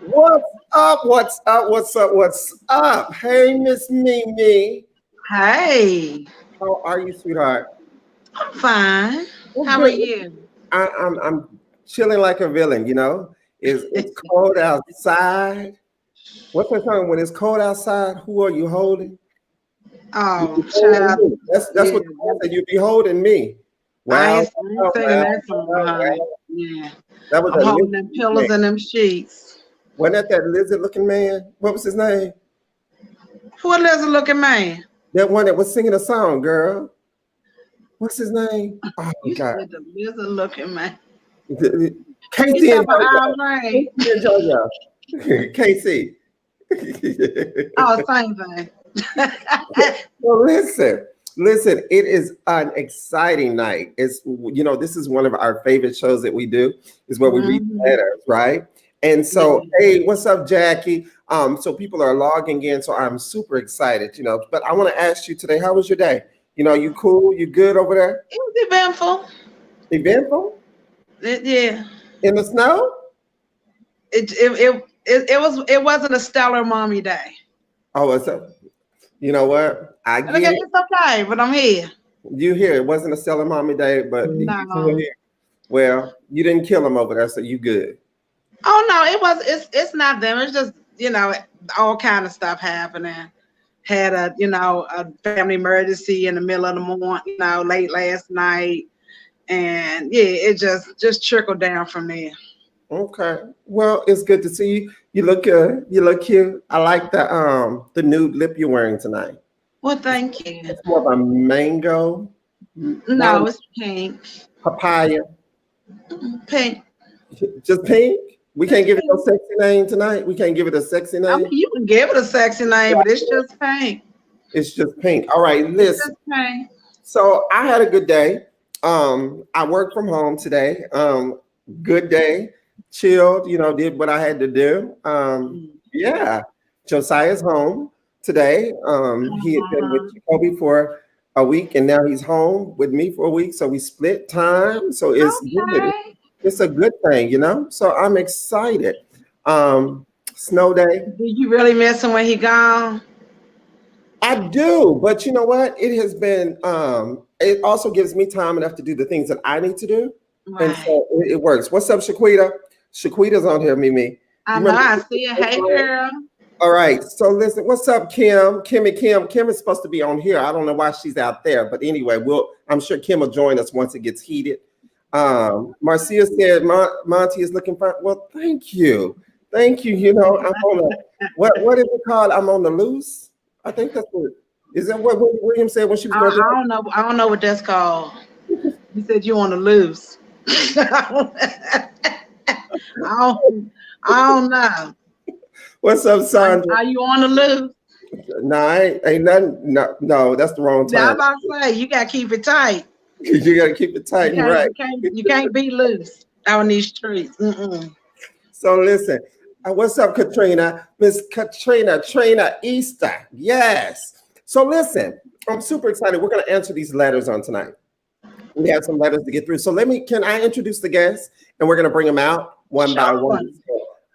What's up? What's up? What's up? What's up? Hey, Miss MiMi. Hey, How are you, sweetheart? I'm fine. Well, How are good. you? I'm chilling like a villain. It's cold outside. What's that song? When it's cold outside, who are you holding? You Oh, be holding child. me. That's Yeah, what the song said. You be holding me. I ain't Well, singing well, that song, honey. well. Yeah, That was I'm a holding lizard them man. pillows and them sheets. Wasn't that lizard-looking man? What was his name? Who a lizard looking man? That one that was singing a song, girl. What's his name? Oh You God. said the lizard looking man. You Casey talking and about JoJo. Al Ray? Casey and JoJo. Casey. Oh, same thing. Well, listen. It is an exciting night. This is one of our favorite shows that we do. Is where we read hmm letters, right? And so, Yeah. hey, what's up, Jackie? So people are logging in, so I'm super excited. But I want to ask you today, how was your day? You cool? You good over there? It was eventful. Eventful? Yeah. In the snow? It wasn't a stellar mommy day. Oh, it's a. You know what? I And again, get it. it's okay, but I'm here. You here? It wasn't a Stellar Mommy Day, but you still No. here. Well, you didn't kill him over there, so you good. Oh no, it was. It's not them. It's just all kind of stuff happening. Had a family emergency in the middle of the morning, late last night, and yeah, it just trickled down from there. Okay. Well, it's good to see you. You look good. You look cute. I like the nude lip you're wearing tonight. Well, It's, thank you. it's more of a mango, not No, it's pink. papaya. Pink. Just pink. We It's can't give it no pink. sexy name tonight. We can't give it a sexy I mean, name. you can give it a sexy name, but it's just pink. It's just pink. All right, It's listen. just pink. So I had a good day. I worked from home today. Good day, chilled. Did what I had to do. Yeah, Josiah's home today. He had been with Uh, Jacoby for a week, and now he's home with me for a week. So we split time. So it's good. okay. It's a good thing. So I'm excited. Snow day. Do you really miss him when he gone? I do, but you know what? It also gives me time enough to do the things that I need to do. And Right. so it works. What's up, Shaquita? Shaquita's on here, Mimi. I You know. remember? I see it. Hey, girl. All right. So listen, what's up, Kim? Kim. Kim is supposed to be on here. I don't know why she's out there, but anyway, I'm sure Kim will join us once it gets heated. Marcia said Montee is looking fine. Well, thank you. Thank you. I'm on the what is it called? I'm on the loose. I think that's what is that what William said when she was going to I don't know. I don't know what that's called. You said you want to lose. I don't. I don't know. What's up, Sandra? Are you on the loose? No, ain't nothing. No, that's the wrong Yeah, I'm time. about to say you got to keep it tight. You got to keep it tight You and can't. right. You can't be loose out in these streets. Mm-mm. So listen, what's up, Katrina? Miss Katrina, Trina Easter. Yes. So listen, I'm super excited. We're going to answer these letters on tonight. We have some letters to get through. So can I introduce the guests and we're going to bring them out one by Sure. one.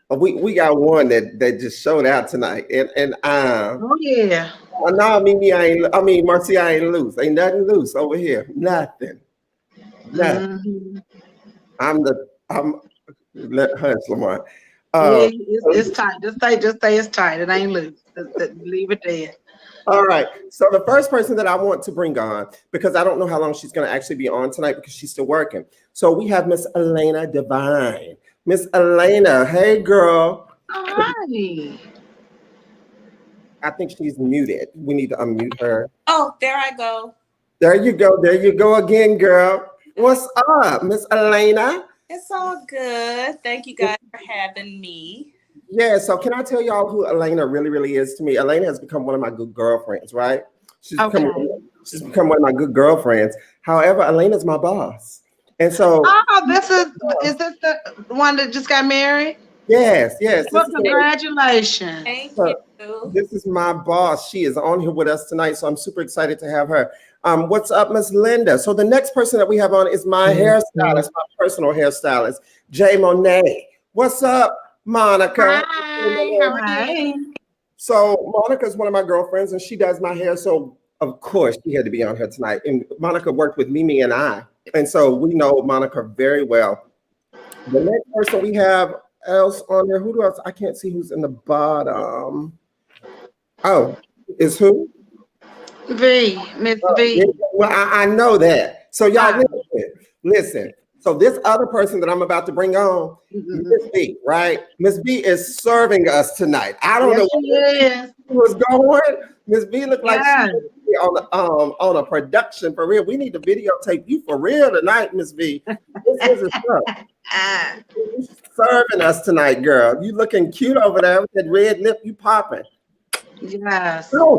We got one that just showed out tonight. And Oh yeah. no, Marcia, I ain't loose. Ain't nothing loose over here. Nothing. Nothing. hmm I'm let hush, Lamar. Yeah, Uh, it's tight. Just stay. It's tight. It ain't loose. Just leave it there. all right. So the first person that I want to bring on, because I don't know how long she's going to actually be on tonight because she's still working. So we have Miss Elena Divine. Miss Elena, hey girl. All right. I think she's muted. We need to unmute her. Oh, there I go. There you go. There you go again, girl. What's up, Miss Elena? It's all good. Thank you guys for having me. Yeah, so can I tell y'all who Elena really, really is to me? Elena has become one of my good girlfriends, right? She's become, Okay. she's become one of my good girlfriends. However, Elena's my boss. And so, Oh, is this the one that just got married? yes, Well, congratulations. Thank uh, you. this is my boss. She is on here with us tonight, so I'm super excited to have her. What's up, Miss Linda? So the next person that we have on is my hairstylist, my personal hairstylist, Jay Monet. What's up? Monica. Hi, how are you? So Monica is one of my girlfriends, and she does my hair. So of course she had to be on here tonight. And Monica worked with Mimi and I, and so we know Monica very well. The next person we have else on there, who else? I can't see who's in the bottom. Oh, is who? Miss Yeah, V. well, I know that. So y'all Ah. listen. So this other person that I'm about to bring on, Miss B, right? Miss B is serving us tonight. I don't know Yes, where she was going. Miss B looked like she yes. was on a production for real. We need to videotape you for real tonight, Miss B. This is stuff. Ah. You serving us tonight, girl. You looking cute over there with that red lip. You popping. Yes. Oh,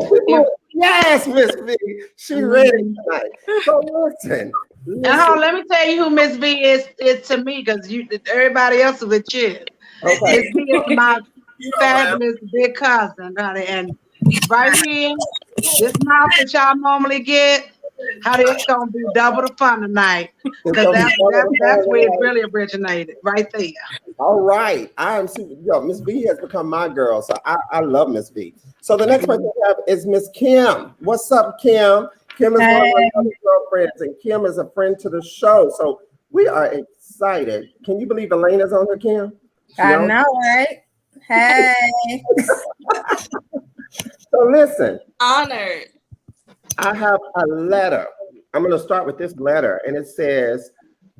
yes, Miss B. She ready tonight. So listen. Let me tell you who Miss V is to me, because everybody else is with you. Okay. Miss V is my You know, fabulous big cousin, honey. And right here, this mouth that y'all normally get, honey, it's gonna be double the fun tonight. Because that's where it really originated, right there. All right. I am super. Yo, Miss B has become my girl. So I love Miss B. So the next person we have is Miss Kim. What's up, Kim? Kim is one of my other girlfriends, and Kim is a friend to the show. So we are excited. Can you believe Elena's on here, Kim? I know, right? Hey. So listen. Honored. I have a letter. I'm going to start with this letter, and it says,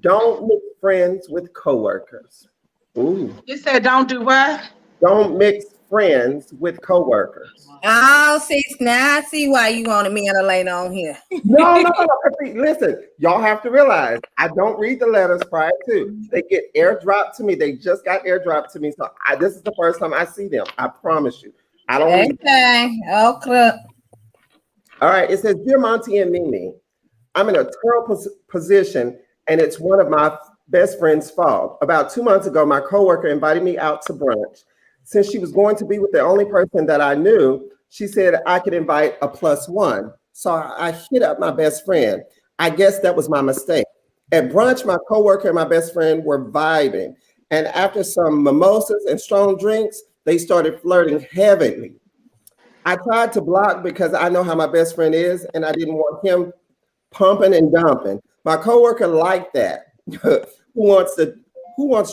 "Don't mix friends with coworkers." Ooh. You said don't do what? Don't mix friends with coworkers. Oh, now I see why you wanted me and Elena on here. No. Listen, y'all have to realize I don't read the letters prior to. They get airdropped to me. They just got airdropped to me. So this is the first time I see them. I promise you. I don't read. Okay. All right. It says, "Dear Montee and MiMi, I'm in a terrible position, and it's one of my best friend's fault. About 2 months ago, my coworker invited me out to brunch. Since she was going to be with the only person that I knew, she said I could invite a +1. So I hit up my best friend. I guess that was my mistake. At brunch, my coworker and my best friend were vibing. And after some mimosas and strong drinks, they started flirting heavily. I tried to block because I know how my best friend is, and I didn't want him pumping and dumping. My coworker liked that. Who wants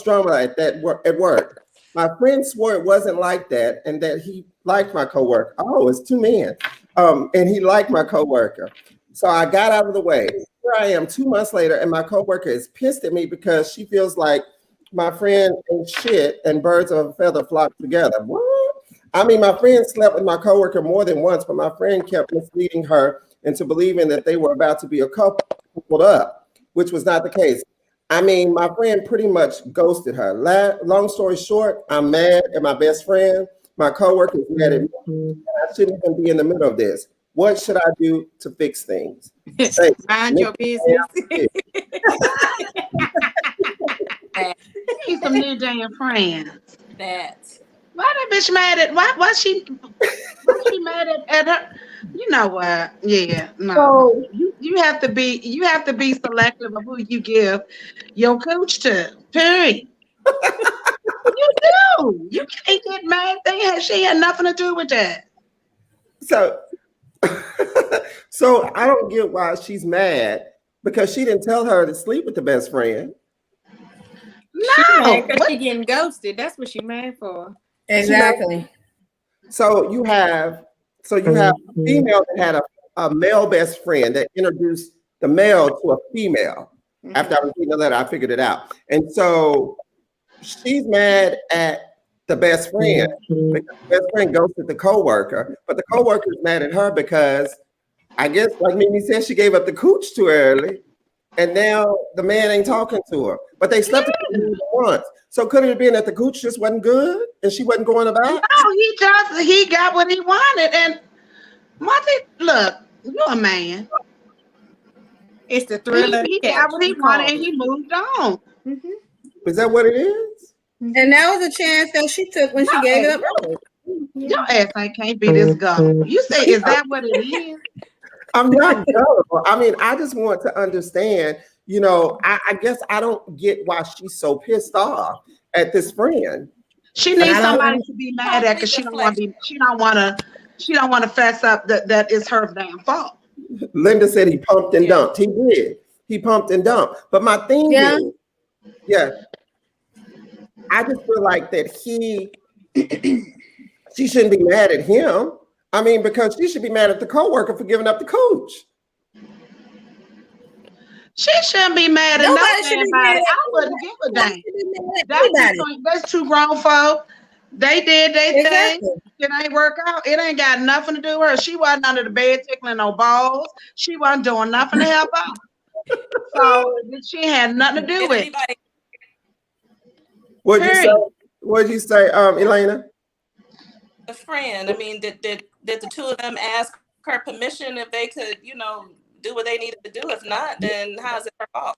drama at work? My friend swore it wasn't like that, and that he liked my coworker. Oh, it's two men. And he liked my coworker. So I got out of the way. Here I am 2 months later, and my coworker is pissed at me because she feels like my friend ain't shit and birds of a feather flock together. What? I mean, my friend slept with my coworker more than once, but my friend kept misleading her into believing that they were about to be a coupled up, which was not the case. I mean, my friend pretty much ghosted her. Long story short, I'm mad at my best friend. My coworker is mad at me. And I shouldn't even be in the middle of this. What should I do to fix things? Mind your business. He's some new damn friends. That. Why that bitch mad at? Why she mad at her? You know what? Yeah, no. You have to be selective of who you give your coach to. Period. You do. You can't get mad. She had nothing to do with that. So I don't get why she's mad, because she didn't tell her to sleep with the best friend. No, because she getting ghosted. That's what she mad for. Exactly. So you have a female that had a male best friend that introduced the male to a female. After I was reading the letter, I figured it out. And so she's mad at the best friend because the best friend ghosted the coworker, but the coworker is mad at her because I guess, like Mimi said, she gave up the cooch too early, and now the man ain't talking to her. But they slept together once. So could it have been that the cooch just wasn't good and she wasn't going about? No, he got what he wanted. And Montee, look, you're a man. It's the thriller. He got what he wanted and he moved on. Is that what it is? And that was a chance that she took when she gave it up. Your ass can't be this gullible. You say, is that what it is? I'm not gullible. I mean, I just want to understand, I guess I don't get why she's so pissed off at this friend. She needs somebody to be mad at because she don't want to be. She don't want to. She don't want to fess up that is her damn fault. Linda said he pumped and dumped. He did. He pumped and dumped. But my thing is, I just feel like that she shouldn't be mad at him. I mean, because she should be mad at the coworker for giving up the cooch. She shouldn't be mad at nobody. I wouldn't give a damn. That's two grown folk. They did their thing. It ain't work out. It ain't got nothing to do with her. She wasn't under the bed tickling no balls. She wasn't doing nothing to help out. So she had nothing to do with it. What'd you say, Elena? A friend. I mean, did the two of them ask her permission if they could, do what they needed to do? If not, then how's it her fault?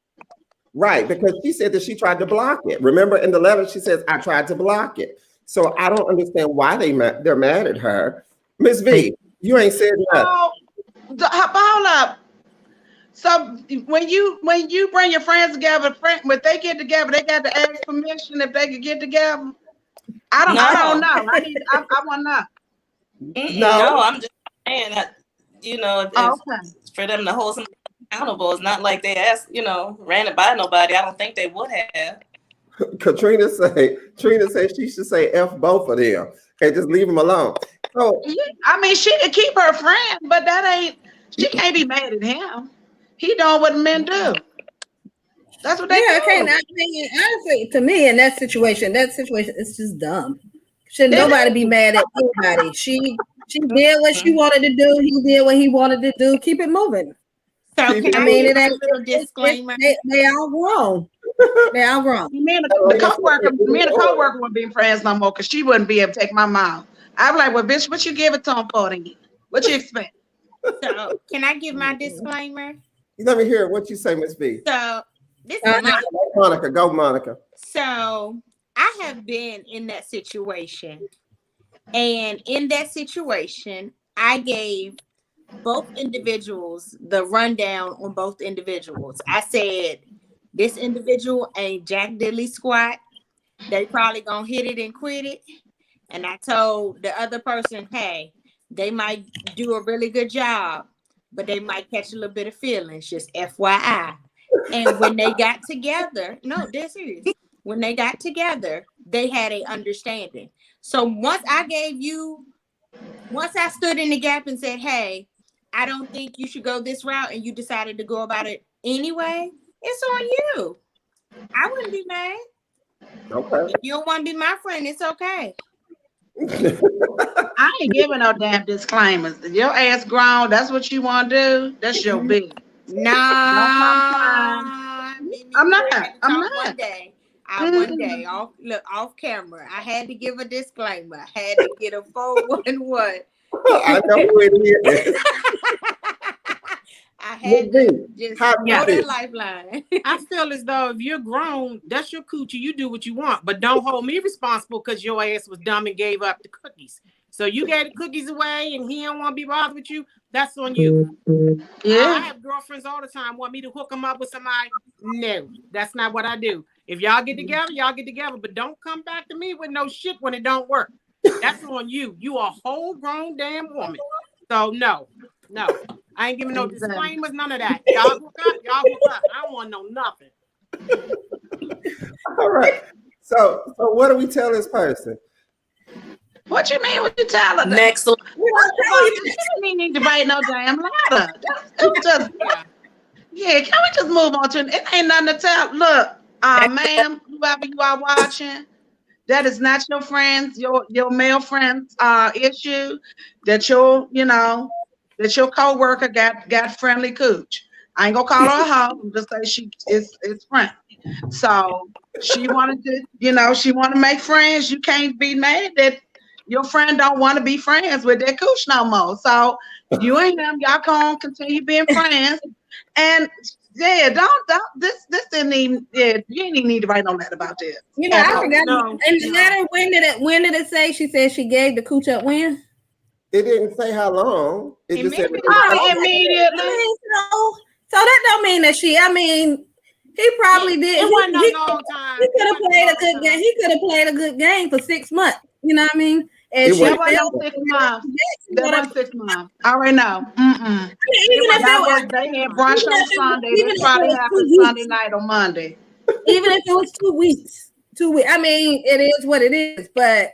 Right, because she said that she tried to block it. Remember in the letter, she says, I tried to block it. So I don't understand why they're mad at her. Miss V, you ain't said nothing. Hold up. So when you bring your friends together, when they get together, they got to ask permission if they could get together. I don't know. I want to know. No, I'm just saying that, for them to hold somebody accountable, it's not like they asked, ran it by nobody. I don't think they would have. Trina said she should say F both of them and just leave them alone. So I mean, she could keep her friend, but she can't be mad at him. He doing what men do. That's what they do. Okay. I mean, honestly, to me, in that situation, it's just dumb. Shouldn't nobody be mad at anybody? She did what she wanted to do. He did what he wanted to do. Keep it moving. So can I give a little disclaimer? They all grown. Me and the coworker wouldn't be friends no more because she wouldn't be able to take my mouth. I'd be like, well, bitch, what you give it to him for then? What you expect? So can I give my disclaimer? Let me hear what you say, Miss B. So this is Monica. Go, Monica. So I have been in that situation. And in that situation, I gave both individuals the rundown on both individuals. I said, this individual ain't jack diddly squat. They probably gonna hit it and quit it. And I told the other person, hey, they might do a really good job, but they might catch a little bit of feelings, just FYI. And when they got together, no, they're serious. When they got together, they had an understanding. So once I stood in the gap and said, hey, I don't think you should go this route, and you decided to go about it anyway, it's on you. I wouldn't be mad. Okay. If you don't want to be my friend, it's okay. I ain't giving no damn disclaimers. If your ass grown, that's what you want to do. That's your business. Nah, I'm not. One day, off camera, I had to give a disclaimer. I had to get a 411. I know it is. I had to just know that lifeline. I feel as though if you're grown, that's your coochie. You do what you want, but don't hold me responsible because your ass was dumb and gave up the cookies. So you gave the cookies away and he don't want to be bothered with you. That's on you. Yeah. I have girlfriends all the time want me to hook them up with somebody. No, that's not what I do. If y'all get together, but don't come back to me with no shit when it don't work. That's on you. You a whole grown damn woman. So no. I ain't giving no disclaimers, none of that. Y'all hook up. I don't want to know nothing. All right. So what do we tell this person? What you mean? What you tell her? Next. You need to write no damn letter. Can we just move on to it? Ain't nothing to tell. Look, ma'am, whoever you are watching, that is not your friends, your male friends issue. That your coworker got friendly cooch. I ain't gonna call her a hoe. I'm just say she is friendly. So she wanted to, she want to make friends. You can't be mad that your friend don't want to be friends with that cooch no more. So you and them, y'all can continue being friends. And don't this didn't even you didn't even need to write no letter about this. I forgot. No. And the letter, when did it say? She said she gave the cooch up when? It didn't say how long. It just said immediately. So that don't mean that He probably did. It wasn't a long time. He could have played a good game. He could have played a good game for 6 months. You know what I mean? And It she was- That wasn't no 6 months. That wasn't 6 months. I already know. Mm-mm. They had brunch on Sunday. They probably happened Sunday night or Monday. Even if it was 2 weeks. 2 weeks. I mean, it is what it is. But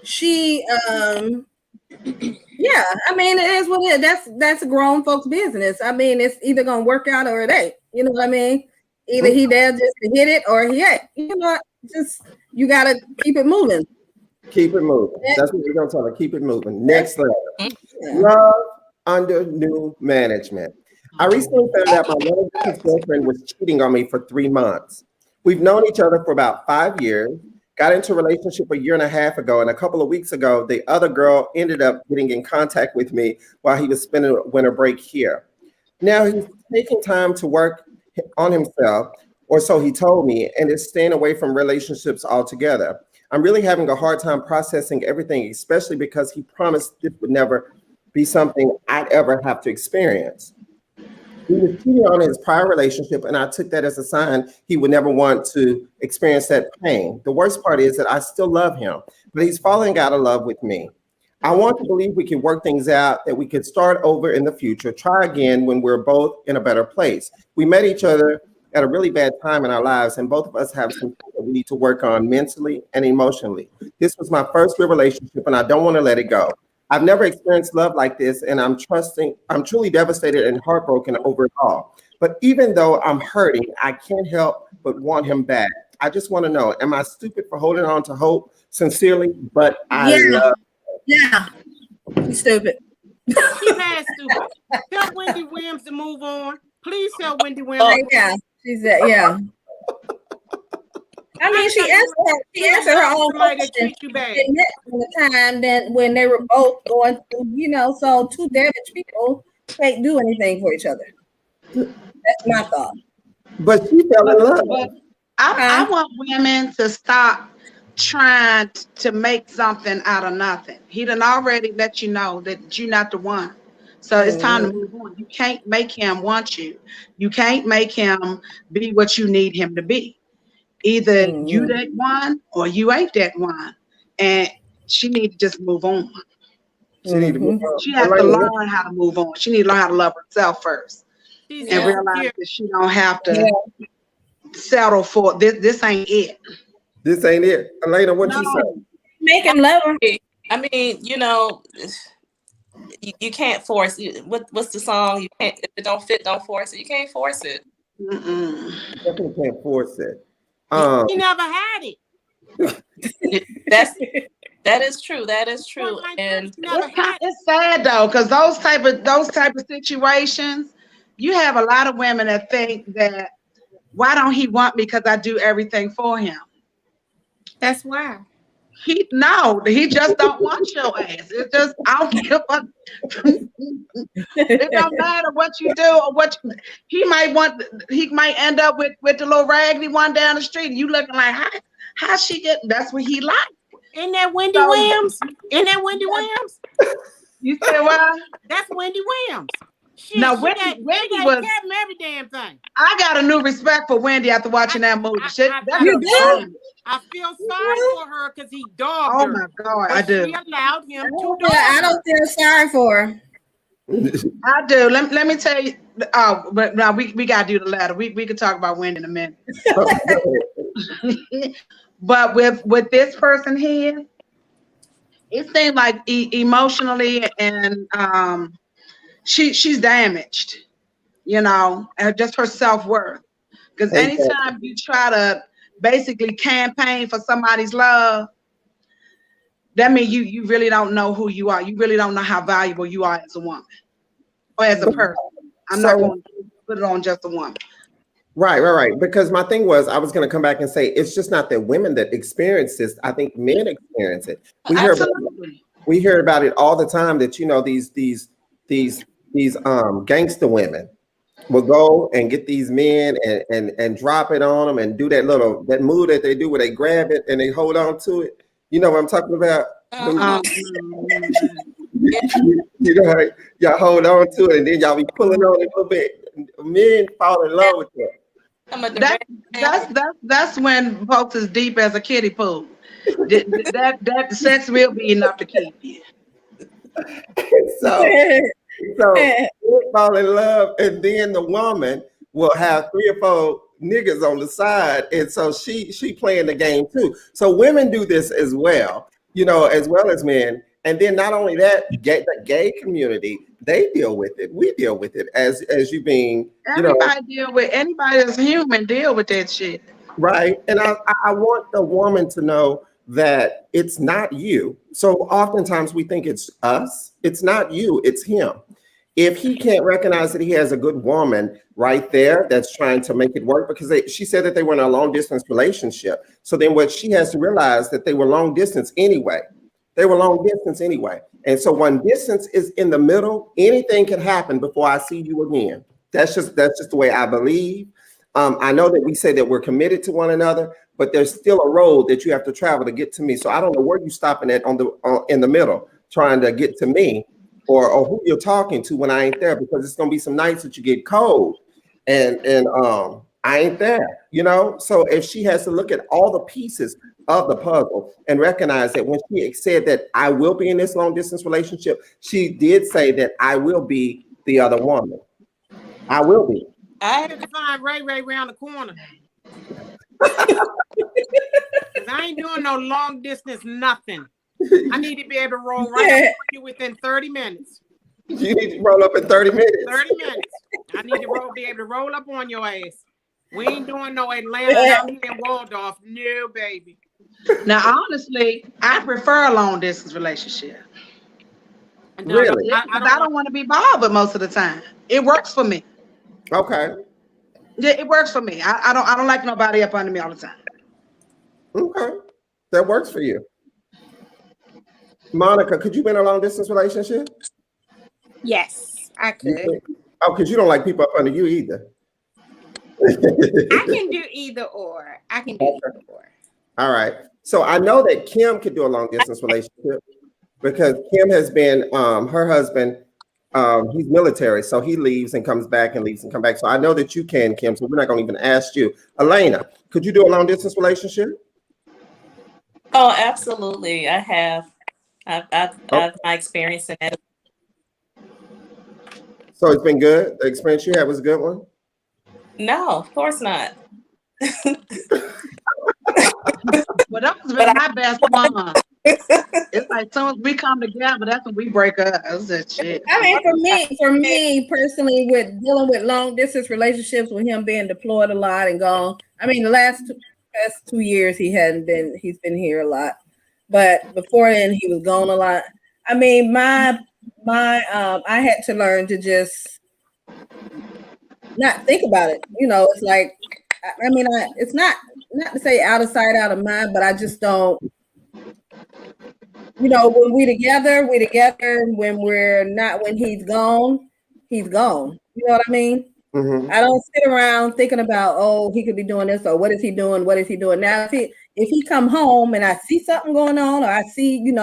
she, yeah. I mean, it is what it is. That's a grown folks' business. I mean, it's either gonna work out or it ain't. You know what I mean? Either he there just to hit it or he ain't. You know, just you gotta keep it moving. Keep it moving. That's what we're gonna tell her. Keep it moving. Next letter. Love under new management. I recently found out my one girlfriend was cheating on me for 3 months. We've known each other for about 5 years. Got into a relationship a year and a half ago, and a couple of weeks ago, the other girl ended up getting in contact with me while he was spending a winter break here. Now he's taking time to work on himself, or so he told me, and is staying away from relationships altogether. I'm really having a hard time processing everything, especially because he promised this would never be something I'd ever have to experience. He was cheating on his prior relationship, and I took that as a sign he would never want to experience that pain. The worst part is that I still love him, but he's falling out of love with me. I want to believe we can work things out, that we could start over in the future, try again when we're both in a better place. We met each other at a really bad time in our lives, and both of us have some things that we need to work on mentally and emotionally. This was my first real relationship, and I don't want to let it go. I've never experienced love like this, and I'm truly devastated and heartbroken over it all. But even though I'm hurting, I can't help but want him back. I just want to know, am I stupid for holding on to hope sincerely? But I love. Yeah, he's stupid. She's mad stupid. Tell Wendy Williams to move on. Please tell Wendy Williams. Yeah, she's that. Yeah. I mean, she answered her own question. You bad. They met at the time that when they were both going through, you know, so two damaged people can't do anything for each other. That's my thought. But she fell in love. But I want women to stop trying to make something out of nothing. He done already let you know that you're not the one. So it's time to move on. You can't make him want you. You can't make him be what you need him to be. Either you that one or you ain't that one. And she need to just move on. She need to move on. She has to learn how to move on. She need to learn how to love herself first. And realize that she don't have to settle for this. This ain't it. This ain't it. Elena, what you say? Make him love her. I mean, you know, you can't force it. What's the song? You can't, if it don't fit, don't force it. You can't force it. Definitely can't force it. He never had it. That is true. That is true. And it's sad though, because those type of situations, you have a lot of women that think that why don't he want me because I do everything for him. That's why. He just don't want your ass. It's just I don't give a it don't matter what you do or what he might end up with the little raggedy one down the street. You looking like how she get that's what he like. Isn't that Wendy Williams? Isn't that Wendy Williams? You say what? That's Wendy Williams. Now Wendy was every damn thing. I got a new respect for Wendy after watching that movie. I feel sorry for her because he dogged her. Oh my God, I do. She allowed him to dog I don't feel sorry for her. I do. Let me tell you. Oh, but now we gotta do the letter. We can talk about Wendy in a minute. But with this person here, it seems like emotionally and she's damaged, you know, and just her self-worth. Because anytime you try to basically campaign for somebody's love, that means you really don't know who you are. You really don't know how valuable you are as a woman or as a person. I'm not going to put it on just a woman. Right. Because my thing was, I was going to come back and say, it's just not that women that experience this. I think men experience it. We hear about it all the time that, you know, these gangster women will go and get these men and drop it on them and do that move that they do where they grab it and they hold on to it. You know what I'm talking about? You know, y'all hold on to it and then y'all be pulling on it a little bit. Men fall in love with that. I'm a direct That's when folks is deep as a kiddie pool. That sex will be enough to keep you. So we'll fall in love, and then the woman will have 3 or 4 niggas on the side, and so she playing the game too. So women do this as well, as well as men. And then not only that, the gay community, they deal with it. We deal with it as you being, Everybody deal with anybody that's human deal with that shit. right. And I want the woman to know that it's not you. So oftentimes we think it's us. It's not you, it's him. If he can't recognize that he has a good woman right there that's trying to make it work, because she said that they were in a long distance relationship. So then what she has to realize that they were long distance anyway. They were long distance anyway. And so when distance is in the middle, anything can happen before I see you again. That's just the way I believe. I know that we say that we're committed to one another, but there's still a road that you have to travel to get to me. So I don't know where you're stopping at in the middle, trying to get to me, or who you're talking to when I ain't there, because it's gonna be some nights that you get cold and I ain't there, So if she has to look at all the pieces of the puzzle and recognize that when she said that I will be in this long distance relationship, she did say that I will be the other woman. I will be. I had to find Ray around the corner. Cause I ain't doing no long distance nothing. I need to be able to roll right up on you within 30 minutes. You need to roll up in 30 minutes. 30 minutes. I need to be able to roll up on your ass. We ain't doing no Atlanta out here in Waldorf. No, baby. Now, honestly, I prefer a long distance relationship. Really? I don't want to be bothered most of the time. It works for me. Okay. Yeah, it works for me. I don't like nobody up under me all the time. Okay. That works for you. Monica, could you be in a long distance relationship? Yes, I could. Oh, because you don't like people up under you either. I can do either or. All right. So I know that Kim could do a long distance relationship because Kim has been her husband. He's military, so he leaves and comes back and leaves and come back. So I know that you can, Kim. So we're not going to even ask you. Elena, could you do a long distance relationship? Oh, absolutely. I have. I've my experience in it. So it's been good. The experience you had was a good one? No, of course not. Well, that was really my best one. It's like as soon as we come together, that's when we break up. That's that shit. I mean, for me personally, with dealing with long distance relationships, with him being deployed a lot and gone. I mean, the past 2 years he's been here a lot, but before then he was gone a lot. I mean, I had to learn to just not think about it. It's like, I mean, it's not to say out of sight, out of mind, but I just don't. When we together. When we're not, when he's gone, he's gone. You know what I mean? Mm-hmm. I don't sit around thinking about, oh, he could be doing this, or what is he doing? What is he doing now? If he come home and I see something going on, or I see, you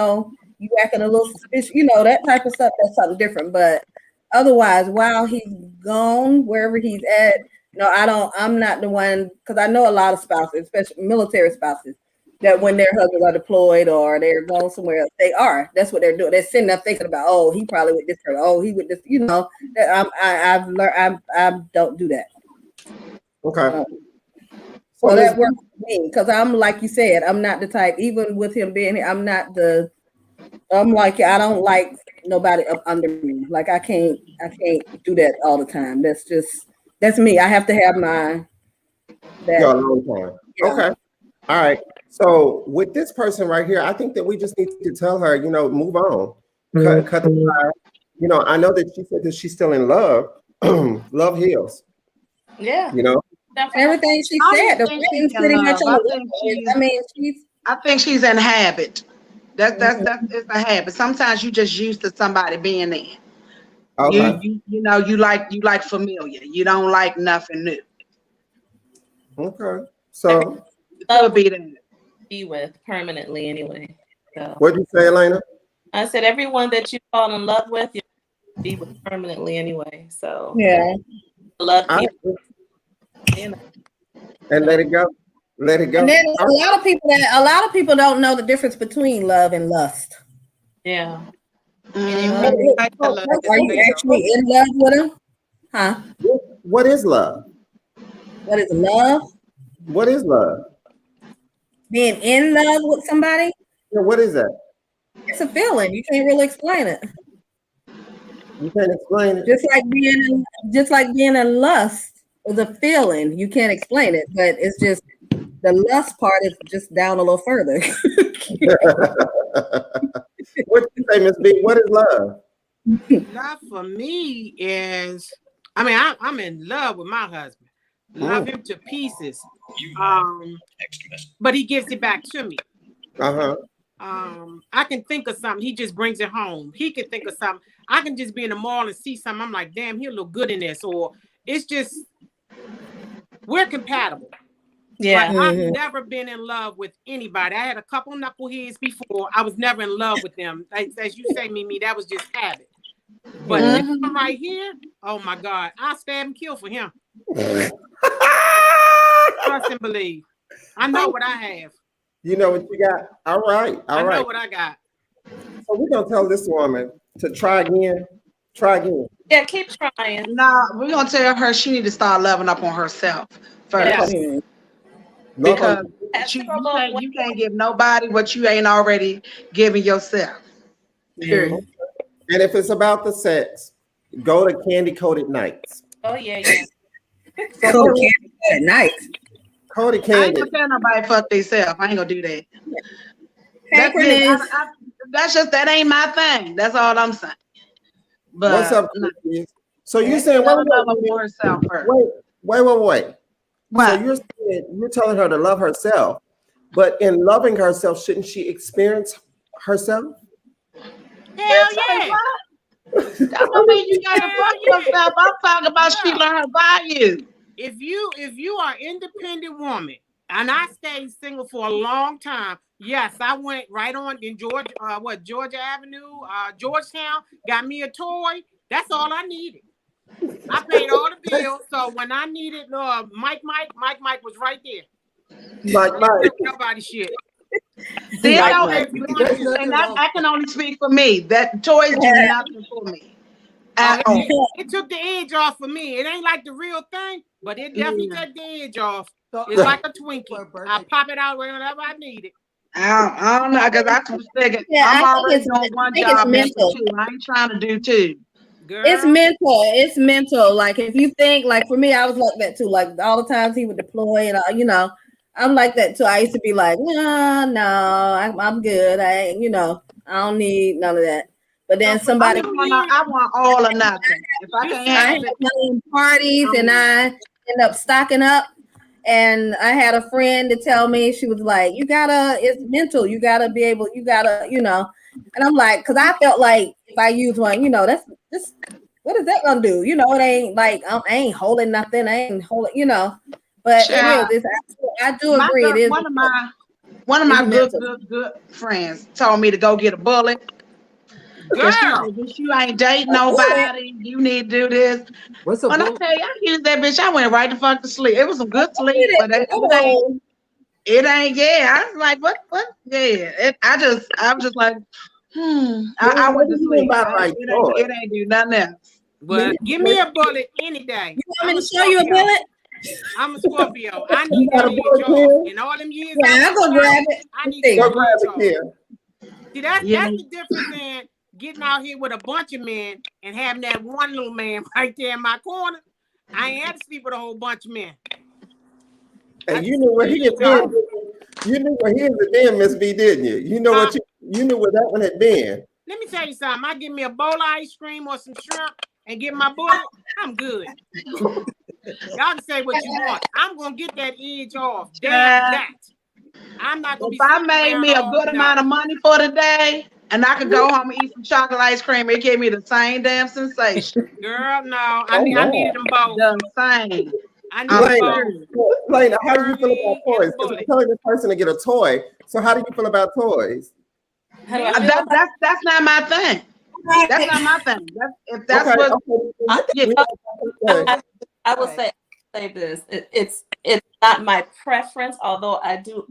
acting a little suspicious, that type of stuff, that's something different. But otherwise, while he's gone, wherever he's at, I'm not the one, because I know a lot of spouses, especially military spouses, that when their husbands are deployed or they're going somewhere else, that's what they're doing. They're sitting there thinking about, oh, he probably with this person, oh, he with this, I've learned, I don't do that. Okay. So that works for me, because I'm, like you said, I'm not the type, even with him being here, I don't like nobody up under me. Like I can't do that all the time. That's me. I have to have my a long time. Yeah. Okay. All right. So with this person right here, I think that we just need to tell her, move on. Cut the wire. I know that she said that she's still in love. Love heals. Yeah. Everything she said, the wedding's pretty much on I think she's in habit. That's it's a habit. Sometimes you just used to somebody being there. Okay. You like familiar. You don't like nothing new. Okay. So love be with permanently anyway. So. What did you say, Elena? I said everyone that you fall in love with, you be with permanently anyway. So yeah, love people. And let it go. Let it go. And then a lot of people don't know the difference between love and lust. Yeah. Mm-hmm. Are you actually in love with him? Huh? What is love? What is love? What is love? Being in love with somebody? Yeah, what is that? It's a feeling. You can't really explain it. You can't explain it. Just like being in lust is a feeling. You can't explain it, but it's just the lust part is just down a little further. What you say, Miss B? What is love? Love for me is, I mean, I'm in love with my husband. Love him to pieces. But he gives it back to me. Uh-huh. I can think of something. He just brings it home. He can think of something. I can just be in the mall and see something. I'm like, damn, he'll look good in this. Or it's just, we're compatible. Yeah. But I've never been in love with anybody. I had a couple knuckleheads before. I was never in love with them. As you say, Mimi, that was just habit. But this one right here, oh my God, I'll stab and kill for him. Trust and believe. I know what I have. You know what you got? All right. I know what I got. So we're going to tell this woman to try again. Try again. Yeah, keep trying. No, we're gonna tell her she need to start loving up on herself first. Yeah. Because you can't give nobody what you ain't already giving yourself. Period. And if it's about the sex, go to Candy Coated Nights. Oh yeah, yeah. Cold candy at night. Coated I ain't Candy. gonna tell nobody fuck themselves. I ain't gonna do that. Hey, That's just that ain't my thing. That's all I'm saying. But What's up, Chris? So you're saying love for herself first. wait. What? So you're telling her to love herself, but in loving herself, shouldn't she experience herself? Hell yeah. That don't mean you gotta fuck yourself. I'm talking about she learn her value. If you are an independent woman, and I stayed single for a long time, yes, I went right on in Georgia Avenue, Georgetown, got me a toy. That's all I needed. I paid all the bills, so when I needed Mike was right there. Mike. Nobody shit. See, I can only speak for me. That toys do nothing for me. It took the edge off for me. It ain't like the real thing, but it definitely took the edge off. It's like a Twinkie. I pop it out whenever I need it. I don't know, because I can figure I'm already doing one job. I ain't trying to do two. Girl. It's mental. It's mental. Like if you think, like for me, I was like that too. Like all the times he would deploy, and I'm like that too. I used to be like, no, I'm good. I don't need none of that. But then somebody, I want all or nothing. If I can't have it, parties, and I end up stocking up. And I had a friend to tell me, she was like, it's mental. You gotta be able, and I'm like, because I felt like if I use one, that's just, what is that gonna do? It ain't like, I ain't holding nothing. I ain't holding, but it is. I do agree. It is. One of my good friends told me to go get a bullet. Girl, you ain't dating nobody. You need to do this. What's up? When I tell you, I used that bitch, I went right the fuck to sleep. It was some good sleep, but it ain't. Yeah, I was like, what? Yeah, I was just like, I went to sleep. It ain't do nothing else. Well, give me a bullet any day. You want me to show you a bullet? I'm a Scorpio. I need that edge off. In all them years, I'll go grab it. I need to go grab it here. See, that's the difference in getting out here with a bunch of men and having that one little man right there in my corner. I ain't had to sleep with a whole bunch of men. And you knew where he had been. You knew where he had been, Miss B, didn't you? You know what you knew where that one had been. Let me tell you something. I give me a bowl of ice cream or some shrimp and get my bullet, I'm good. Y'all can say what you want. I'm gonna get that edge off. Damn that. I'm not gonna if I made me a good amount of money for the day and I could go home and eat some chocolate ice cream, it gave me the same damn sensation. Girl, no. I needed them both. The same. I need both. Lena, how do you feel about toys? Because I'm telling this person to get a toy. So how do you feel about toys? That's not my thing. That's not my thing. I would say this. not my preference, although I do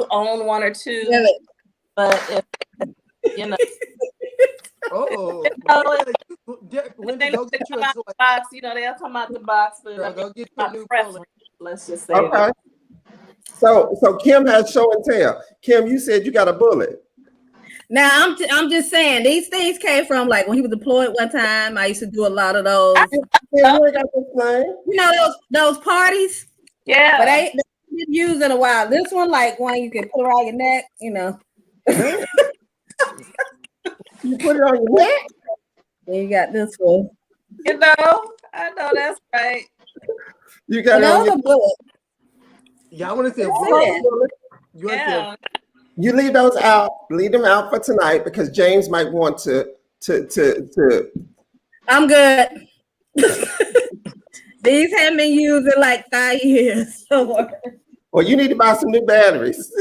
own one or two. But if you know, Oh, Linda, go get you a toy. box, you know, they'll come out the box, but Girl, go get you a my new preference. bullet. Let's just say Okay. that. So Kim has show and tell. Kim, you said you got a bullet. Now I'm just saying these things came from like when he was deployed one time. I used to do a lot of those. Yeah, you ain't got this thing. You know those parties, Yeah. but they been used in a while. This one, like one you can put around your neck. You know. You put it on your neck. Then you got this one. You know, I know that's right. You got it on your bullet. Y'all want to see a Yeah. bullet? You want to see Yeah. You leave those out. Leave them out for tonight because James might want to. I'm good. These haven't been used in like 5 years. Well, you need to buy some new batteries.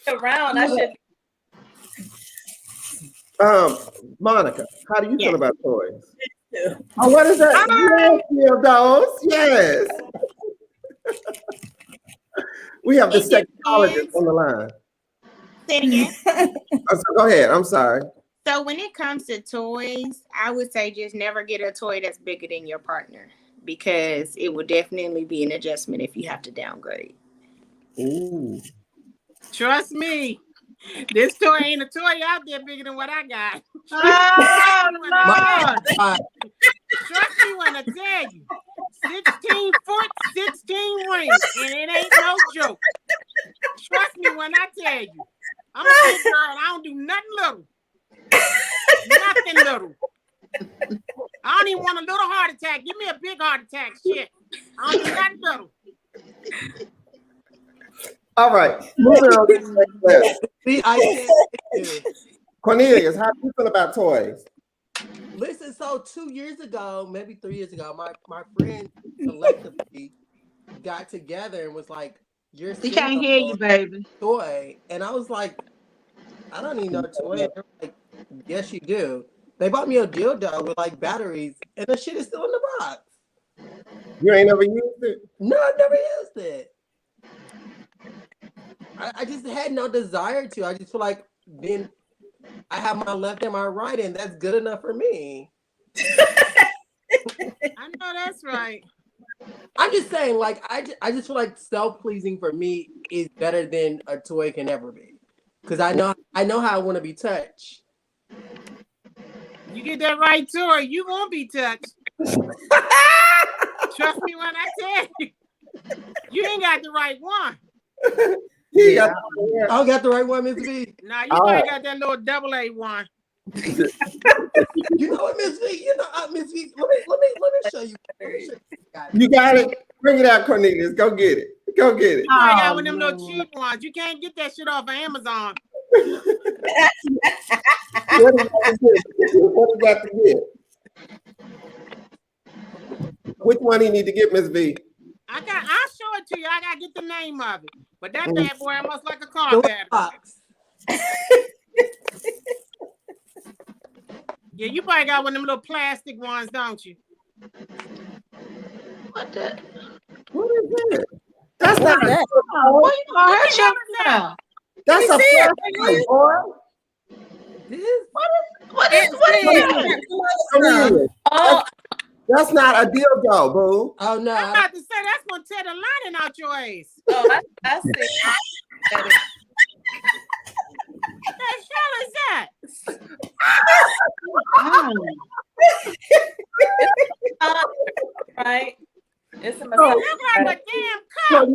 Around, I should. Monica, how do you Yeah. feel about toys? Oh, what is that? Yes, dildos. Yes. We have the It depends. sexologist on the line. Say it again. So go ahead. I'm sorry. So when it comes to toys, I would say just never get a toy that's bigger than your partner because it will definitely be an adjustment if you have to downgrade. Ooh. Trust me, this toy ain't a toy out there bigger than what I got. Oh, Lord. Trust me when I tell you, 16 foot, 16 rings, and it ain't no joke. Trust me when I tell you, I'm a big girl. I don't do nothing little. Nothing little. I don't even want a little heart attack. Give me a big heart attack. Shit. I don't do nothing little. All right. Moving on to the next list. See, I can't. Cornelius, how do you feel about toys? Listen, so 2 years ago, maybe 3 years ago, my friend collectively got together and was like, "You're He can't hear you, baby. toy," and I was like, "I don't need no toy." And they were like, "Yes, you do." They bought me a dildo with like batteries, and the shit is still in the box. You ain't never used it? No, I've never used it. I just had no desire to. I just feel like then I have my left and my right, and that's good enough for me. I know that's right. I'm just saying, like, I just feel like self-pleasing for me is better than a toy can ever be. Because I know how I want to be touched. You get that right toy, you won't be touched. Trust me when I tell you. You ain't got the right one. Yeah. I don't got the right one, Miss V. Nah, you probably got that little AA one. You know what, Miss V? You know, Miss V. Let me show you. You got it? Bring it out, Cornelius. Go get it. Go get it. You probably got one of them little cheap ones. You can't get that shit off of Amazon. What you got to get? Which one he need to get, Miss V? I'll show it to you. I gotta get the name of it. But that bad boy almost like a car battery. Box. Yeah, you probably got one of them little plastic ones, don't you? What the? What is that? That's not that? What you gonna hurt yourself? That's a flashlight, boy. What is that? Cornelius, Oh, that's not a dildo, boo. Oh no. I'm about to say that's gonna tear the lining out your ass. I see. What the hell is that? Right? It's a It massager. look like a damn cup.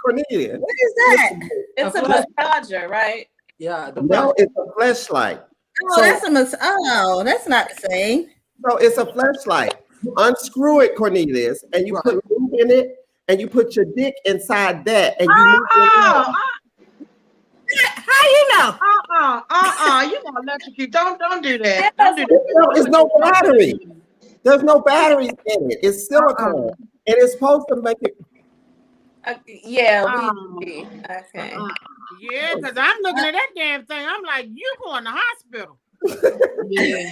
Cornelius. What is that? It's a massager, right? Yeah. No, it's a flashlight. Oh, that's not the same. So it's a flashlight. Unscrew it, Cornelius, and you put lube in it, and you put your dick inside that, and you move it. How you know? You gonna electrocute? Don't do that. Don't do that. No, it's no battery. There's no batteries in it. It's silicone, and it's supposed to make it. Yeah. Okay. Yeah, because I'm looking at that damn thing. I'm like, you going to hospital. Yeah.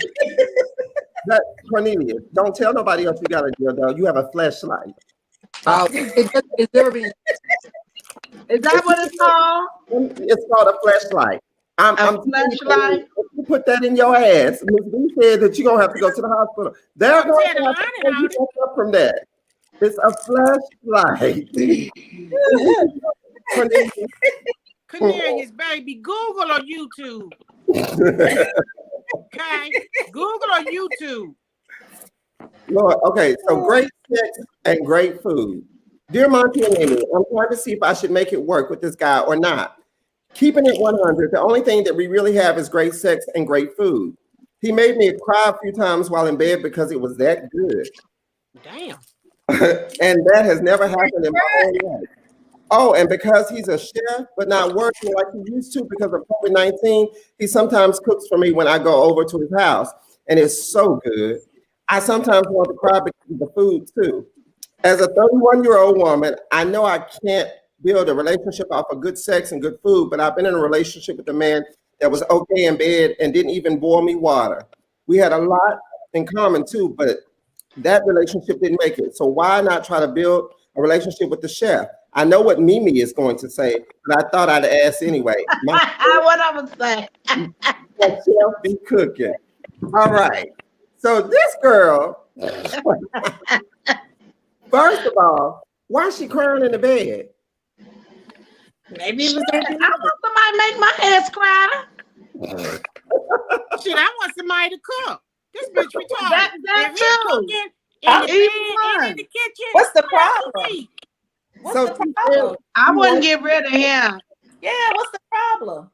Cornelius, don't tell nobody else you got a dildo. You have a flashlight. It's never been. Is that what it's called? It's called a fleshlight. I'm Fleshlight? if you put that in your ass, Ms. B said that you're gonna have to go to the hospital. They're going to have to take you up from that. It's a flashlight. Cornelius, baby, Google or YouTube. Okay, Google or YouTube. Lord, okay, so great sex and great food. Dear Montee and MiMi, I'm trying to see if I should make it work with this guy or not. Keeping it 100, the only thing that we really have is great sex and great food. He made me cry a few times while in bed because it was that good. Damn. And that has never happened in my whole life. Oh, and because he's a chef, but not working like he used to because of COVID-19, he sometimes cooks for me when I go over to his house, and it's so good. I sometimes want to cry because of the food too. As a 31-year-old woman, I know I can't build a relationship off of good sex and good food, but I've been in a relationship with a man that was okay in bed and didn't even boil me water. We had a lot in common too, but that relationship didn't make it. So why not try to build a relationship with the chef? I know what MiMi is going to say, but I thought I'd ask anyway. What I would say. My chef be cooking. All right. So this girl, first of all, why is she crying in the bed? Maybe it was I want somebody to make my ass cry. Shit, I want somebody to cook. This bitch retarded. That If he too. cooking in the bed and in the kitchen. What's the where else problem? is he? What's the problem? I wouldn't get rid of him. Yeah, what's the problem?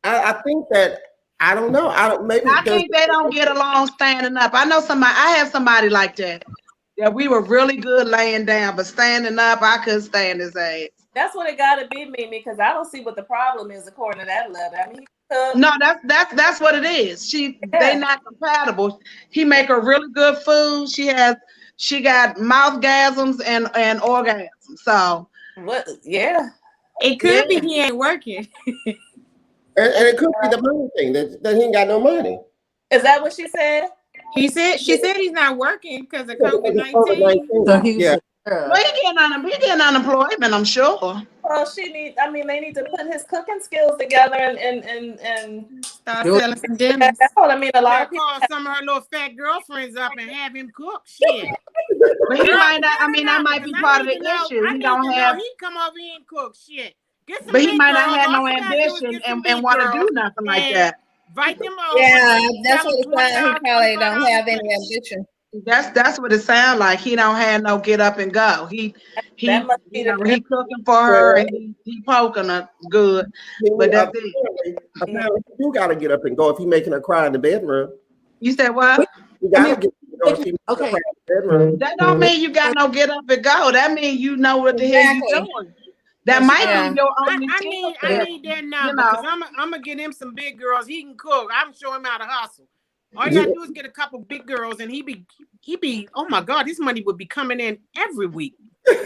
I think that I don't know. I think they don't get along standing up. I know somebody. I have somebody like that. Yeah, we were really good laying down, but standing up, I couldn't stand his ass. That's what it got to be, MiMi, because I don't see what the problem is according to that letter. I mean, No, that's what it is. They not compatible. He make her really good food. She got mouthgasms and orgasms. So what? Yeah, It could be he ain't working. And it could be the money thing that he ain't got no money. is that what she said? She said he's not working because of COVID-19. So he was Yeah. well, he getting unemployment, I'm sure. Well, they need to put his cooking skills together and Start selling some dinners. that's what I mean. A lot of people. Call some of her little fat girlfriends up and have him cook shit. But he might not. I mean, that might be part of the issue. He don't have. He come over here and cook shit. Get some But he big might not girls. have no All you gotta do is ambition get some and big want to girls do nothing like and that. Invite them over. Yeah, that's Tell what them it sounds. He probably don't have any ambition. That's what it sounds like. He don't have no get up and go. He That must be the he cooking for her and he poking her good. But that's it. Apparently, you got to get up and go if he making her cry in the bedroom. You said what? You got to get up and go if he making her cry in the bedroom. That don't mean you got no get up and go. That means you know what the hell you doing. That might be your only I need that now because I'm gonna get him some big girls. He can cook. I'm showing him how to hustle. All you gotta do is get a couple big girls, and he be. Oh my God, this money would be coming in every week. Big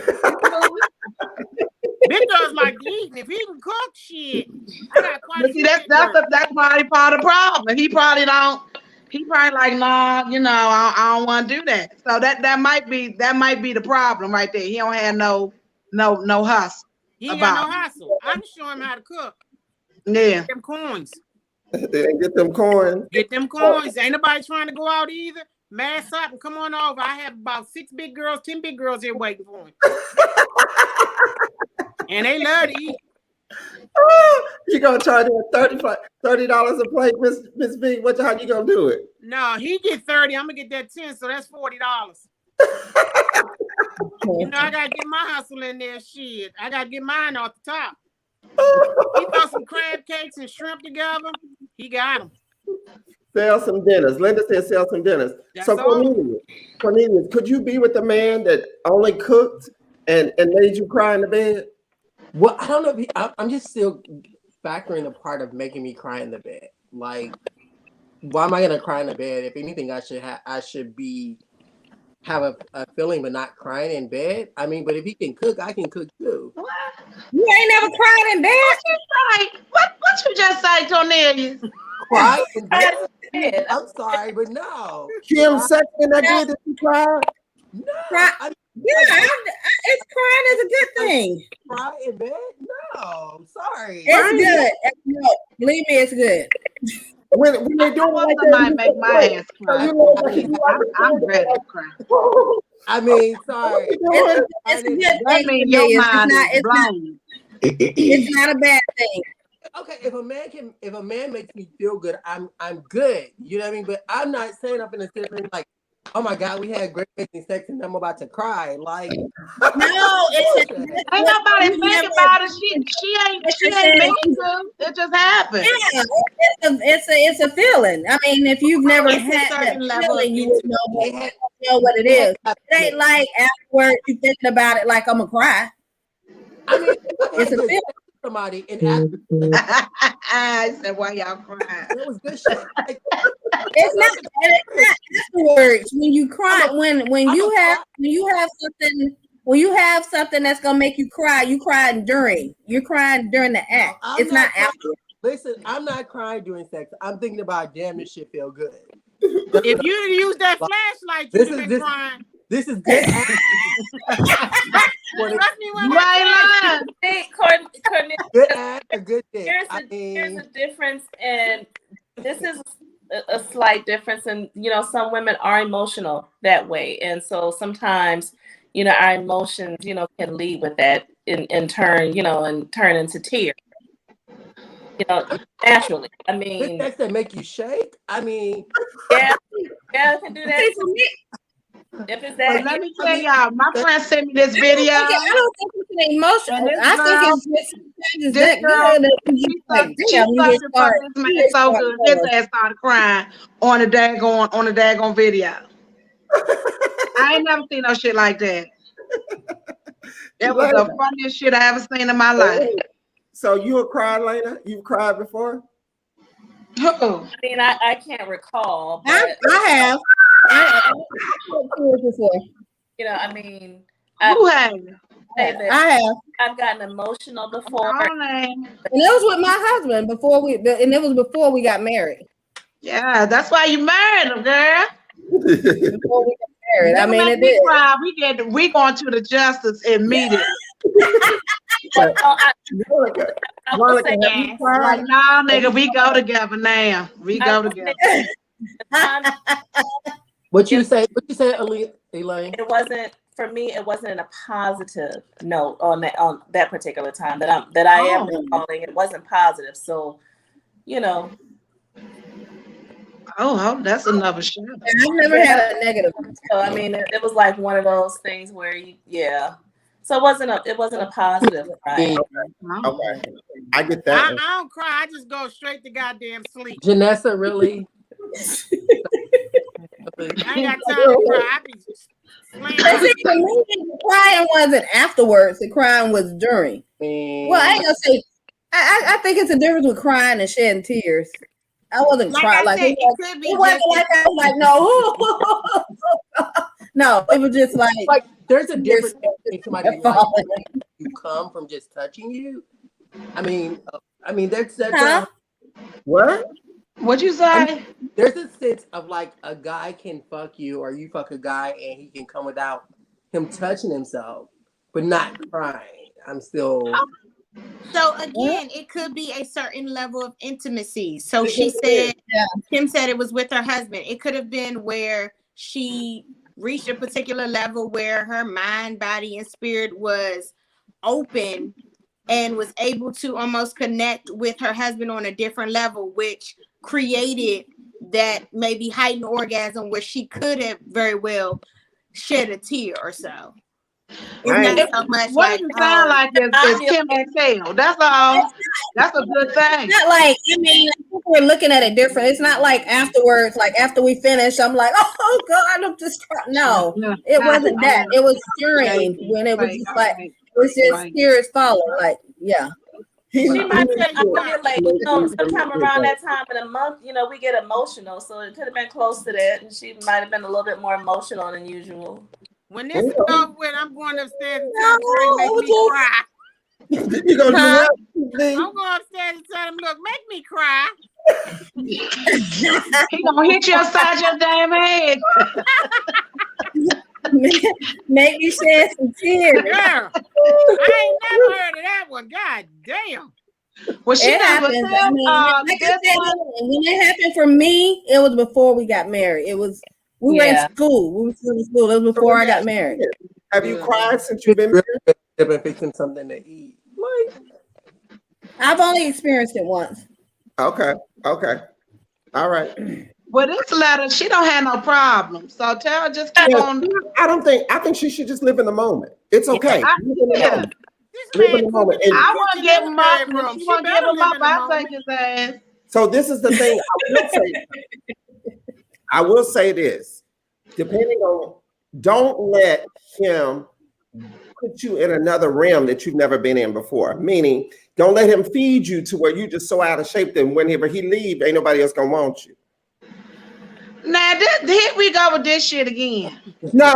girls like eating. If he can cook, shit. I got quite a few that's probably part of the problem. He probably don't. He probably like, nah, I don't want to do that. So that might be the problem right there. He don't have no hustle. He ain't got no hustle. I'm showing him how to cook. Yeah. Get them coins. Get them coins. Get them coins. Ain't nobody trying to go out either. Mass up and come on over. I have about 10 big girls here waiting for him. And they love to eat. You gonna charge him $30 a plate, Miss B? How you gonna do it? No, he get 30. I'm gonna get that 10, so that's $40. I gotta get my hustle in there. Shit, I gotta get mine off the top. He throw some crab cakes and shrimp together. He got them. Sell some dinners. Linda said sell some dinners. That's so Cornelius, could you be with a man that only cooked and made you cry in the bed? Well, I don't know if I'm just still factoring the part of making me cry in the bed. Like, why am I gonna cry in the bed? If anything, I should have a feeling, but not crying in bed. I mean, but if he can cook, I can cook too. What? You ain't never cried in bed. What you just say, Cornelius? Cry in bed? I'm sorry, but no. Kim, sex in that bed that you cried? No, Cry. I mean, Yeah, it's crying is a good thing. cry in bed. No, I'm sorry. It's good. No, believe me, it's good. When they do it like Somebody that, make my ass so cry. you know, like, you like I'm ready to cry. I mean, sorry. It's a good That thing to means me. your It's mind not. is blown. It's not a bad thing. Okay, if a man makes me feel good, I'm good. You know what I mean? But I'm not saying up in the sitting like, oh my God, we had great making sex and I'm about to cry. Like, No, it's Ain't nobody think about it. She ain't mean to. It just happened. yeah, it's a feeling. I mean, if you've never It's a had that certain level of feeling, you would they know what it is. had- It ain't like afterwards you thinking about it like I'm gonna cry. I mean, It's a good feeling. somebody and after I said, why y'all crying? it was good shit. Like, It's not afterwards when you cry when I'm you a have something that's gonna make you cry. You crying during. You're crying during the act. I'm It's not crying. after. Listen, I'm not crying during sex. I'm thinking about damn this shit feel good. If you didn't use that flashlight, you'd have been crying. This is good. Trust me when You ain't lying. Hey, Courtney, Good act or good dick. here's a difference, and this is a slight difference. And some women are emotional that way, and so sometimes, our emotions, can lead with that in turn, and turn into tears. Naturally. I Good mean, sex that make you shake. I mean, yeah, it can do that too. If it's But that, let me tell y'all, my friend sent me this video. I don't think it's an emotion. And this I think girl- it's just this that girl, good. That you She just like, sucked damn, you the just fuck start. this man so good. His ass started crying on the daggone video. I ain't never seen no shit like that. That was the funniest shit I ever seen in my life. So you a cry, Lena? You've cried before? Who? I mean, I can't recall, but I have. I have before. I mean, Who had? say that I have. I've gotten emotional before. Oh, name. And it was with my husband and it was before we got married. Yeah, that's why you married him, girl. Before we got married. I Never mean, make it me did. cry. We going to the justice immediately. Well, I will Monica, say have you cried? Like, nah, nigga, we go together now. We go together. what you say, Elaine? it wasn't for me. It wasn't in a positive note on that particular time that I am recalling. It wasn't positive. So, Oh, that's another shot. I've never had a negative. So I mean, it was like one of those things where So it wasn't a positive cry. Okay, I get that. I don't cry. I just go straight to goddamn sleep. Janessa, really? I ain't got time to cry. I be But see, for me, the crying wasn't afterwards. The crying was during. Well, I ain't gonna say. I think it's a difference with crying and shedding tears. I wasn't Like crying I like said, it could be wasn't just like I was like no, no. It was just like there's a difference between somebody falling. you come from just touching you. I mean, that's Huh? What? What'd you say? there's a sense of like a guy can fuck you or you fuck a guy and he can come without him touching himself, but not crying. I'm still. So again, it could be a certain level of intimacy. So she said, Kim said it was with her husband. It could have been where she reached a particular level where her mind, body, and spirit was open and was able to almost connect with her husband on a different level, which created that maybe heightened orgasm where she could have very well shed a tear or so. It's not so much What like, does it sound like is Kim XL. That's all. That's a good thing. Not like, I mean, I think we're looking at it different. It's not like afterwards, like after we finish, I'm like, oh God, I'm just crying. No, it wasn't that. It was during when it was just like, it was just tears falling. Like, yeah. She might have been like, sometime around that time in a month, we get emotional. So it could have been close to that. And she might have been a little bit more emotional than usual. When this is over with, I'm going upstairs and tell Corey make me cry. You gonna do what? I'm going upstairs and tell him, look, make me cry. He gonna hit you upside your damn head. make me shed some tears. Girl, I ain't never heard of that one. God damn. Well, she It never happens. tell, I mean, like I this said, one. when it happened for me, it was before we got married. We were in Yeah. school. We were still in school. It was before I got married. Have you cried since you've been Really they've been fixing something to eat. Like, I've only experienced it once. Okay. All right. Well, this letter, she don't have no problem. So tell her just keep on. I think she should just live in the moment. It's okay. Live in the Yeah. moment. This Live in man the moment. cooking in the I want to kitchen give in him the up. bedroom. If you She want to give better him live up, in the I'll take moment. his ass. So this is the thing. I will say this. Depending on, don't let him put you in another realm that you've never been in before. Meaning, don't let him feed you to where you just so out of shape that whenever he leave, ain't nobody else gonna want you. Now, here we go with this shit again. No,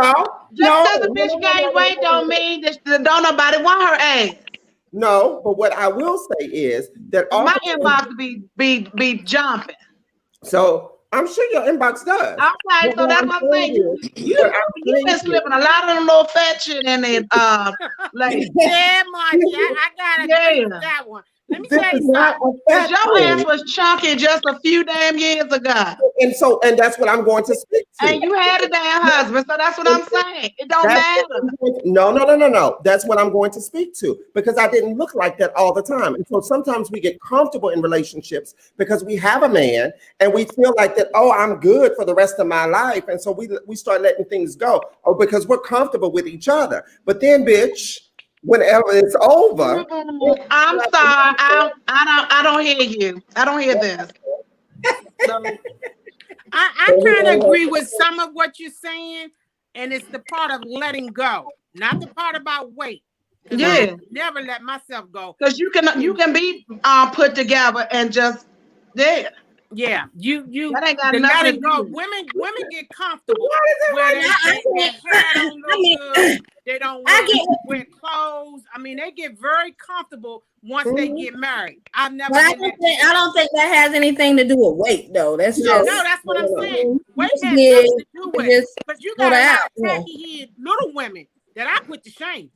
Just because a bitch gain weight don't mean that don't nobody want her ass. No, but what I will say is that My oftentimes- inbox be jumping. so I'm sure your inbox does. Okay, But so what that's I'm what I'm saying saying. is- You what I'm been saying slipping a lot of them little fat shit in it, lady. Yeah, Montee, I gotta agree with Yeah. that one. Let me This tell is you not something. a fat Your ass thing. was chunky just a few damn years ago. And that's what I'm going to speak to. And you had a damn husband, so that's what I'm saying. It don't That's matter. what I'm going to- No. That's what I'm going to speak to because I didn't look like that all the time. And so sometimes we get comfortable in relationships because we have a man and we feel like that, oh, I'm good for the rest of my life. And so we start letting things go. Oh, because we're comfortable with each other. But then, bitch, whenever it's over, I'm sorry. I don't hear you. I don't hear this. So, I kind of agree with some of what you're saying, and it's the part of letting go, not the part about weight. yeah, I never let myself go. because you can be put together and just there. Yeah, you That ain't got the nothing letting to go. do. Women get comfortable where their hair don't look good. They don't want to wear clothes. I mean, they get very comfortable once they get married. I've never. But I don't think that has anything to do with weight, though. That's just no, that's what I'm saying. Weight has Yeah, nothing to do with it. But you got a lot of yeah. tacky head little women that I put to shame.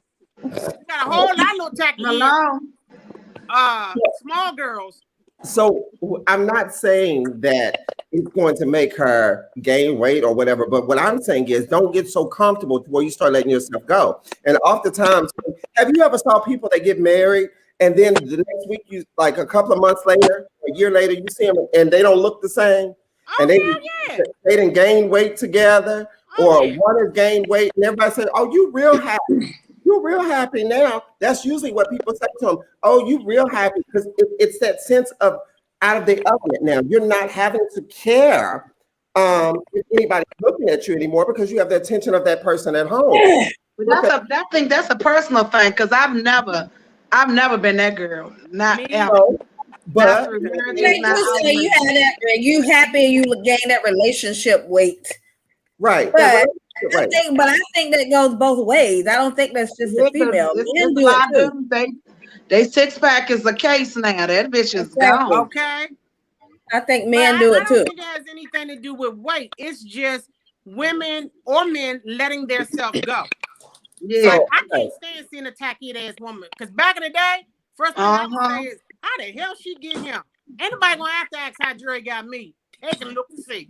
You got a whole lot of little tacky head small girls. so I'm not saying that it's going to make her gain weight or whatever, but what I'm saying is don't get so comfortable to where you start letting yourself go. And oftentimes, have you ever saw people that get married and then the next week, you like a couple of months later, a year later, you see them and they don't look the same, and they didn't gain weight together, or one has gained weight, and everybody says, "Oh, you real happy." You're real happy now. That's usually what people say to them. Oh, you real happy because it's that sense of out of the element now. You're not having to care if anybody's looking at you anymore because you have the attention of that person at home. That's a personal thing because I've never been that girl. Not ever. But you happy you gain that relationship weight. Right. But I think that goes both ways. I don't think that's just a female. Men do it too. They six pack is a case now. That bitch is gone. Okay. I think men do it too. I don't think it has anything to do with weight. It's just women or men letting their self go. Yeah. Like, I can't stand seeing a tacky ass woman. Because back in the day, first thing I would say is, how the hell she get him? Ain't nobody gonna have to ask how Dre got me. They can look and see.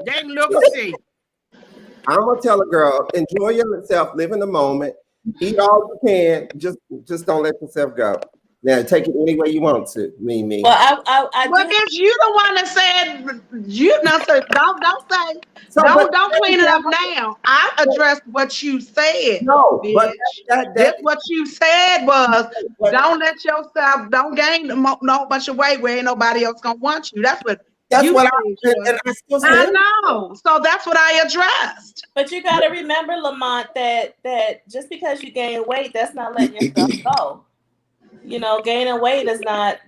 They can look and see. I'm gonna tell a girl, enjoy yourself, live in the moment, eat all you can, just don't let yourself go. Now take it any way you want to, MiMi. Well, if you the one that said you don't say don't clean it up now. I addressed what you said. No, bitch. But that's what you said was don't let yourself gain no bunch of weight where ain't nobody else gonna want you. That's what I know. So that's what I addressed. But you got to remember, Lamont, that just because you gain weight, that's not letting yourself go. You know, gaining weight is not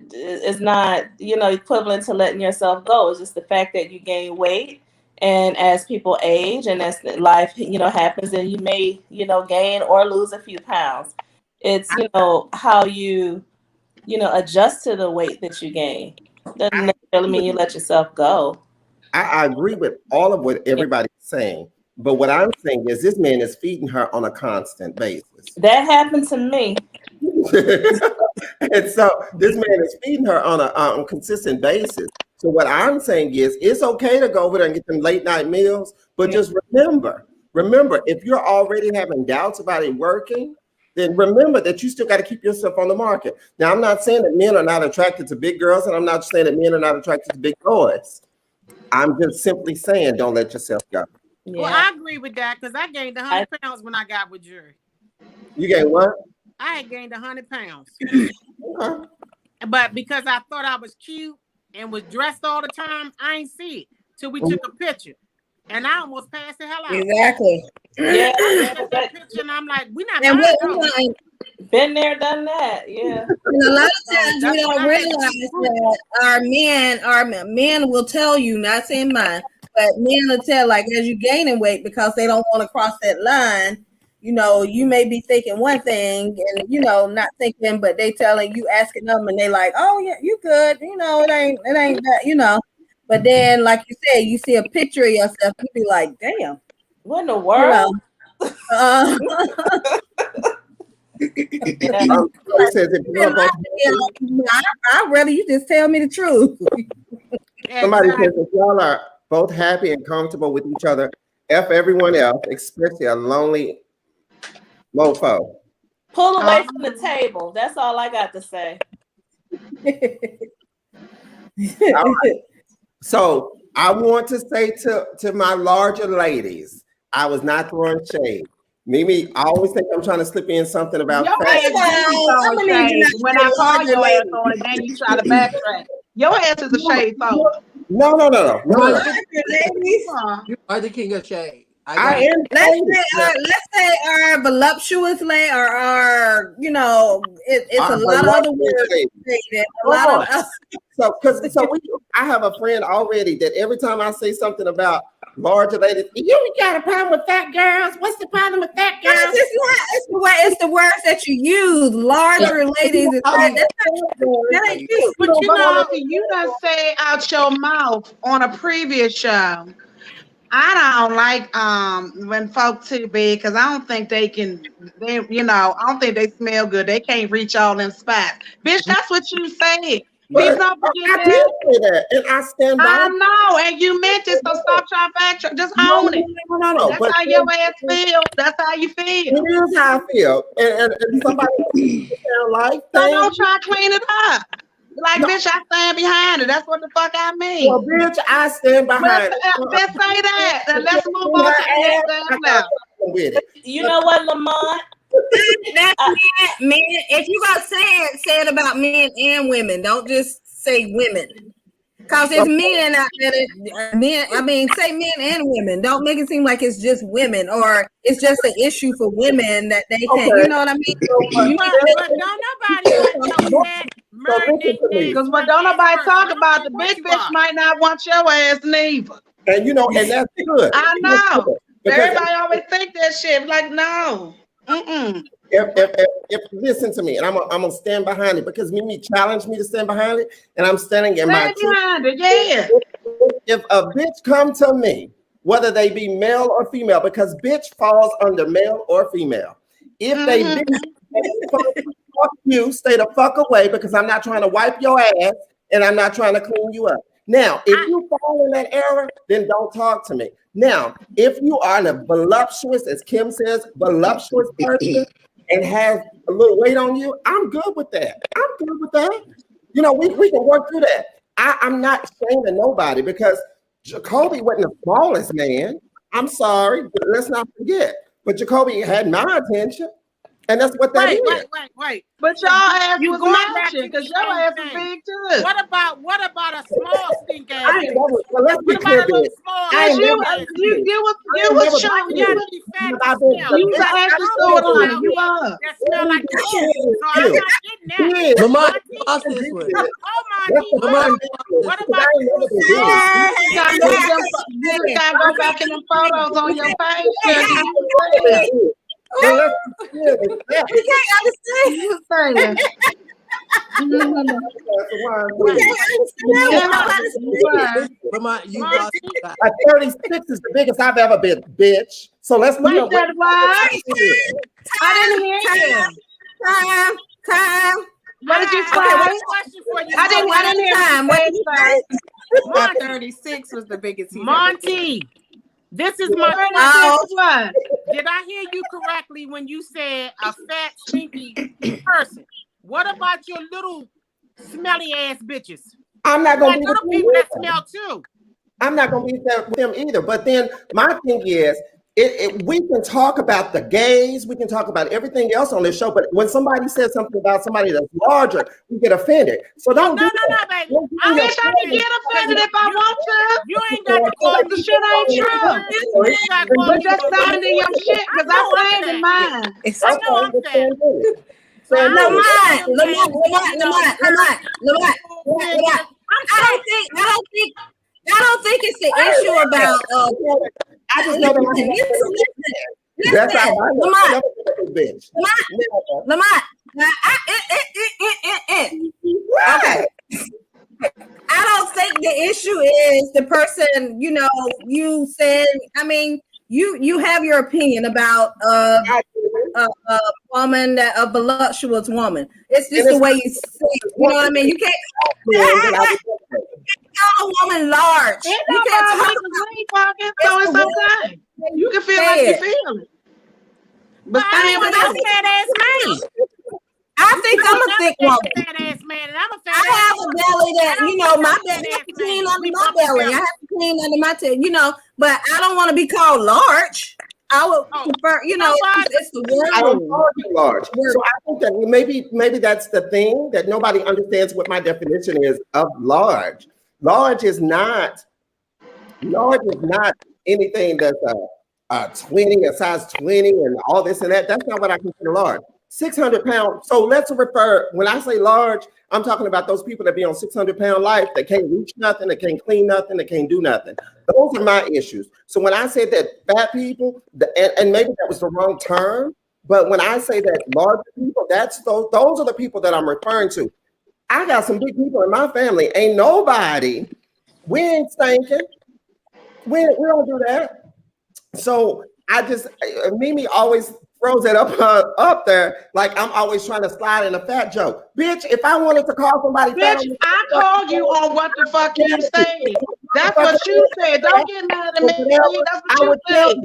equivalent to letting yourself go. It's just the fact that you gain weight, and as people age and as life happens, then you may gain or lose a few pounds. It's how you adjust to the weight that you gain. Doesn't necessarily mean you let yourself go. I agree with all of what everybody's saying, But what I'm saying is this man is feeding her on a constant basis. That happened to me. And so this man is feeding her on a consistent basis. So what I'm saying is it's okay to go over there and get them late night meals, but just remember, if you're already having doubts about it working, then remember that you still got to keep yourself on the market. Now, I'm not saying that men are not attracted to big girls, and I'm not saying that men are not attracted to big boys. I'm just simply saying don't let yourself go. Yeah. Well, I agree with that because I gained 100 pounds when I got with Jerry. You gained what? I had gained 100 pounds. Okay. But because I thought I was cute and was dressed all the time, I ain't see it till we took a picture. And I almost passed the hell out. Exactly. Yeah. I took that picture and I'm like, we're not And buying Been there, done that. Yeah. And a lot of times we don't realize that our men will tell you, not saying mine, but men will tell, like, as you gaining weight because they don't want to cross that line. You know, you may be thinking one thing and, you know, not thinking, but they telling you, asking them, and they like, oh yeah, you good. You know, it ain't that, you know. But then, like you said, you see a picture of yourself, you be like, damn. What in the world? You know, I'd rather you just tell me the truth. Somebody says if y'all are both happy and comfortable with each other, F everyone else, especially a lonely mofo. Pull away from the table. That's all I got to say. All right. So I want to say to my larger ladies, I was not throwing shade. MiMi, I always think I'm trying to slip in something about Your ass when I call your ass on it, then you try to backtrack. Your ass is a shade thrower. No. You are the king of shade. Let's say our voluptuous lady, or our, you know, it's a lot of other words. I have a friend already that every time I say something about larger ladies, you got a problem with fat girls? What's the problem with fat girls? It's the words that you use. Larger ladies. That ain't you. But you know, you done say out your mouth on a previous show, I don't like when folks too big because I don't think I don't think they smell good. They can't reach all them spots. Bitch, that's what you said. Please don't forget I did say that, and I stand by. I know, and you meant it, so stop trying to backtrack. Just own it. No. That's how your ass feel. That's how you feel. It is how I feel, and somebody sound like. So don't try to clean it up. Like, bitch, I stand behind it. That's what the fuck I mean. Well, bitch, I stand behind it. Let's say that. Then let's move on to the next level. With it. You know what, Lamont? That's men. If you got say it about men and women. Don't just say women. Because it's men out there. Say men and women. Don't make it seem like it's just women or it's just an issue for women that they can't. You know what I mean? But don't nobody because when don't nobody talk about the big bitch might not want your ass neither. And you know, and that's good. I know. Everybody always think that shit. Like, no. If listen to me, and I'm gonna stand behind it because MiMi challenged me to stand behind it, and I'm standing in my truth. Behind it, yeah. If a bitch come to me, whether they be male or female, because bitch falls under male or female. If they fuck you, stay the fuck away because I'm not trying to wipe your ass and I'm not trying to clean you up. Now, if you fall in that era, then don't talk to me. Now, if you are a voluptuous, as Kim says, voluptuous person and have a little weight on you, I'm good with that. You know, we can work through that. I'm not shaming nobody because Jacoby wasn't the smallest man. I'm sorry, but let's not forget. But Jacoby had my attention. And that's what that is. Wait. But y'all ass was matching because your ass is big too. What about a small stink ass? Well, let's be clear, bitch. You was showing you was actually stored on it. You are. That smell like shit. So I'm not getting that. Lamont, lost this one. What about you gotta go back in the photos on your page. You can't understand. Lamont, you lost. A 36 is the biggest I've ever been, bitch. So let's look You up. said what? I didn't hear you. Time. What did you say? Question for you. I didn't hear Time. you What say did you first. say? 36 was the biggest. Montee, this is my What? What? Did I hear you correctly when you said a fat, stinky person? What about your little smelly ass bitches? I'm not Like gonna be little with people that them. smell too. I'm not gonna be with them either. But then my thing is, we can talk about the gays, we can talk about everything else on this show, but when somebody says something about somebody that's larger, we get offended. So don't No, do that. baby. Don't I do Bitch, I can get offended if I want to. You ain't got to call The shit ain't true. You ain't got to call But just stand in your shit, because I stand in mine. I know I'm fat. Lamont. I don't think it's the issue about. I just know that. That's how I know. Bitch. Lamont. Okay. I don't think the issue is the person, you said, I mean, you have your opinion about a woman, a voluptuous woman. It's just the way you say it. You know what I mean? You can't call a woman large. You can't talk about it. So it's okay. You can feel like you feel it. But stand with it. Fat ass man. I think I'm a thick woman. Fat ass man, and I'm a fat I have a belly that, my belly, I have to clean under my belly. I have to clean under my tail, but I don't want to be called large. I would prefer, it's the word. I don't call you large. So I think that maybe that's the thing, that nobody understands what my definition is of large. Large is not anything that's a 20, a size 20, and all this and that. That's not what I consider large. 600 pounds. So let's refer, when I say large, I'm talking about those people that be on 600-pound life, that can't reach nothing, that can't clean nothing, that can't do nothing. Those are my issues. So when I say that fat people, and maybe that was the wrong term, but when I say that large people, those are the people that I'm referring to. I got some big people in my family. Ain't nobody. We ain't stinking. We don't do that. So MiMi always throws it up there like I'm always trying to slide in a fat joke. Bitch, if I wanted to call somebody fat, I called you on what the fuck you said. That's what you said. Don't get mad at me. That's what you said.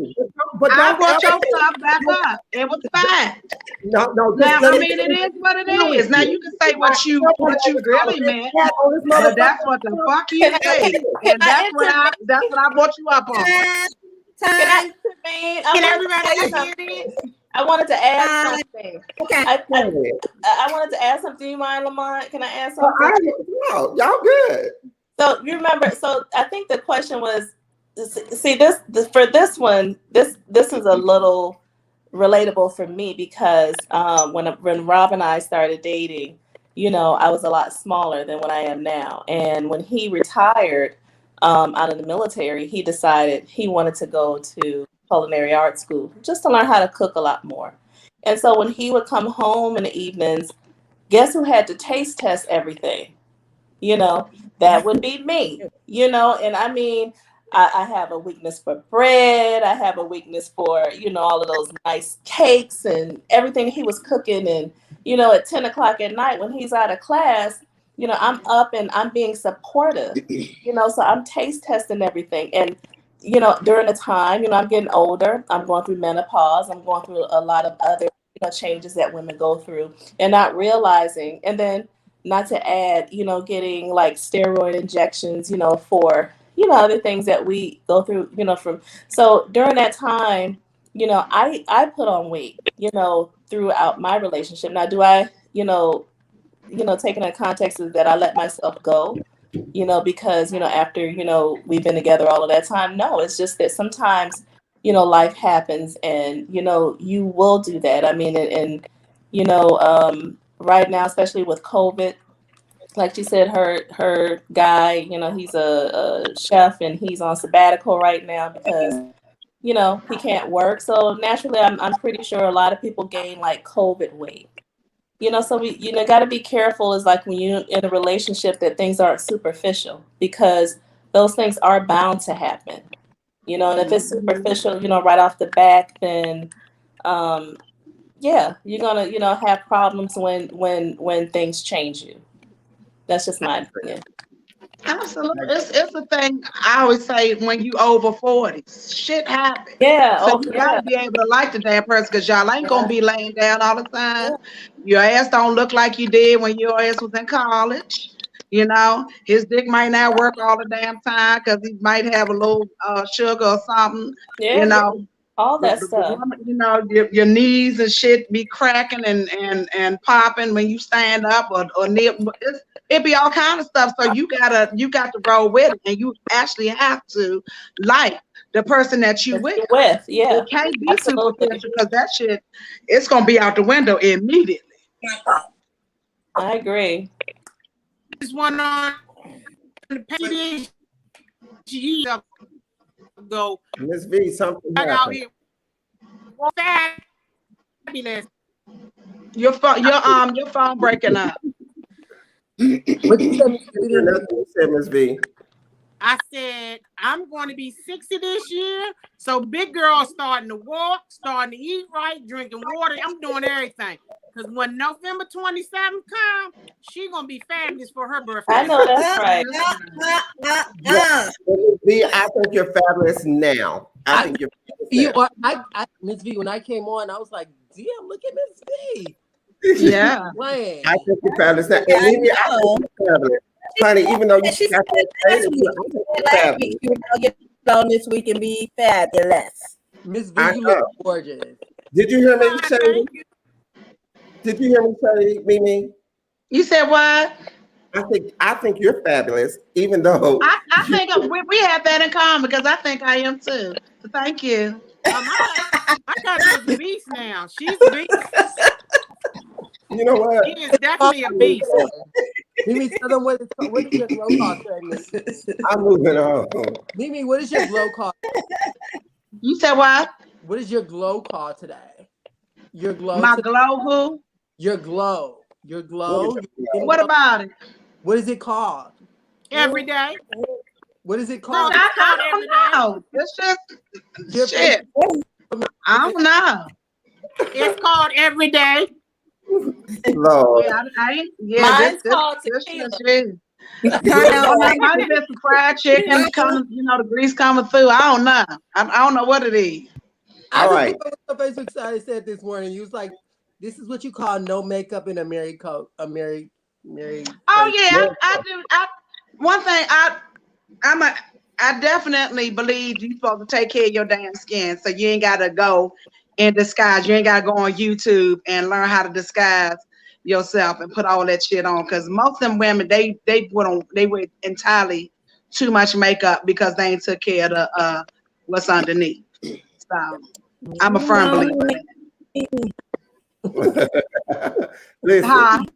But I brought your stuff back up. It was fine. No. Now, it is what it is. Now you can say what you really meant, but that's what the fuck you said, and that's what I brought you up on. Can everybody hear this? I wanted to add something. Okay. I wanted to add something. You mind, Lamont? Can I add something? No, y'all good. So you remember? So I think the question was, see, for this one, this is a little relatable for me because when Rob and I started dating, I was a lot smaller than what I am now, and when he retired out of the military, he decided he wanted to go to culinary art school just to learn how to cook a lot more. And so when he would come home in the evenings, guess who had to taste test everything? That would be me, and I mean, I have a weakness for bread. I have a weakness for, all of those nice cakes and everything he was cooking. And, at 10 o'clock at night when he's out of class, I'm up and I'm being supportive, so I'm taste testing everything. And, during the time, I'm getting older, I'm going through menopause, I'm going through a lot of other, changes that women go through and not realizing. And then not to add, getting like steroid injections, for, other things that we go through, so during that time, I put on weight, throughout my relationship. Now, do I, taking in context is that I let myself go, because, after, we've been together all of that time. No, it's just that sometimes, life happens and, you will do that. I mean, and right now, especially with COVID, like she said, her guy, he's a chef and he's on sabbatical right now because, he can't work. So naturally, I'm pretty sure a lot of people gain like COVID weight, so we, got to be careful is like when you're in a relationship that things aren't superficial, because those things are bound to happen, and if it's superficial, right off the back, then, yeah, you're going to, have problems when things change you. That's just my opinion. Absolutely. It's a thing I always say when you over 40, shit happens. Yeah. So Oh, you yeah. gotta be able to like the damn person because y'all ain't gonna be laying down all the time. Yeah. Your ass don't look like you did when your ass was in college. His dick might not work all the damn time because he might have a little sugar or something. Yeah. All that stuff. Your knees and shit be cracking and popping when you stand up or kneel. It be all kind of stuff. So you got to roll with it, and you actually have to like the person that you with. Yeah. It can't be Absolutely. superficial because that shit, it's gonna be out the window immediately. I agree. This one on the page years ago. Miss V, something Out happened. here, fabulous. Your phone breaking up. What you say, Miss V? Nothing you said, Miss V. I said, I'm going to be 60 this year. So big girl starting to walk, starting to eat right, drinking water. I'm doing everything. Because when November 27th comes, she going to be fabulous for her birthday. I know that's right. Miss V, I think you're fabulous now. I think you're fabulous now. Miss V, when I came on, I was like, damn, look at Miss V. Yeah. Playing. I think you're fabulous now. And Mimi, I think you're fabulous. Honey, even though you She got said last week, that get on this week and be fabulous. Miss V, you look gorgeous. Did you hear me, Shady? Did you hear me, Shady, Mimi? You said what? I think you're fabulous, even though I think we have that in common because I think I am too. So thank you. My cousin is a beast now. She's a beast. you know what? She is definitely a beast. Mimi, tell them what is your glow call today? I'm moving on. Mimi, what is your glow call? You said what? What is your glow call today? Your glow. My glow who? Your glow. Your glow. What about it? What is it called? Every day. What is it called? I don't know. It's just shit. I don't know. It's called every day. Lord. Mine's called tequila. It might have been some fried chicken coming, the grease coming through. I don't know. I don't know what it is. All right. What Facebook side said this morning. You was like, "This is what you call no makeup in a married coat." A married. Oh yeah, I do. One thing I definitely believe you're supposed to take care of your damn skin, so you ain't gotta go in disguise. You ain't gotta go on YouTube and learn how to disguise yourself and put all that shit on. Because most of them women, they wear entirely too much makeup because they ain't took care of the what's underneath. So I'm a firm believer. Listen.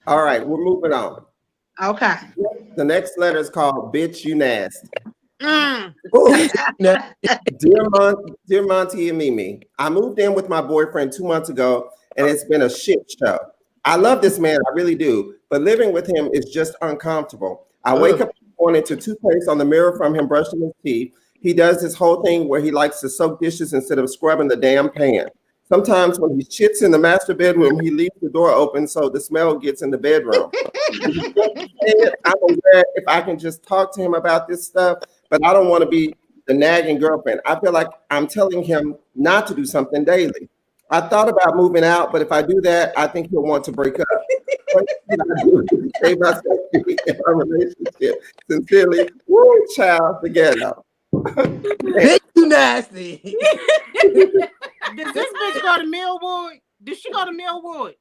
All right, we're moving on. Okay. The next letter is called "Bitch, You Nasty." Mm. Dear Montee and Mimi, I moved in with my boyfriend 2 months ago, and it's been a shit show. I love this man, I really do, but living with him is just uncomfortable. I wake up in the morning to toothpaste on the mirror from him brushing his teeth. He does this whole thing where he likes to soak dishes instead of scrubbing the damn pan. Sometimes when he shits in the master bedroom, he leaves the door open so the smell gets in the bedroom. I'm aware if I can just talk to him about this stuff, but I don't want to be the nagging girlfriend. I feel like I'm telling him not to do something daily. I thought about moving out, but if I do that, I think he'll want to break up. What can I do to save myself in our relationship? Sincerely, woo, child, together. Bitch, you nasty. Does this bitch go to Millwood? Does she go to Millwood?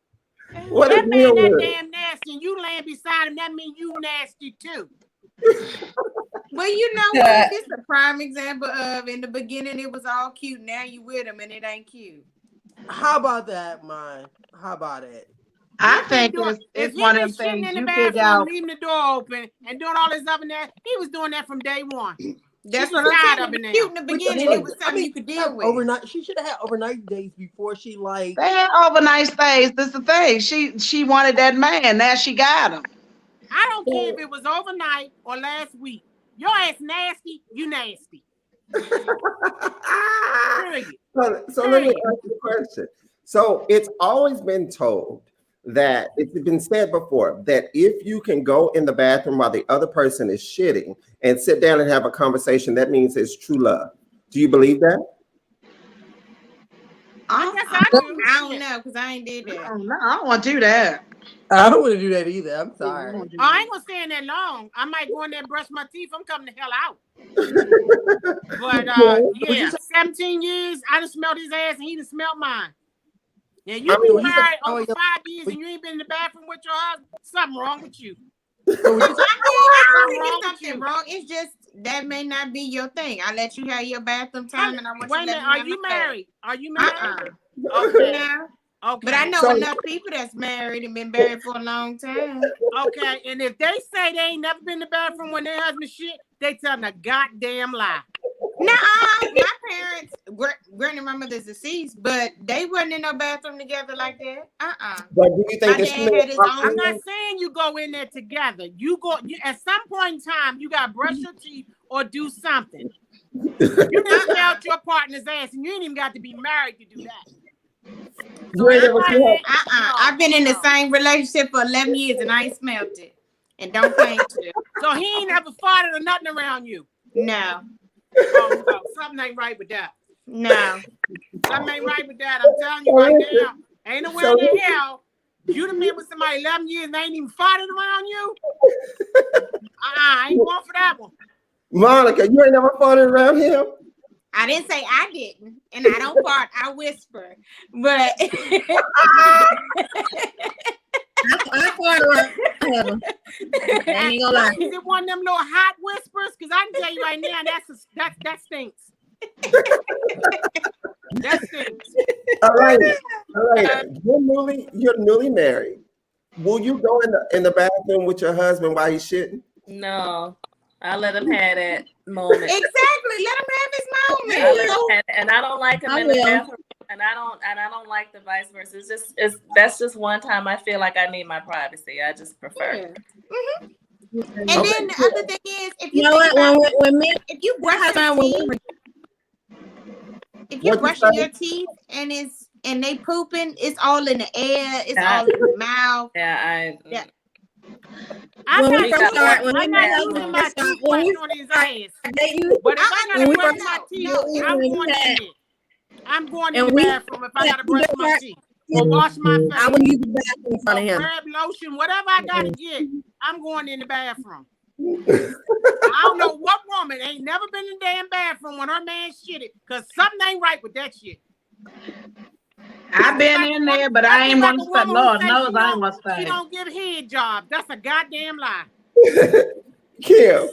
What that is man Millwood? that damn nasty and you laying beside him, that means you nasty too. Well, you know what? This is a prime example of in the beginning it was all cute. Now you with him and it ain't cute. How about that, man? How about it? I think if it's one he of was them sitting things in the you figure bathroom, out. leaving the door open and doing all this up in there, he was doing that from day one. That's She's what I'm tired saying. of it now. Cute in the beginning, it was something you could deal with. Overnight, she should have had overnight days before she like. They had overnight stays. This is the thing. She wanted that man. Now she got him. I don't care if it was overnight or last week. Your ass nasty, you nasty. So let me ask you a question. So it's always been told that it's been said before that if you can go in the bathroom while the other person is shitting and sit down and have a conversation, that means it's true love. Do you believe that? I don't know because I ain't did that. I don't want to do that. I don't want to do that either. I'm sorry. I ain't gonna stay in that long. I might go in there and brush my teeth. I'm coming the hell out. But yeah, 17 years, I done smelled his ass and he done smelled mine. Yeah, you been married over 5 years and you ain't been in the bathroom with your husband. Something wrong with you. I think something wrong. It's just that may not be your thing. I let you have your bathroom time, and I want you to let me have are you married? Are you married? Okay. Yeah. Okay. But I know enough people that's married and been married for a long time. Okay, and if they say they ain't never been in the bathroom when their husband shit, they telling a goddamn lie. No, my parents, granted my mother's deceased, but they wasn't in no bathroom together like that. But do you think I'm not saying you go in there together. You at some point in time, you got to brush your teeth or do something. You done smelled your partner's ass, and you ain't even got to be married to do that. So I've been in the same relationship for 11 years, and I ain't smelled it. And don't claim to. So he ain't ever farted or nothing around you? No. Oh, no. Something ain't right with that. No. Something ain't right with that. I'm telling you right now. Ain't no way in the hell you done been with somebody 11 years and they ain't even farted around you? I ain't going for that one. Monica, you ain't never farted around him? I didn't say I didn't, and I don't fart. I whisper, but I fart around him. I ain't gonna lie. Is it one of them little hot whispers? Because I can tell you right now, that stinks. That stinks. All right. You're newly married. Will you go in the bathroom with your husband while he's shitting? No, I let him have that moment. Exactly, let him have his moment. And I don't like him in the bathroom, and I don't like the vice versa. That's just one time I feel like I need my privacy. I just prefer. Yeah. Mm-hmm. And then the other thing is, if you know what, if you brush your teeth, if you're brushing your teeth and they pooping, it's all in the air, it's all in the mouth. I'm not using my toothbrush on his ass. But if I gotta brush my teeth, I'm going in there. I'm going in the bathroom if I gotta brush my teeth or wash my face. I wouldn't use the bathroom in front of him. Grab lotion, whatever I gotta get, I'm going in the bathroom. I don't know what woman ain't never been in the damn bathroom when her man shitted, because something ain't right with that shit. I've been in there, but I ain't want to stay. Lord knows I ain't want to stay. She don't give head jobs. That's a goddamn lie. Kim,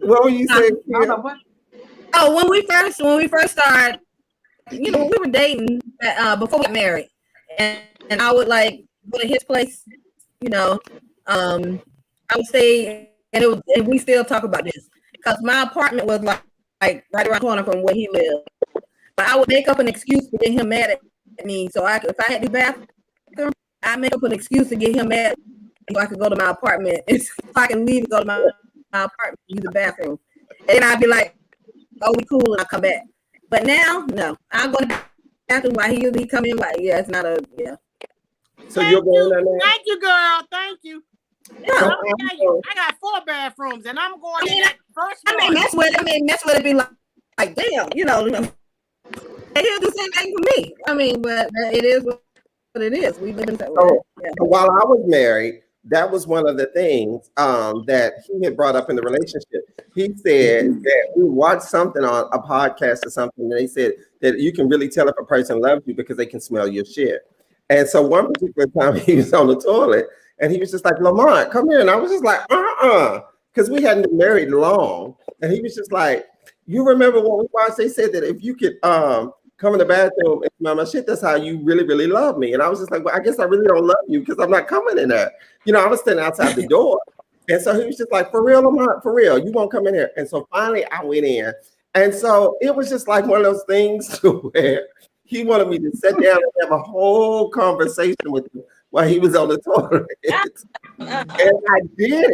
what were you saying, Kim? Oh, when we first started, we were dating before we got married, and I would like go to his place, I would stay, and we still talk about this because my apartment was like right around the corner from where he lived. But I would make up an excuse to get him mad at me. So if I had to bathroom, I'd make up an excuse to get him mad so I could go to my apartment. And so I can leave and go to my apartment and use the bathroom. And I'd be like, oh, we cool, and I'll come back. But now, no. I'll go to the bathroom while he come in like, it's not a, So you're going in there? Thank you, girl. Thank you. Yeah. I got 4 bathrooms, and I'm going in that first one. I mean, mess with it be like damn, They do the same thing for me. But it is what it is. We live in that way. While I was married, that was one of the things that he had brought up in the relationship. He said that we watched something on a podcast or something, and they said that you can really tell if a person loves you because they can smell your shit. And so one particular time he was on the toilet, and he was just like, Lamont, come here. And I was just like, because we hadn't been married long. And he was just like, you remember when we watched, they said that if you could come in the bathroom and smell my shit, that's how you really, really love me. And I was just like, well, I guess I really don't love you because I'm not coming in there. I was standing outside the door. And so he was just like, for real, Lamont, for real, you won't come in here. And so finally I went in. And so it was just like one of those things to where he wanted me to sit down and have a whole conversation with him while he was on the toilet. And I did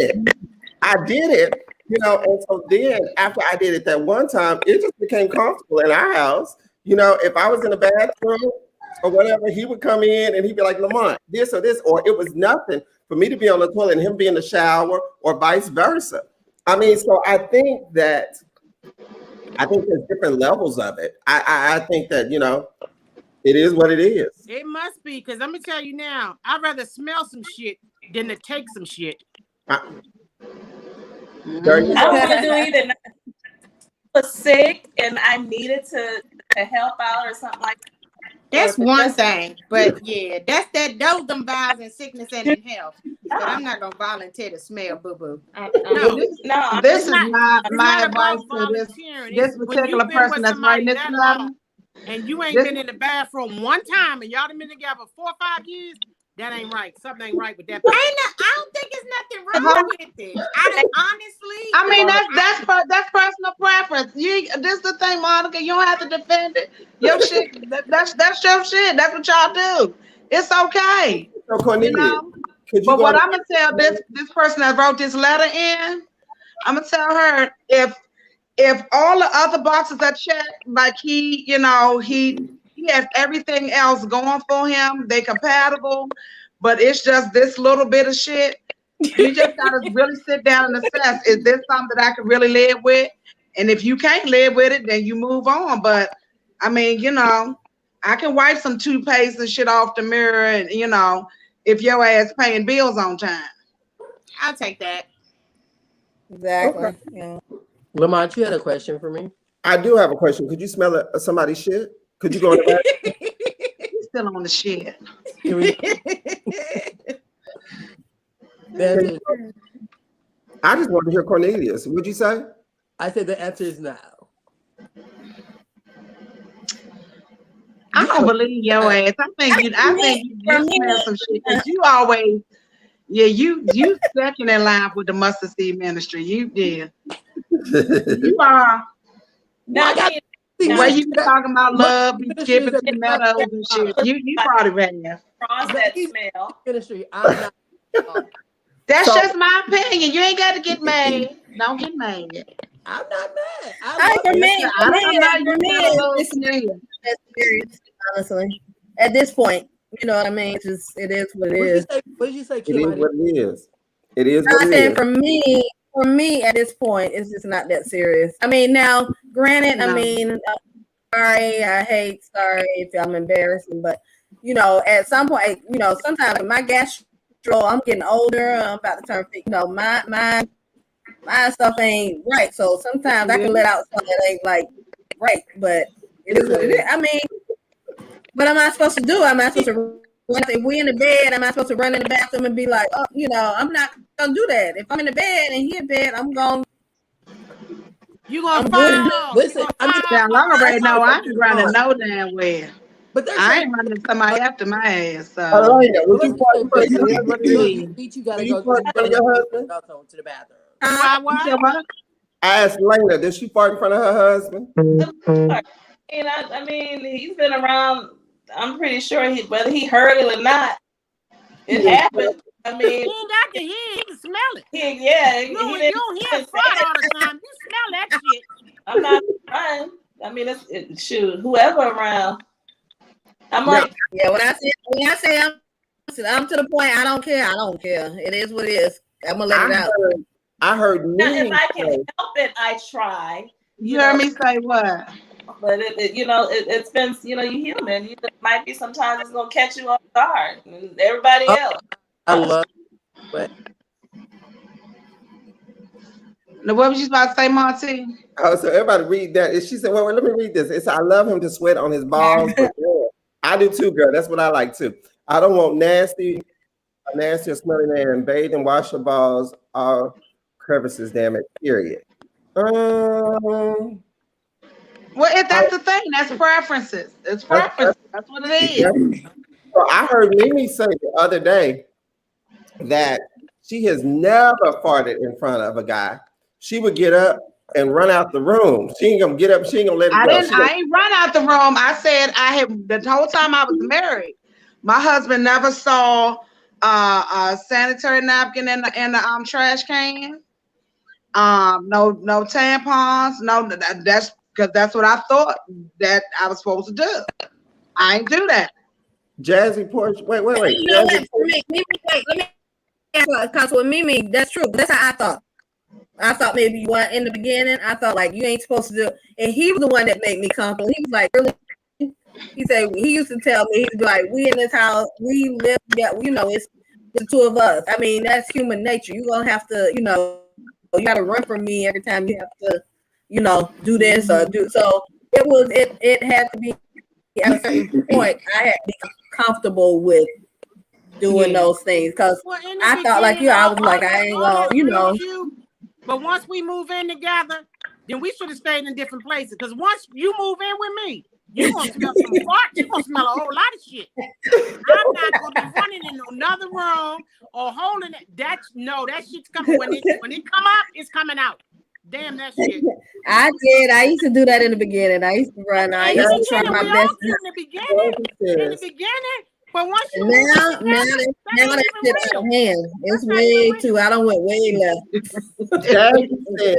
it. And so then after I did it that one time, it just became comfortable in our house. If I was in the bathroom or whatever, he would come in and he'd be like, Lamont, this, or it was nothing for me to be on the toilet and him be in the shower or vice versa. I mean, so I think there's different levels of it. I think that, it is what it is. It must be, because I'm gonna tell you now, I'd rather smell some shit than to take some shit. I wouldn't do either. I was sick and I needed to help out or something like that. That's one thing, but yeah, those them vibes in sickness and in health. But I'm not gonna volunteer to smell boo boo. No, this is my advice to this particular person that's right next to me. And you ain't been in the bathroom one time, and y'all done been together 4 or 5 years. That ain't right. Something ain't right with that. I don't think it's nothing wrong with it. I mean, that's personal preference. This is the thing, Monica. You don't have to defend it. Your shit. That's your shit. That's what y'all do. It's okay. So Cornelia, but what I'm gonna tell this person that wrote this letter in, I'm gonna tell her if all the other boxes are checked, like he has everything else going for him, they compatible, but it's just this little bit of shit. You just gotta really sit down and assess, is this something that I can really live with? And if you can't live with it, then you move on. But I mean, I can wipe some toothpaste and shit off the mirror, and if your ass paying bills on time. I'll take that. Exactly. Okay. Yeah. Lamont, you had a question for me? I do have a question. Could you smell somebody's shit? Could you go in the back? He's still on the shit. I just wanted to hear Cornelius. What'd you say? I said the answer is no. I don't believe your ass. I think you smell some shit, because you always, you second in line with the mustard seed ministry. You did. You are. Where you talking about love, be skipping to the meadows and shit. You probably ready. That smell. Ministry, I'm not. That's just my opinion. You ain't got to get mad. Don't get mad. I'm not mad. For me, that's serious, honestly. At this point, you know what I mean? It is what it is. What did you say, Kim? It is what it is. It is what it is. For me, at this point, it's just not that serious. I mean, now, granted, no. I mean, sorry if I'm embarrassing, but at some point, sometimes my gastro, I'm getting older. I'm about to turn 50. My stuff ain't right. So sometimes I can let out something that ain't like right, but it is what it is. I mean, what am I supposed to do? Am I supposed to? If we in the bed, am I supposed to run in the bathroom and be like, oh, I'm not gonna do that. If I'm in the bed and he in bed, I'm gonna. You gonna find out. Listen, I already know I ain't running no damn well. But I ain't running somebody after my ass. So. Oh yeah, would you gotta go to the bathroom. What? I asked Lena, did she fart in front of her husband? I mean, he's been around. I'm pretty sure whether he heard it or not, it happened. I mean, he ain't got to hear it, he can smell it. You don't hear it fart all the time. You smell that shit. I'm not trying. I mean, shoot, whoever around. I'm like, when I say I'm to the point, I don't care. It is what it is. I'm gonna let it out. I heard me. If I can help it, I try. You heard me say what? But it's been, you're human. It might be sometimes it's gonna catch you off guard. And everybody else. I love it. Now, what was you about to say, Montee? Oh, so everybody read that. She said, well, let me read this. It's I love him to sweat on his balls. But yeah, I do too, girl. That's what I like too. I don't want nasty or smelly man. Bathe and wash your balls, all crevices, damn it, period. Well, if that's the thing, that's preferences. It's preferences. That's what it is. So I heard MiMi say the other day that She has never farted in front of a guy. She would get up and run out the room. She ain't gonna get up. She ain't gonna let it go. I ain't run out the room. I said I had the whole time I was married. My husband never saw a sanitary napkin in the trash can. No tampons. No, that's because that's what I thought that I was supposed to do. I ain't do that. Jazzy Porsche. Wait. You know what? For me, let me because with MiMi, that's true. That's how I thought. I thought maybe you weren't in the beginning. I thought like you ain't supposed to do it. And he was the one that made me comfortable. He was like, really? He said he used to tell me, he's like, we in this house, we live, yeah, you know, it's the two of us. I mean, that's human nature. You're gonna have to, you know, you gotta run from me every time you have to, you know, do this or do so. It had to be at a certain point. I had to be comfortable with doing those things because I thought like you, I was like, I ain't gonna, you know. But once we move in together, then we should have stayed in different places. Because once you move in with me, you're gonna smell some farts, you're gonna smell a whole lot of shit. I'm not gonna be running in another room or holding it. That shit's coming. When it come out, it's coming out. Damn that shit. I did. I used to do that in the beginning. I used to run. I used to try my best. In the beginning. But once you now that shit out of hand. It's way too. I don't went way left. Jazzy says,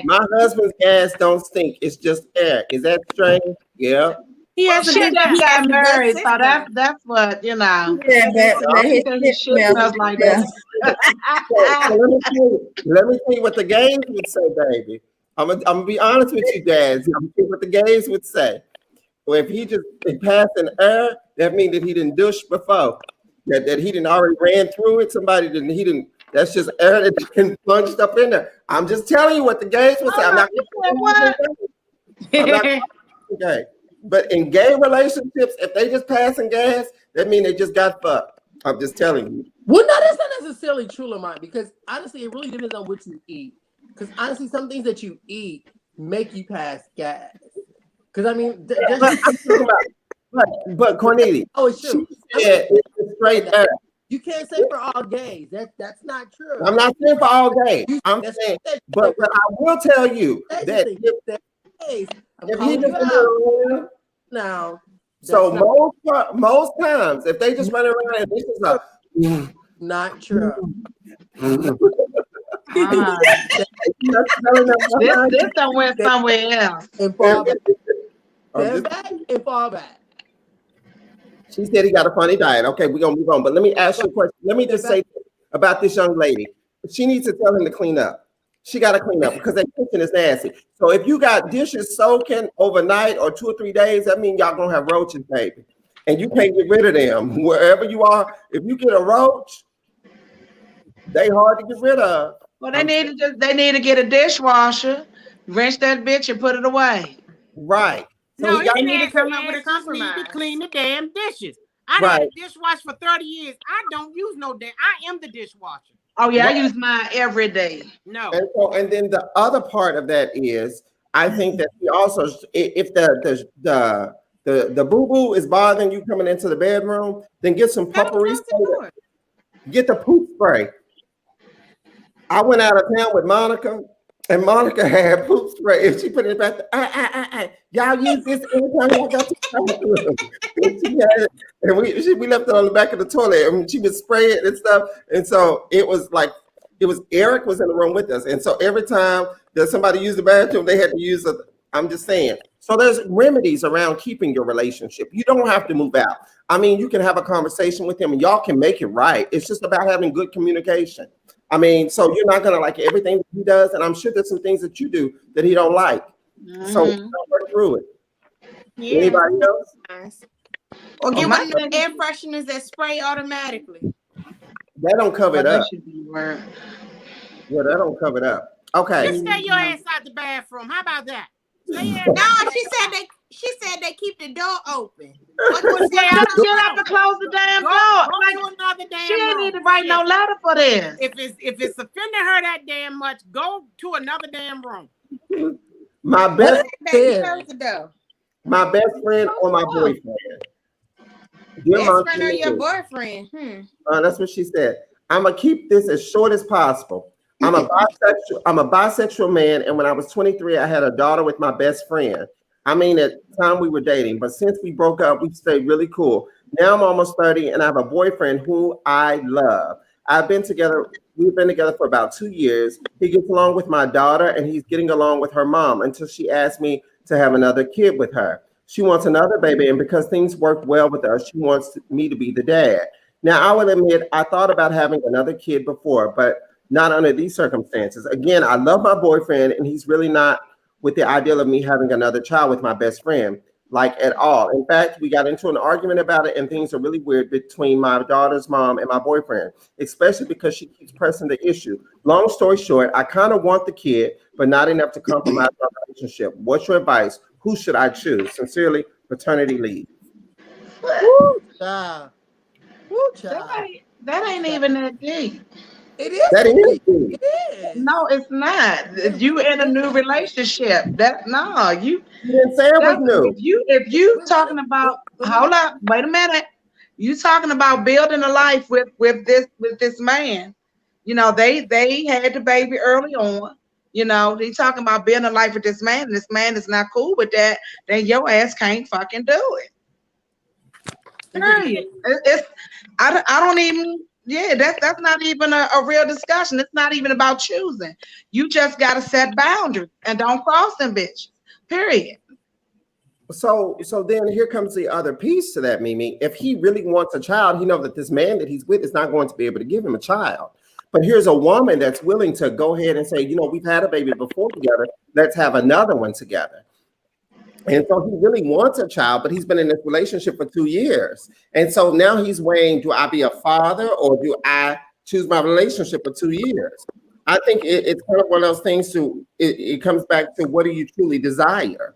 my husband's gas don't stink. It's just air. Is that strange? Yeah. He has a good got married, so that's what you know. Yeah, that smells like that. Let me tell you what the gays would say, baby. I'm gonna be honest with you, Dad. I'm gonna see what the gays would say. Well, if he just passing air, that means that he didn't douche before. That he didn't already ran through it. Somebody didn't. That's just air that's been plunged up in there. I'm just telling you what the gays would say. I'm not okay. But in gay relationships, if they just passing gas, that means they just got fucked. I'm just telling you. Well, no, that's not necessarily true, Lamont, because honestly, it really depends on what you eat. Because honestly, some things that you eat make you pass gas. Because I mean, but Cornelia, it's true. It's straight air. You can't say for all gays. That's not true. I'm not saying for all gays. I'm saying, but I will tell you that if he just around now, so most times if they just run around and this is not true. This don't went somewhere else. And fall back. She said he got a funny diet. Okay, we're gonna move on. But let me ask you a question. Let me just say about this young lady. She needs to tell him to clean up. She got to clean up because that kitchen is nasty. So if you got dishes soaking overnight or 2 or 3 days, that means y'all gonna have roaches, baby. And you can't get rid of them. Wherever you are, if you get a roach, they hard to get rid of. Well, they need to get a dishwasher, rinse that bitch and put it away. Right. So y'all need to come up with a compromise. Need to clean the damn dishes. I had a dishwasher for 30 years. I don't use no damn. I am the dishwasher. Oh yeah, I use mine every day. No. And then the other part of that is, I think that we also, if the boo-boo is bothering you coming into the bedroom, then get some potpourri spray. Get the poop spray. I went out of town with Monica, and Monica had poop spray, and she put it back. Y'all use this anytime y'all got to the and we left it on the back of the toilet, and she would spray it and stuff. And so it was Eric was in the room with us, and so every time that somebody used the bathroom, they had to use a. I'm just saying. So there's remedies around keeping your relationship. You don't have to move out. I mean, you can have a conversation with him, and y'all can make it right. It's just about having good communication. I mean, so you're not gonna like everything that he does, and I'm sure there's some things that you do that he don't like. Mm-hmm. So work through it. Yeah. Anybody else? Nice. Or get one of the air fresheners that spray automatically. That don't cover it up. Yeah, that don't cover it up. Okay. Just stay your ass out the bathroom. How about that? No, she said they keep the door open. Get up and close the damn door. She ain't need to write no letter for this. If it's offending her that damn much, go to another damn room. My best friend or my boyfriend. Best friend or your boyfriend? That's what she said. I'm gonna keep this as short as possible. I'm a bisexual. I'm a bisexual man, and when I was 23, I had a daughter with my best friend. I mean, at the time we were dating, but since we broke up, we stayed really cool. Now I'm almost 30, and I have a boyfriend who I love. I've been together. We've been together for about 2 years. He gets along with my daughter, and he's getting along with her mom until she asked me to have another kid with her. She wants another baby, and because things work well with us, she wants me to be the dad. Now, I will admit, I thought about having another kid before, but not under these circumstances. Again, I love my boyfriend, and he's really not with the ideal of me having another child with my best friend, like at all. In fact, we got into an argument about it, and things are really weird between my daughter's mom and my boyfriend, especially because she keeps pressing the issue. Long story short, I kind of want the kid, but not enough to compromise our relationship. What's your advice? Who should I choose? Sincerely, paternity leave. Woo, child. Woo, child. That ain't even that deep. It is. That is deep. It is. No, it's not. You in a new relationship. You didn't say it was new. If you talking about, hold up, wait a minute. You talking about building a life with this man. You know, they had the baby early on. You know, he talking about building a life with this man, and this man is not cool with that, then your ass can't fucking do it. Period. I don't even, that's not even a real discussion. It's not even about choosing. You just got to set boundaries and don't cross them bitches. Period. So then here comes the other piece to that, MiMi. If he really wants a child, he knows that this man that he's with is not going to be able to give him a child. But here's a woman that's willing to go ahead and say, you know, we've had a baby before together. Let's have another one together. And so he really wants a child, but he's been in this relationship for 2 years. And so now he's weighing, do I be a father or do I choose my relationship for 2 years? I think it's kind of one of those things it comes back to, what do you truly desire?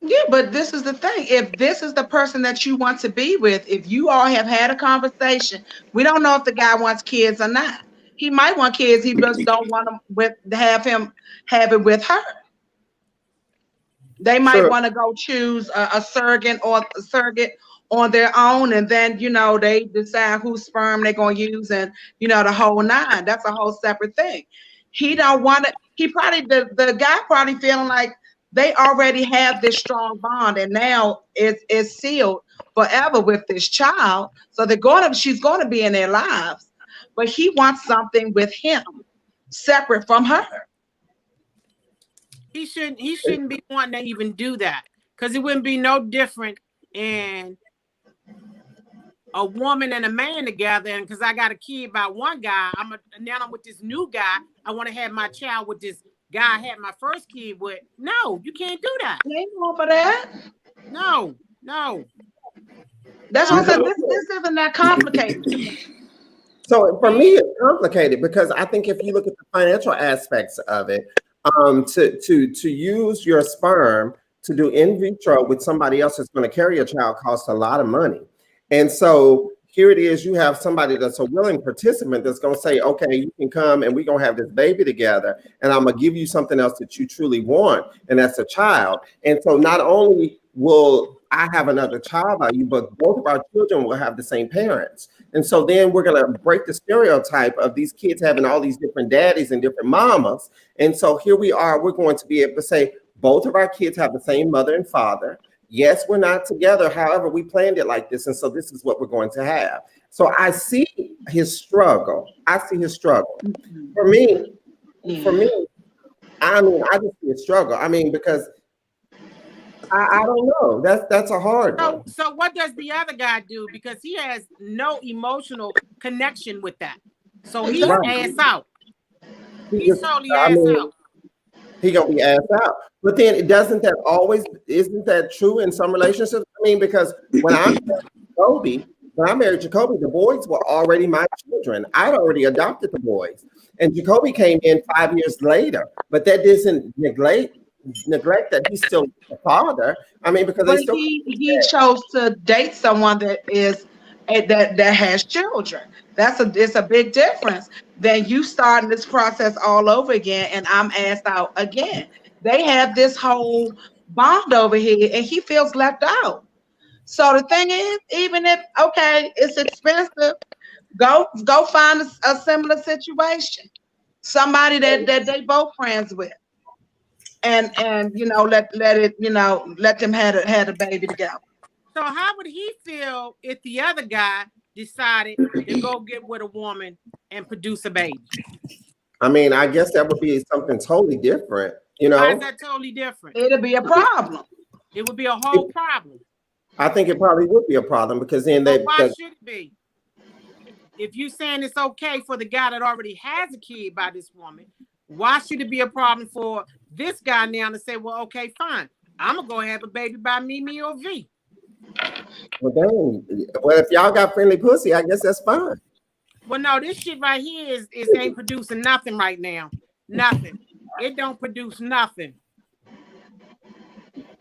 Yeah, but this is the thing. If this is the person that you want to be with, if you all have had a conversation, we don't know if the guy wants kids or not. He might want kids. He just don't want to have it with her. They might want to go choose a surrogate on their own, and then, you know, they decide whose sperm they're going to use, and, you know, the whole nine. That's a whole separate thing. He don't want to. He probably, the guy probably feeling like they already have this strong bond, and now it's sealed forever with this child. So she's going to be in their lives, but he wants something with him separate from her. He shouldn't be wanting to even do that, because it wouldn't be no different in a woman and a man together. And because I got a kid by one guy, now I'm with this new guy. I want to have my child with this guy I had my first kid with. No, you can't do that. They ain't going for that. No. That's what I said. This isn't that complicated. So for me, it's complicated because I think if you look at the financial aspects of it, to use your sperm to do in vitro with somebody else that's going to carry a child costs a lot of money. And so here it is, you have somebody that's a willing participant that's going to say, okay, you can come and we're going to have this baby together, and I'm going to give you something else that you truly want, and that's a child. And so not only will I have another child by you, but both of our children will have the same parents. And so then we're going to break the stereotype of these kids having all these different daddies and different mamas. And so here we are, we're going to be able to say both of our kids have the same mother and father. Yes, we're not together. However, we planned it like this. And so this is what we're going to have. So I see his struggle. For me, I mean, I just see a struggle. I mean, because I don't know. That's a hard one. So what does the other guy do? Because he has no emotional connection with that. So he's ass out. He's totally ass out. He gonna be ass out. But then isn't that true in some relationships? I mean, because when I married Jacoby, the boys were already my children. I'd already adopted the boys. And Jacoby came in 5 years later. But that doesn't neglect that he's still a father. I mean, because he chose to date someone that has children. It's a big difference than you starting this process all over again, and I'm asked out again. They have this whole bond over here, and he feels left out. So the thing is, even if it's expensive, Go find a similar situation. Somebody that they both friends with. And let it, let them had a baby together. So how would he feel if the other guy decided to go get with a woman and produce a baby? I mean, I guess that would be something totally different, Why is that totally different? It'll be a problem. It would be a whole problem. I think it probably would be a problem because then why should it be? If you're saying it's okay for the guy that already has a kid by this woman, why should it be a problem for this guy now to say, well, okay, fine, I'm gonna go have a baby by MiMi or V? Well, if y'all got friendly pussy, I guess that's fine. Well, no, this shit right here is ain't producing nothing right now. Nothing. It don't produce nothing.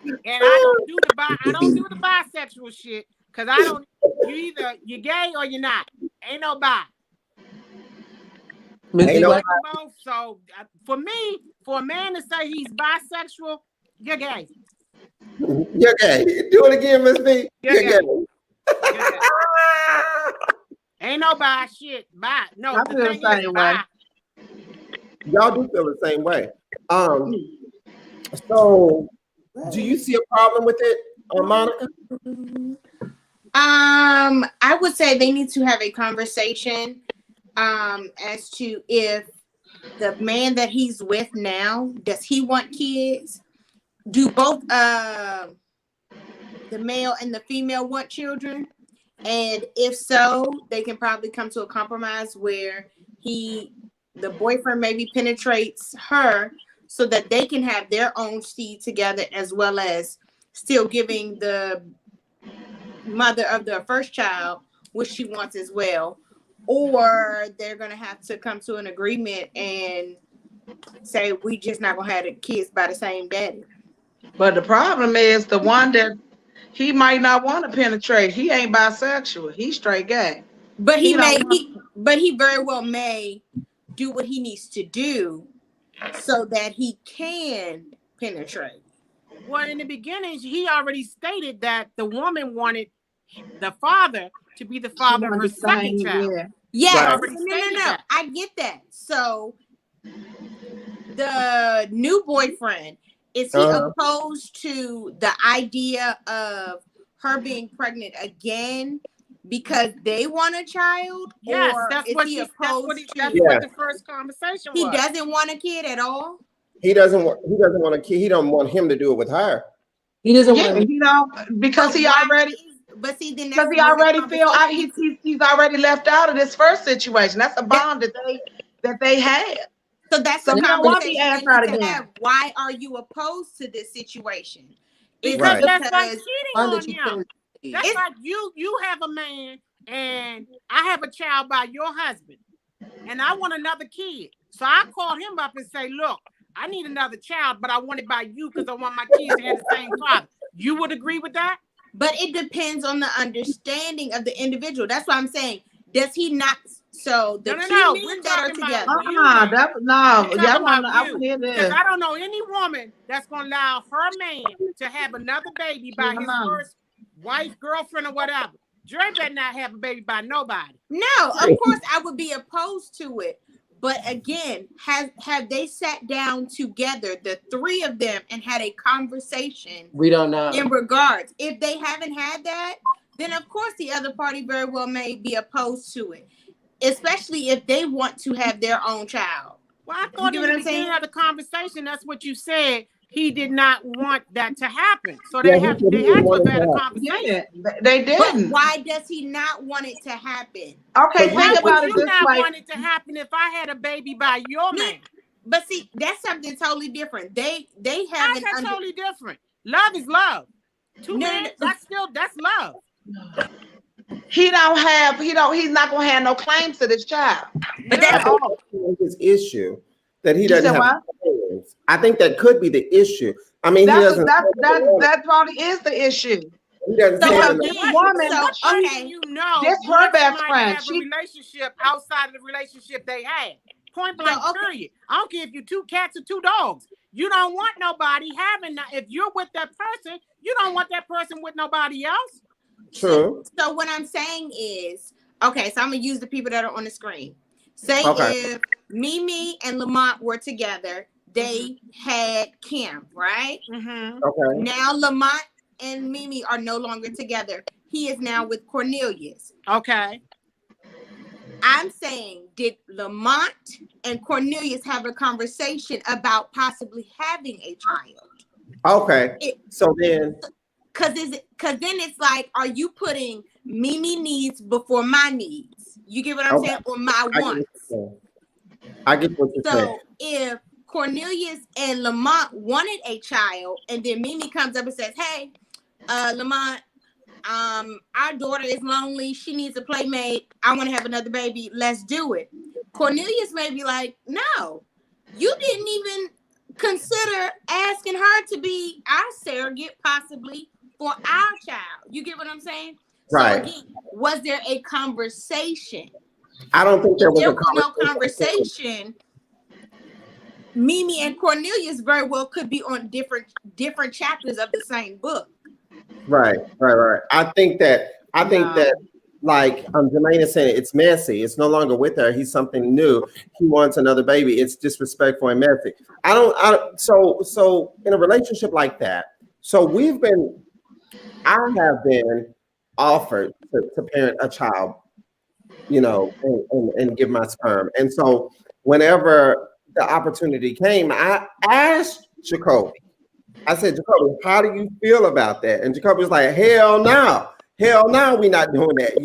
And I don't do the bisexual shit because you're gay or you're not. Ain't no bi. Ain't no both. So for me, for a man to say he's bisexual, you're gay. You're gay. Do it again, Miss B. You're gay. Ain't no bi shit. Bi. No, I feel the same way. Y'all do feel the same way. So do you see a problem with it, Monica? I would say they need to have a conversation as to if the man that he's with now, does he want kids? Do both the male and the female want children? And if so, they can probably come to a compromise where the boyfriend maybe penetrates her so that they can have their own seed together, as well as still giving the mother of the first child what she wants as well. Or they're going to have to come to an agreement and say, we just not going to have the kids by the same daddy. But the problem is the one that he might not want to penetrate. He ain't bisexual. He's straight gay. But he very well may do what he needs to do so that he can penetrate. Well, in the beginning, he already stated that the woman wanted the father to be the father of her second child. Yes, no. I get that. So the new boyfriend, is he opposed to the idea of her being pregnant again because they want a child? Yes, or that's is what he what the first conversation was. He doesn't want a kid at all? He doesn't want a kid. He don't want him to do it with her. He doesn't want because he already. But see, then because he already he's already left out of this first situation. That's a bond that they had. So that's so the conversation they need to have. Why are you opposed to this situation? Because that's like cheating on him. That's like you have a man and I have a child by your husband and I want another kid. So I called him up and say, look, I need another child, but I want it by you because I want my kids to have the same father. You would agree with that? But it depends on the understanding of the individual. That's what I'm saying. Does he not? So the two men that are together. I don't know any woman that's gonna allow her man to have another baby by his first wife, girlfriend, or whatever. Dre better not have a baby by nobody. No, of course I would be opposed to it. But again, have they sat down together, the three of them, and had a conversation? We don't know. In regards, if they haven't had that, then of course the other party very well may be opposed to it, especially if they want to have their own child. Well, I thought in the beginning of the conversation, that's what you said. He did not want that to happen. So they had to have had a conversation. Yeah, they didn't. But why does he not want it to happen? Okay, think about it this way. Why would you not want it to happen if I had a baby by your man? But see, that's something totally different. They haven't. That's totally different. Love is love. Two men, that's love. He's not gonna have no claims to this child. But that's all his issue. That he doesn't have. I think that could be the issue. I mean, that probably is the issue. He doesn't this woman, this her best friend. She have a relationship outside of the relationship they had. Point blank, period. I don't care if you're two cats or two dogs. You don't want nobody having that. If you're with that person, you don't want that person with nobody else. True. So what I'm saying is, Okay, so I'm gonna use the people that are on the screen. Say Okay. if Mimi and Lamont were together, they had Kim, right? Mm-hmm. Okay. Now Lamont and Mimi are no longer together. He is now with Cornelius. Okay. I'm saying, did Lamont and Cornelius have a conversation about possibly having a child? Okay. So then, Cause then it's like, are you putting Mimi needs before my needs? You get what I'm saying? Or my wants? I get what you're saying. So if Cornelius and Lamont wanted a child, and then Mimi comes up and says, "Hey, Lamont, our daughter is lonely. She needs a playmate. I want to have another baby. Let's do it." Cornelius may be like, "No, you didn't even consider asking her to be our surrogate, possibly for our child." You get what I'm saying? Right. So again, was there a conversation? I don't think there was There a was no conversation. Mimi and Cornelius very well could be on different chapters of the same book. Right. I think that like Jermaine is saying, it's messy. It's no longer with her. He's something new. He wants another baby. It's disrespectful and messy. So in a relationship like that, I have been offered to parent a child, and give my sperm. And so whenever the opportunity came, I asked Jacoby. I said, "Jacoby, how do you feel about that?" And Jacoby was like, "Hell no, we're not doing that."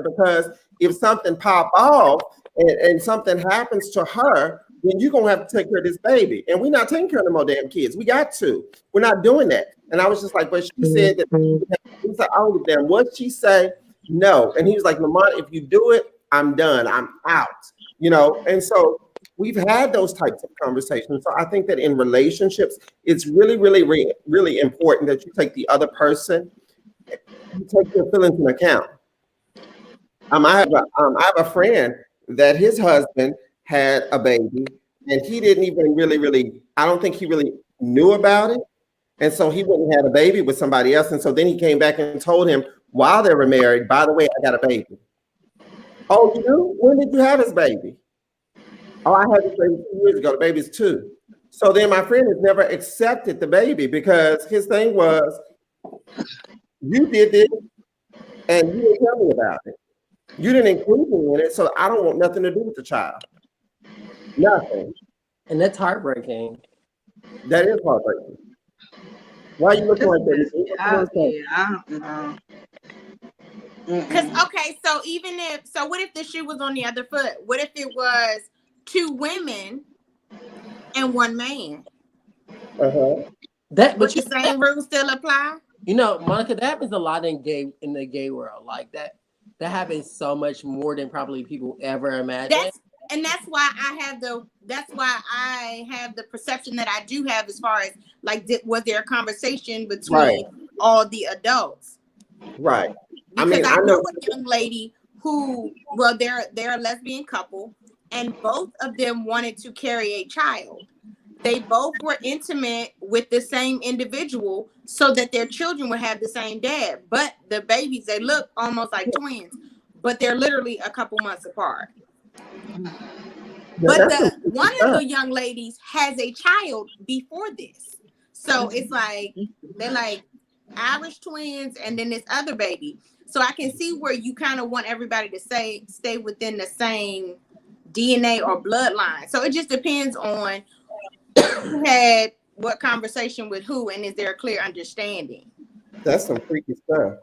Because if something pop off and something happens to her, then you're gonna have to take care of this baby. And we're not taking care of no more damn kids. We got to. We're not doing that. And I was just like, but she said that. He was like, I don't give a damn what she say. No. And he was like, "Lamont, if you do it, I'm done. I'm out." And so we've had those types of conversations. So I think that in relationships, it's really, really, really, really important that you take the other person, you take their feelings into account. I have a friend that his husband had a baby, and he didn't even really, I don't think he really knew about it. And so he went and had a baby with somebody else. And so then he came back and told him while they were married, "By the way, I got a baby." "Oh, you do? When did you have this baby?" "Oh, I had this baby 2 years ago. The baby's 2. So then my friend has never accepted the baby because his thing was, "You did this and you didn't tell me about it. You didn't include me in it, so I don't want nothing to do with the child." Nothing. And that's heartbreaking. That is heartbreaking. Why are you looking like that? I don't know. Because okay, so what if the shoe was on the other foot? What if it was 2 women and 1 man? Would the same rules still apply? Monica, that happens a lot in the gay world. Like that happens so much more than probably people ever imagine. That's why I have the perception that I do have, as far as like, was there a conversation between all the adults? Right. Because I know a young lady who, well, they're a lesbian couple, and both of them wanted to carry a child. They both were intimate with the same individual so that their children would have the same dad. But the babies, they look almost like twins, but they're literally a couple months apart. But one of the young ladies has a child before this. So it's like, they're like Irish twins and then this other baby. So I can see where you kind of want everybody to stay within the same DNA or bloodline. So it just depends on who had what conversation with who, and is there a clear understanding? That's some freaky stuff.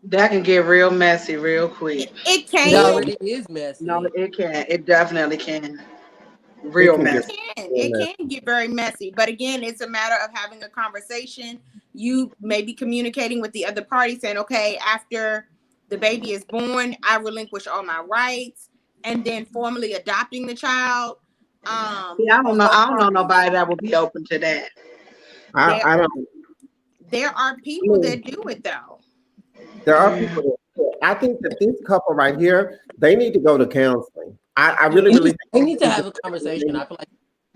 That can get real messy real quick. It can. It already is messy. No, it can. It definitely can. Real messy. It can get very messy. But again, it's a matter of having a conversation. You may be communicating with the other party, saying, "Okay, after the baby is born, I relinquish all my rights," and then formally adopting the child. I don't know nobody that would be open to that. I don't. There are people that do it though. There are people that, I think that this couple right here, they need to go to counseling. I really think they need to have a conversation. I feel like,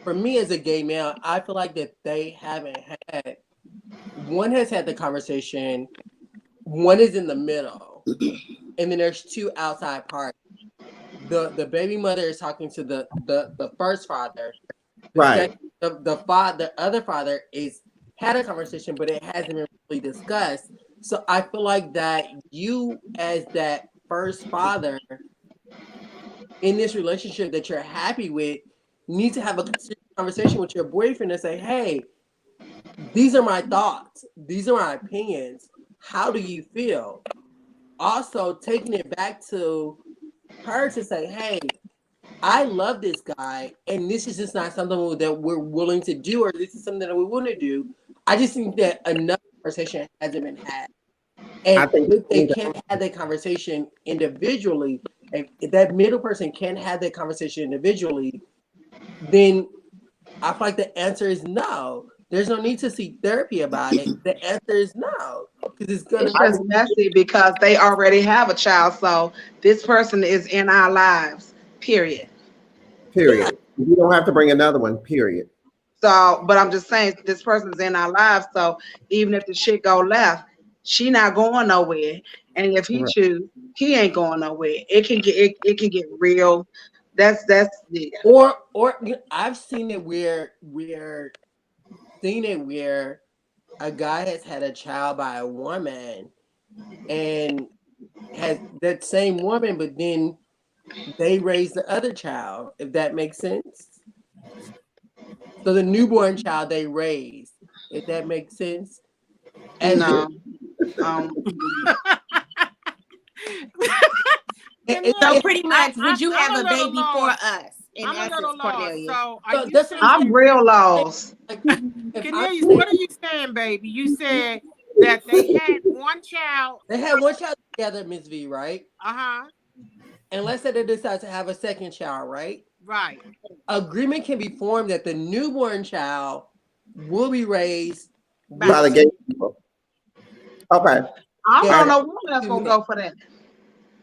for me as a gay male, I feel like that they haven't had. One has had the conversation. One is in the middle. and then there's two outside parties. The baby mother is talking to the first father. Right. The other father is had a conversation, but it hasn't been really discussed. So I feel like that you, as that first father in this relationship that you're happy with, need to have a conversation with your boyfriend and say, hey, these are my thoughts. These are my opinions. How do you feel? Also, taking it back to her to say, hey, I love this guy, and this is just not something that we're willing to do, or this is something that we want to do. I just think that enough conversation hasn't been had. And if they can't have that conversation individually, if that middle person can't have that conversation individually, then I feel like the answer is no. There's no need to seek therapy about it. The answer is no. Because it's just messy because they already have a child. So this person is in our lives, period. Period. You don't have to bring another one, period. So, but I'm just saying this person's in our lives. So even if the shit go left, she not going nowhere. And if he choose, he ain't going nowhere. It can get real. That's yeah. Or I've seen it where a guy has had a child by a woman and has that same woman, but then they raise the other child, if that makes sense. So the newborn child they raise, if that makes sense. No. So pretty much, would you have a baby for us? In I'm a little lost. So I'm real lost. Cornelius, what are you saying, baby? You said that they had one child. They had one child together, Miss V, right? Uh-huh. And let's say they decide to have a second child, right? Right. Agreement can be formed that the newborn child will be raised by the gay people. Okay. I don't know who else gonna go for that.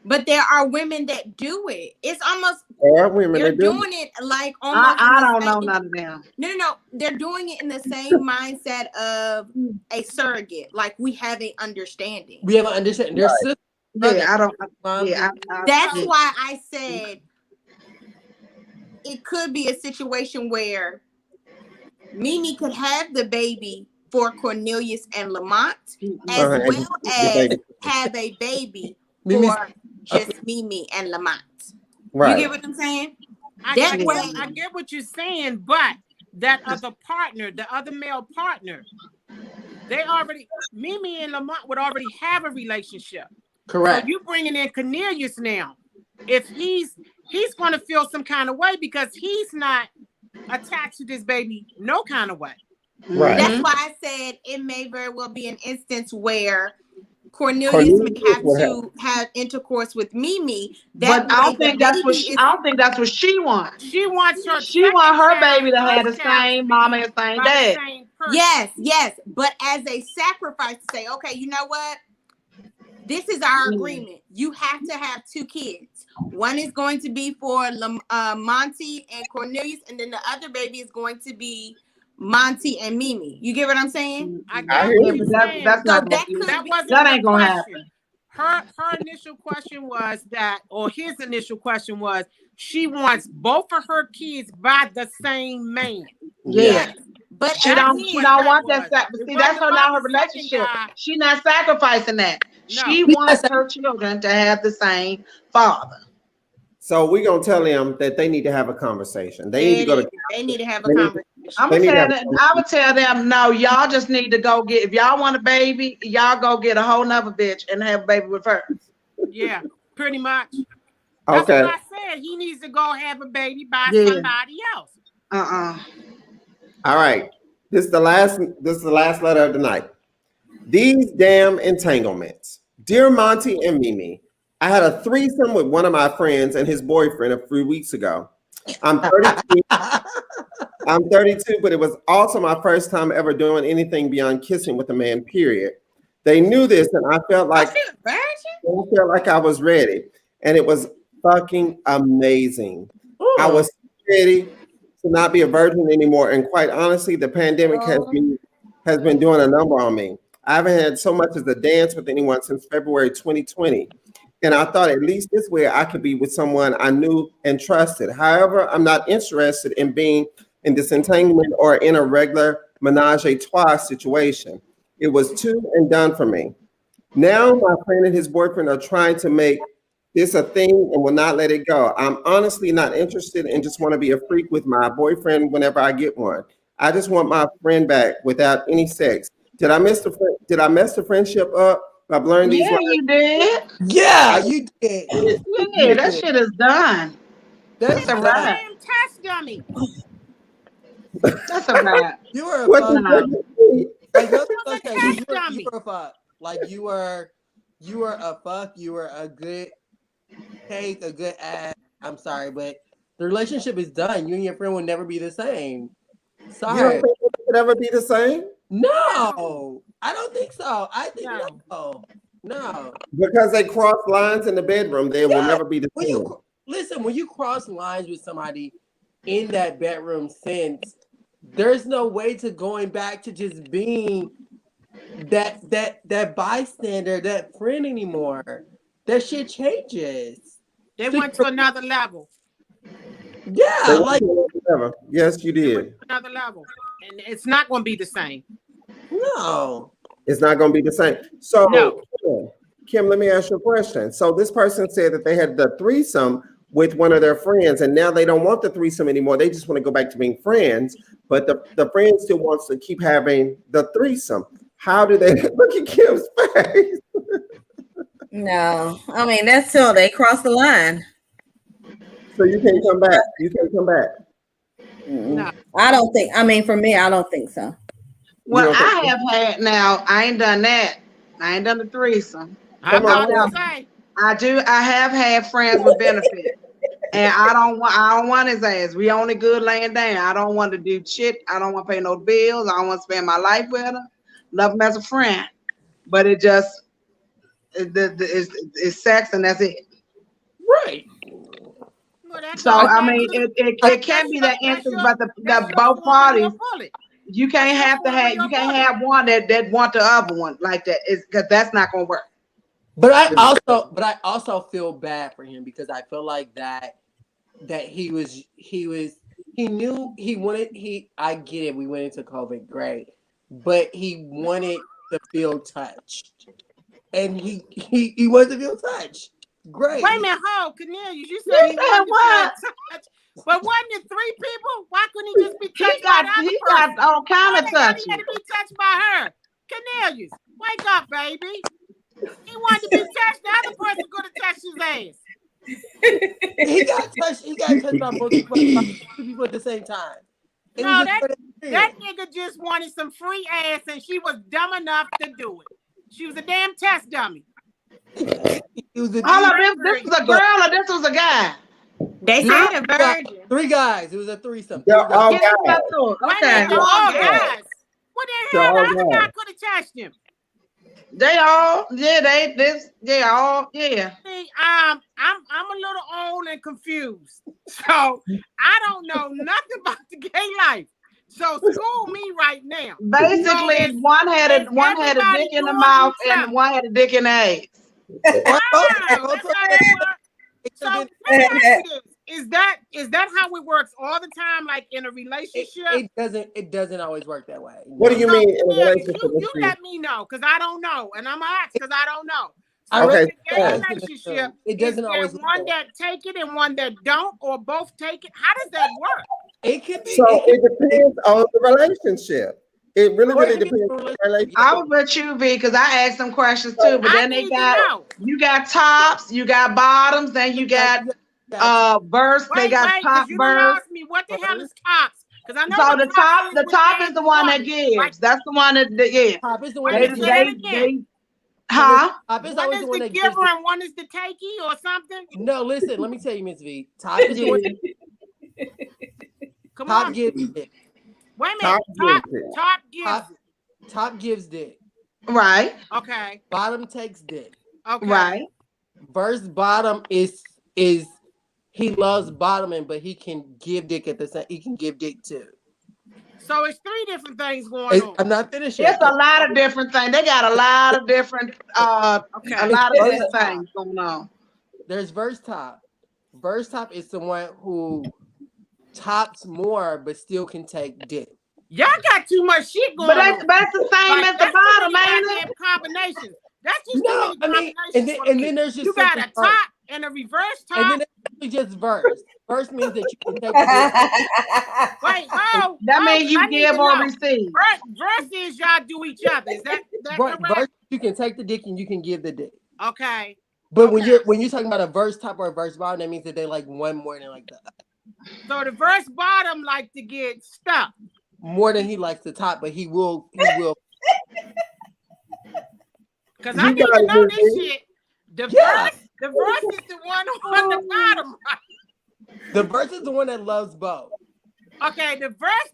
But there are women that do it. It's almost there are women they're that do doing it like almost. I don't know none of them. No. They're doing it in the same mindset of a surrogate. Like we have an understanding. We have an understanding. There's right. Yeah, I don't. Yeah, that's why I said it could be a situation where MiMi could have the baby for Cornelius and Lamont, as well as have a baby for just MiMi and Lamont. Right. You get what I'm saying? I get what you're saying, but that other partner, the other male partner, MiMi and Lamont would already have a relationship. Correct. So you bringing in Cornelius now. If he's going to feel some kind of way because he's not attached to this baby no kind of way. Right. That's why I said it may very well be an instance where Cornelius may have to have intercourse with MiMi. But I don't think that's what she wants. She wants her baby to have the same mama and same dad. Yes. But as a sacrifice to say, okay, you know what? This is our agreement. You have to have two kids. One is going to be for Montee and Cornelius, and then the other baby is going to be Montee and MiMi. You get what I'm saying? I get what you're saying. That ain't gonna happen. Her initial question was his initial question was, she wants both of her kids by the same man. Yeah. But she don't want that. See, that's her relationship. She's not sacrificing that. No. She wants her children to have the same father. So we're gonna tell them that they need to have a conversation. They need to have a conversation. I would tell them, no, y'all just need to go get, if y'all want a baby, y'all go get a whole nother bitch and have a baby with her. Yeah, pretty much. That's what I said. He needs to go have a baby by somebody else. All right. This is the last letter of the night. These damn entanglements. Dear Montee and MiMi, I had a threesome with one of my friends and his boyfriend a few weeks ago. I'm 32. But it was also my first time ever doing anything beyond kissing with a man, period. They knew this, and I felt like I was ready. And it was fucking amazing. Ooh. I was ready to not be a virgin anymore. And quite honestly, the pandemic has been doing a number on me. I haven't had so much as a dance with anyone since February 2020. And I thought at least this way I could be with someone I knew and trusted. However, I'm not interested in being in this entanglement or in a regular menage a trois situation. It was two and done for me. Now my friend and his boyfriend are trying to make this a thing and will not let it go. I'm honestly not interested and just want to be a freak with my boyfriend whenever I get one. I just want my friend back without any sex. Did I mess the friendship up by blurring these Yeah, lines? you did. Yeah, you did. Yeah, that shit is done. That's That's a done. wrap. Damn test dummy. That's a wrap. You were a What fuck. the Like, no, was a okay, test you dummy. were a fuck. Like you were a fuck. You were a good cake, a good ass. I'm sorry, but the relationship is done. You and your friend will never be the same. You don't Sorry. think it could ever be the same? No, I don't think so. I think No. no. No. Because they cross lines in the bedroom, they will Yeah. never be the When same. when you cross lines with somebody in that bedroom sense, there's no way to going back to just being that bystander, that friend anymore. That shit changes. They went to another level. Yeah, like Never. Yes, you They went did. to another level. And it's not going to be the same. no. It's not going to be the same. So, No. Kim, let me ask you a question. So, this person said that they had the threesome with one of their friends, and now they don't want the threesome anymore. They just want to go back to being friends, but the friend still wants to keep having the threesome. How do they look at Kim's face? No, I mean that's still they cross the line. So you can't come back. You can't come back. No. I don't think. I mean, for me, I don't think so. Well, You don't I think- have had now. I ain't done that. I ain't done the threesome. I'm Come on. about to say. I have had friends with benefits, and I don't want his ass. We only good laying down. I don't want to do shit. I don't want to pay no bills. I don't want to spend my life with her. Love him as a friend, but it just it's sex and that's it. Right. Well, that So goes I back mean, to- it can be that that's instance, your- but that's the your both form of your parties. bullet. You can't That's have to your have form of you can't your have one that want the other one like that. It's because that's not gonna work. But I also feel bad for him because I feel like that he knew he wanted I get it, we went into COVID, great. But he wanted to feel touched. And he wanted to feel touched. Great. Wait a minute, hold, Cornelius. You said he wanted to feel touched. But wasn't it 3 people? Why couldn't he just be touched by the other He person? got all kind Why of the hell touches. he had to be touched by her? Cornelius, wake up, baby. He wanted to be touched. The other person could have touched his ass. He got touched by both people at the same time. And No, he just that nigga just wanted some free ass and she was dumb enough to do it. She was a damn test dummy. He was a Hold on, this was a girl or this was a guy? They said a virgin. 3 guys. It was a threesome. They're 3 all guys. Get it guys. up to it. Wait a Okay. minute, they're all Yeah. guys. What the They're hell? all The other guy guys. could have touched him. They all, yeah, they all, yeah. See, I'm a little old and confused, so I don't know nothing about the gay life. So school me right now. Basically, So one had a everybody dick in the doing mouth themselves? and one had a dick in the ass. Wow, that's how that works. So let me ask you this: is that how it works all the time, like in a relationship? It doesn't always work that way. What do you mean in a Yeah, relationship? you let me know, because I don't know, and I'm gonna ask because I don't know. I Okay. In a gay read- relationship, It doesn't is there always work one that that take it and one that don't, or both take it? How does that work? It could be. So it depends on the relationship. It really, Well, really it could be depends on the relationship. I was with you, V, because I asked some questions too, but I then they need to got know. you got tops, you got bottoms, then you got verse, they got top because you didn't verse. ask me what the hell is tops, because I know So what the top is with the one that women. gives. Like, That's the one that yeah. Top is the one Wait, that say that again. They huh? Top is One always is the one the that gives. giver and one is the takey or something. No, listen. Let me tell you, Miss V. Top is the one. Come Top on. gives it. Wait a minute. Top gives it. Top gives Top, it. top gives dick. Right, Okay. Bottom takes dick. Okay. right. Verse bottom is he loves bottoming, but he can give dick at the same. He can give dick too. So it's 3 different things going on. I'm not finished It's yet. a lot of different things. They got a lot of different Okay. a lot of different things going on. There's verse top. Verse top is someone who tops more but still can take dick. Y'all got too much shit going But on. that's the same Like, at the that's bottom, too many ain't goddamn it? combinations. That's just No, too I many mean, combinations. and then there's just you got a simply verse. top and a reverse And top. then it's just verse. Verse means that you can take the dick. Wait, oh, That oh, means you I need give to or know. receive. Verse is y'all do each other. Is that Verse, correct? you can take the dick and you can give the dick. Okay. But Okay. when you're talking about a verse top or a verse bottom, that means that they like one more than like the other. So the verse bottom like to get stuck. More than he likes the top, but he will. Because You I need got to it, know this Vicky. shit. The Yeah. verse is the one on the bottom. The verse is the one that loves both. Okay, the verse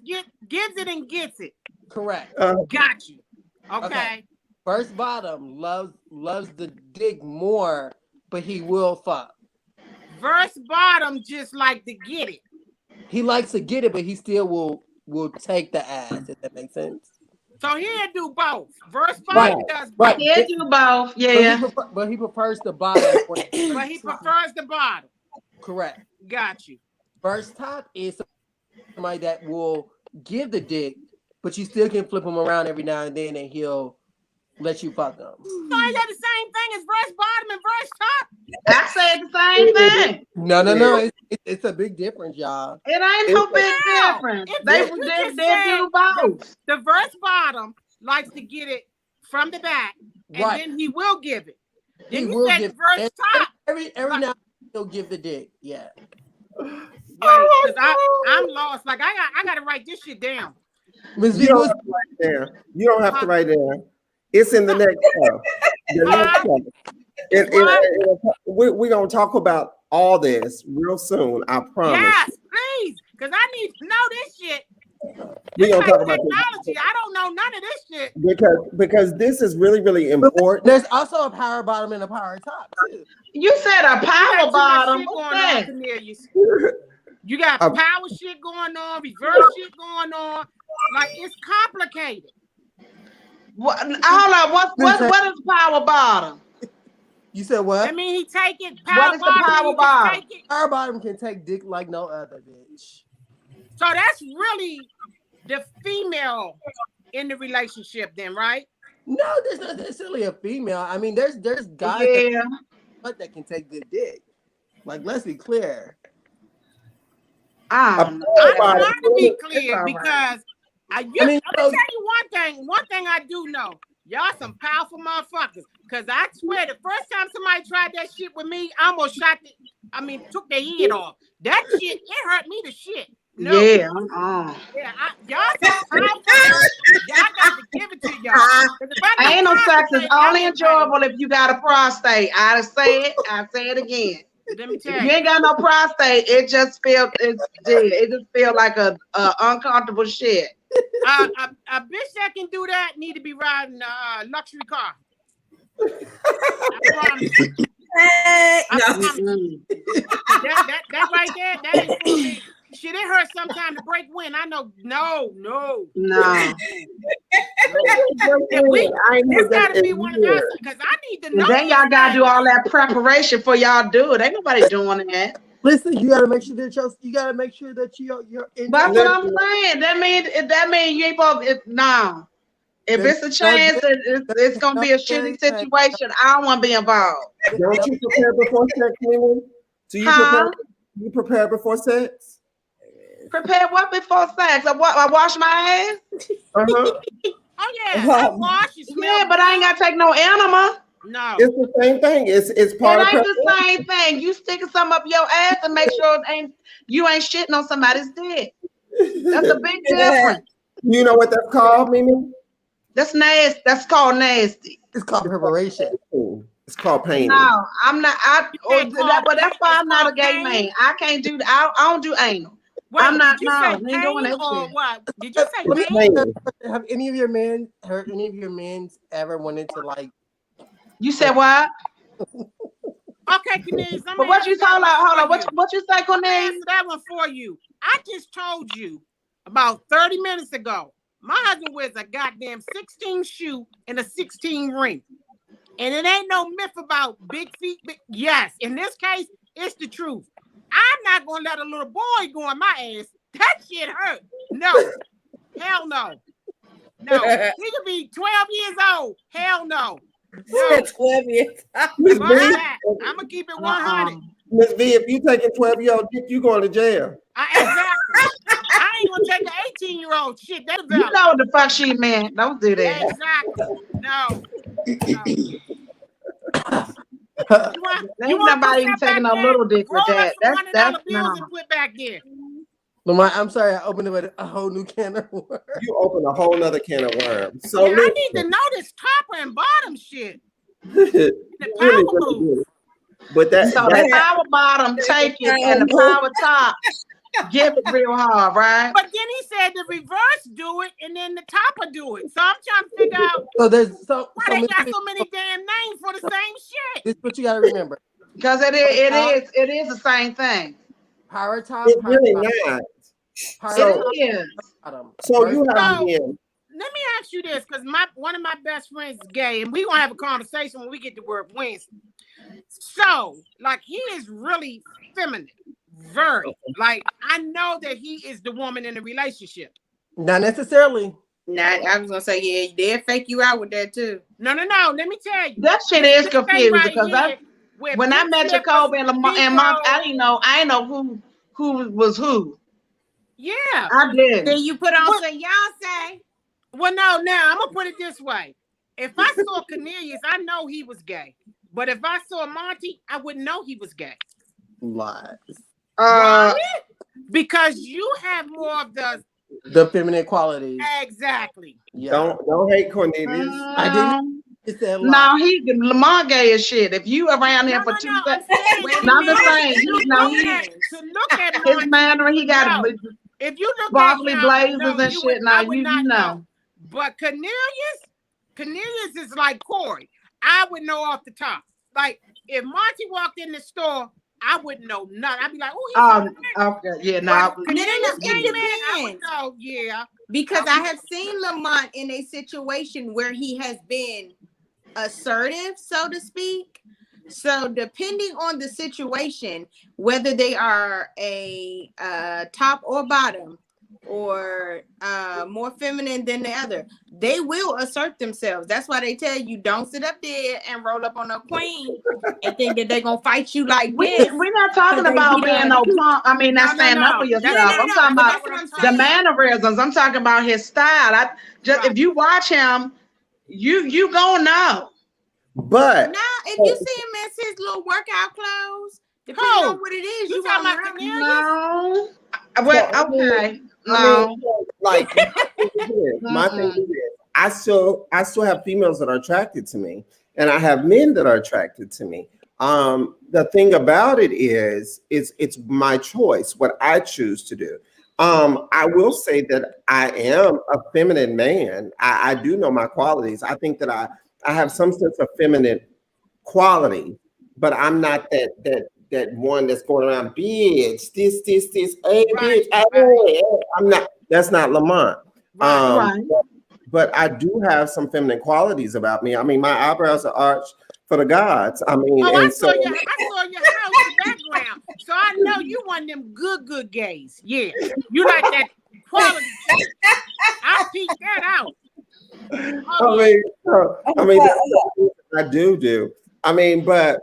gives it and gets it. Correct. Got you. Okay. Okay. Verse bottom loves the dick more, but he will fuck. Verse bottom just like to get it. He likes to get it, but he still will take the ass, if that makes sense. So he'll do both. Verse bottom does both. Right. Yeah, do both. Yeah. But he prefers the bottom. But he prefers the bottom. Correct. Got you. Verse top is somebody that will give the dick, but you still can flip him around every now and then, and he'll let you fuck him. So is that the same thing as verse bottom and verse top? I said the same thing. No. It's a big difference, y'all. It ain't no big difference. If They you just do said both. The verse bottom likes to get it from the back, and Right. then he will give it. Then He you will said give verse top. every now and then he'll give the dick. Yeah. Because I'm lost. Like I gotta write this shit down. Ms. You V, don't have to write it down. You don't have to write it down. It's in the next show. The next show. We're going to talk about all this real soon. I promise. Yes, please. Because I need to know this shit. We're going to talk about technology. this. I don't know none of this shit. Because this is really, really important. There's also a power bottom and a power top too. You said a power bottom. Shit What's going that? on, Cornelius. You got power shit going on, reverse shit going on. Like it's complicated. Hold on. What is power bottom? You said what? I mean, he take it. What is the power bottom? Take it. Power bottom can take dick like no other, bitch. So that's really the female in the relationship, then, right? No, there's not necessarily a female. I mean, there's guys that can take good dick. Like, let's be clear. I'm trying to be clear because I'm gonna tell you one thing. One thing I do know, y'all some powerful motherfuckers. Cause I swear, the first time somebody tried that shit with me, I almost took their head off. That shit, it hurt me to shit. No. Yeah. Y'all some powerful. Y'all got to give it to y'all. Ain't no sex is only enjoyable if you got a prostate. I say it again. Let me tell if you ain't got no prostate, it just feel like a uncomfortable shit. A bitch that can do that need to be riding a luxury car. I promise. That right there, that ain't for me. Shit, it hurts sometimes to break wind. I know. No. It's got to be one of us because I need to know. Then y'all gotta do all that preparation for y'all do it. Ain't nobody doing that. Listen, you gotta make sure that you're in. That's what I'm saying. That mean you ain't supposed to. No. If it's a chance that it's gonna be a shitty situation, I don't want to be involved. Don't you prepare before sex, Mimi? Do you prepare before sex? Prepare what before sex? I wash my ass. Oh yeah, I wash. Yeah, but I ain't gotta take no enema. No, it's the same thing. It's part of the same thing. You sticking something up your ass and make sure you ain't shitting on somebody's dick. That's a big difference. You know what that's called, Mimi? That's nasty. That's called nasty. It's called preparation. It's called pain. No, I'm not. But that's why I'm not a gay man. I can't do. I don't do anal. Wait, I'm not. Did you say pain or what? Did you say pain? Have any of your men ever wanted to like? You said what? Okay, Cornelius. But what you talking about? Hold on. What you say, Cornelius? Answer that one for you. I just told you about 30 minutes ago. My husband wears a goddamn 16 shoe and a 16 ring. And it ain't no myth about big feet. Yes, in this case, it's the truth. I'm not going to let a little boy go on my ass. That shit hurt. No. Hell no. No. He could be 12 years old. Hell no. No. 12 years. Miss Fuck V, that. I'm going to keep it 100. Miss V, if you taking 12-year-old dick, you going to jail. Exactly. I ain't going to take an 18-year-old shit. That's You know what the fuck she meant. Don't do that. Exactly. No. Ain't nobody even taking no little dick with that. That's bills no. and put back there. Lamont, I'm sorry, I opened up a whole new can of worms. You open a whole nother can of worms. So Yeah, I need to know this topper and bottom shit. The power really, move. really. But that, So the power bottom take it and the power top give it real hard, right? But then he said the reverse do it and then the topper do it. So I'm trying to figure out So there's why they got so many damn names for the same shit. This is what you gotta remember. Because it is the same thing. Power top. it's power really bottom, not. power So- top, It is. bottom. So you First- have No. been. Let me ask you this, because one of my best friends is gay, and we're gonna have a conversation when we get to work Wednesday. So, like, he is really feminine. Very. Like, I know that he is the woman in the relationship. Not necessarily. Nah, I was gonna say, yeah, they'll fake you out with that too. No. Let me tell you. That shit is This thing confusing right because here, where when I big met slippers, Jacoby and Lamont big and Mom, rolls- I didn't know who was who. Yeah. I didn't. Then you put on What? some Beyonce. Well, no, now I'm gonna put it this way. If I saw Cornelius, I know he was gay. But if I saw Montee, I wouldn't know he was gay. Lies. Because you have more of The feminine qualities. exactly. Yeah. Don't hate Cornelius. I didn't. It said No, lie. Lamont gay as shit. If you around him for 2 I'm seconds, saying, no, I'm just saying, to look at his Montee, manner, he got no. If you look sparkly at him, blazers no, and you shit. would, Now I would you not know. But Cornelius is like Corey. I would know off the top. Like if Montee walked in the store, I wouldn't know nothing. I'd be like, oh, Okay, yeah, no. Cornelius It came in, I would depends. know, yeah. Because I have seen Lamont in a situation where he has been assertive, so to speak. So depending on the situation, whether they are a top or bottom, or more feminine than the other, they will assert themselves. That's why they tell you don't sit up there and roll up on a queen and think that they're gonna fight you like this. We're not talking They about beat being up. no punk. I mean, not No, standing up for no. yourself. No, I'm talking but about that's what I'm the saying. mannerisms. I'm talking about his style. Right. If you watch him, you gonna know. But Now, if you see him in his little workout clothes, depending Who? on what it is, You you talking gonna about know. No. Cornelius? Well, okay. No. I mean, like my thing is this. I still have females that are attracted to me, and I have men that are attracted to me. The thing about it is it's my choice, what I choose to do. I will say that I am a feminine man. I do know my qualities. I think that I have some sense of feminine quality, but I'm not that one that's going around, bitch, this, hey, Right, bitch, hey, I'm not, that's not Lamont. Right. But I do have some feminine qualities about me. I mean, my eyebrows are arched for the gods. I mean, Oh, I and saw so your house, the background. So I know you one of them good gays. Yeah. You like that quality shit. I peeked that out. I mean, that's what I do. I mean, but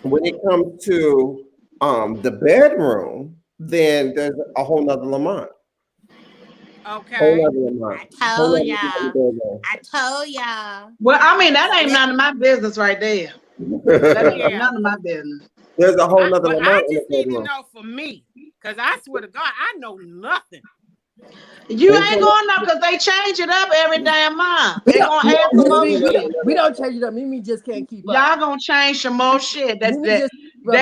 when it comes to the bedroom, then there's a whole nother Lamont. Okay. Whole nother Lamont. I Whole told nother y'all. bedroom. I told y'all. Well, I mean, that ain't none of my business right there. That ain't Yeah. none of my business. There's a whole nother But I Lamont in the just need to bedroom. know for me, because I swear to God, I know nothing. You ain't going up because they change it up every damn month. They gonna add some more shit. We don't change it up. Mimi just can't keep up. Y'all gonna change some more shit. They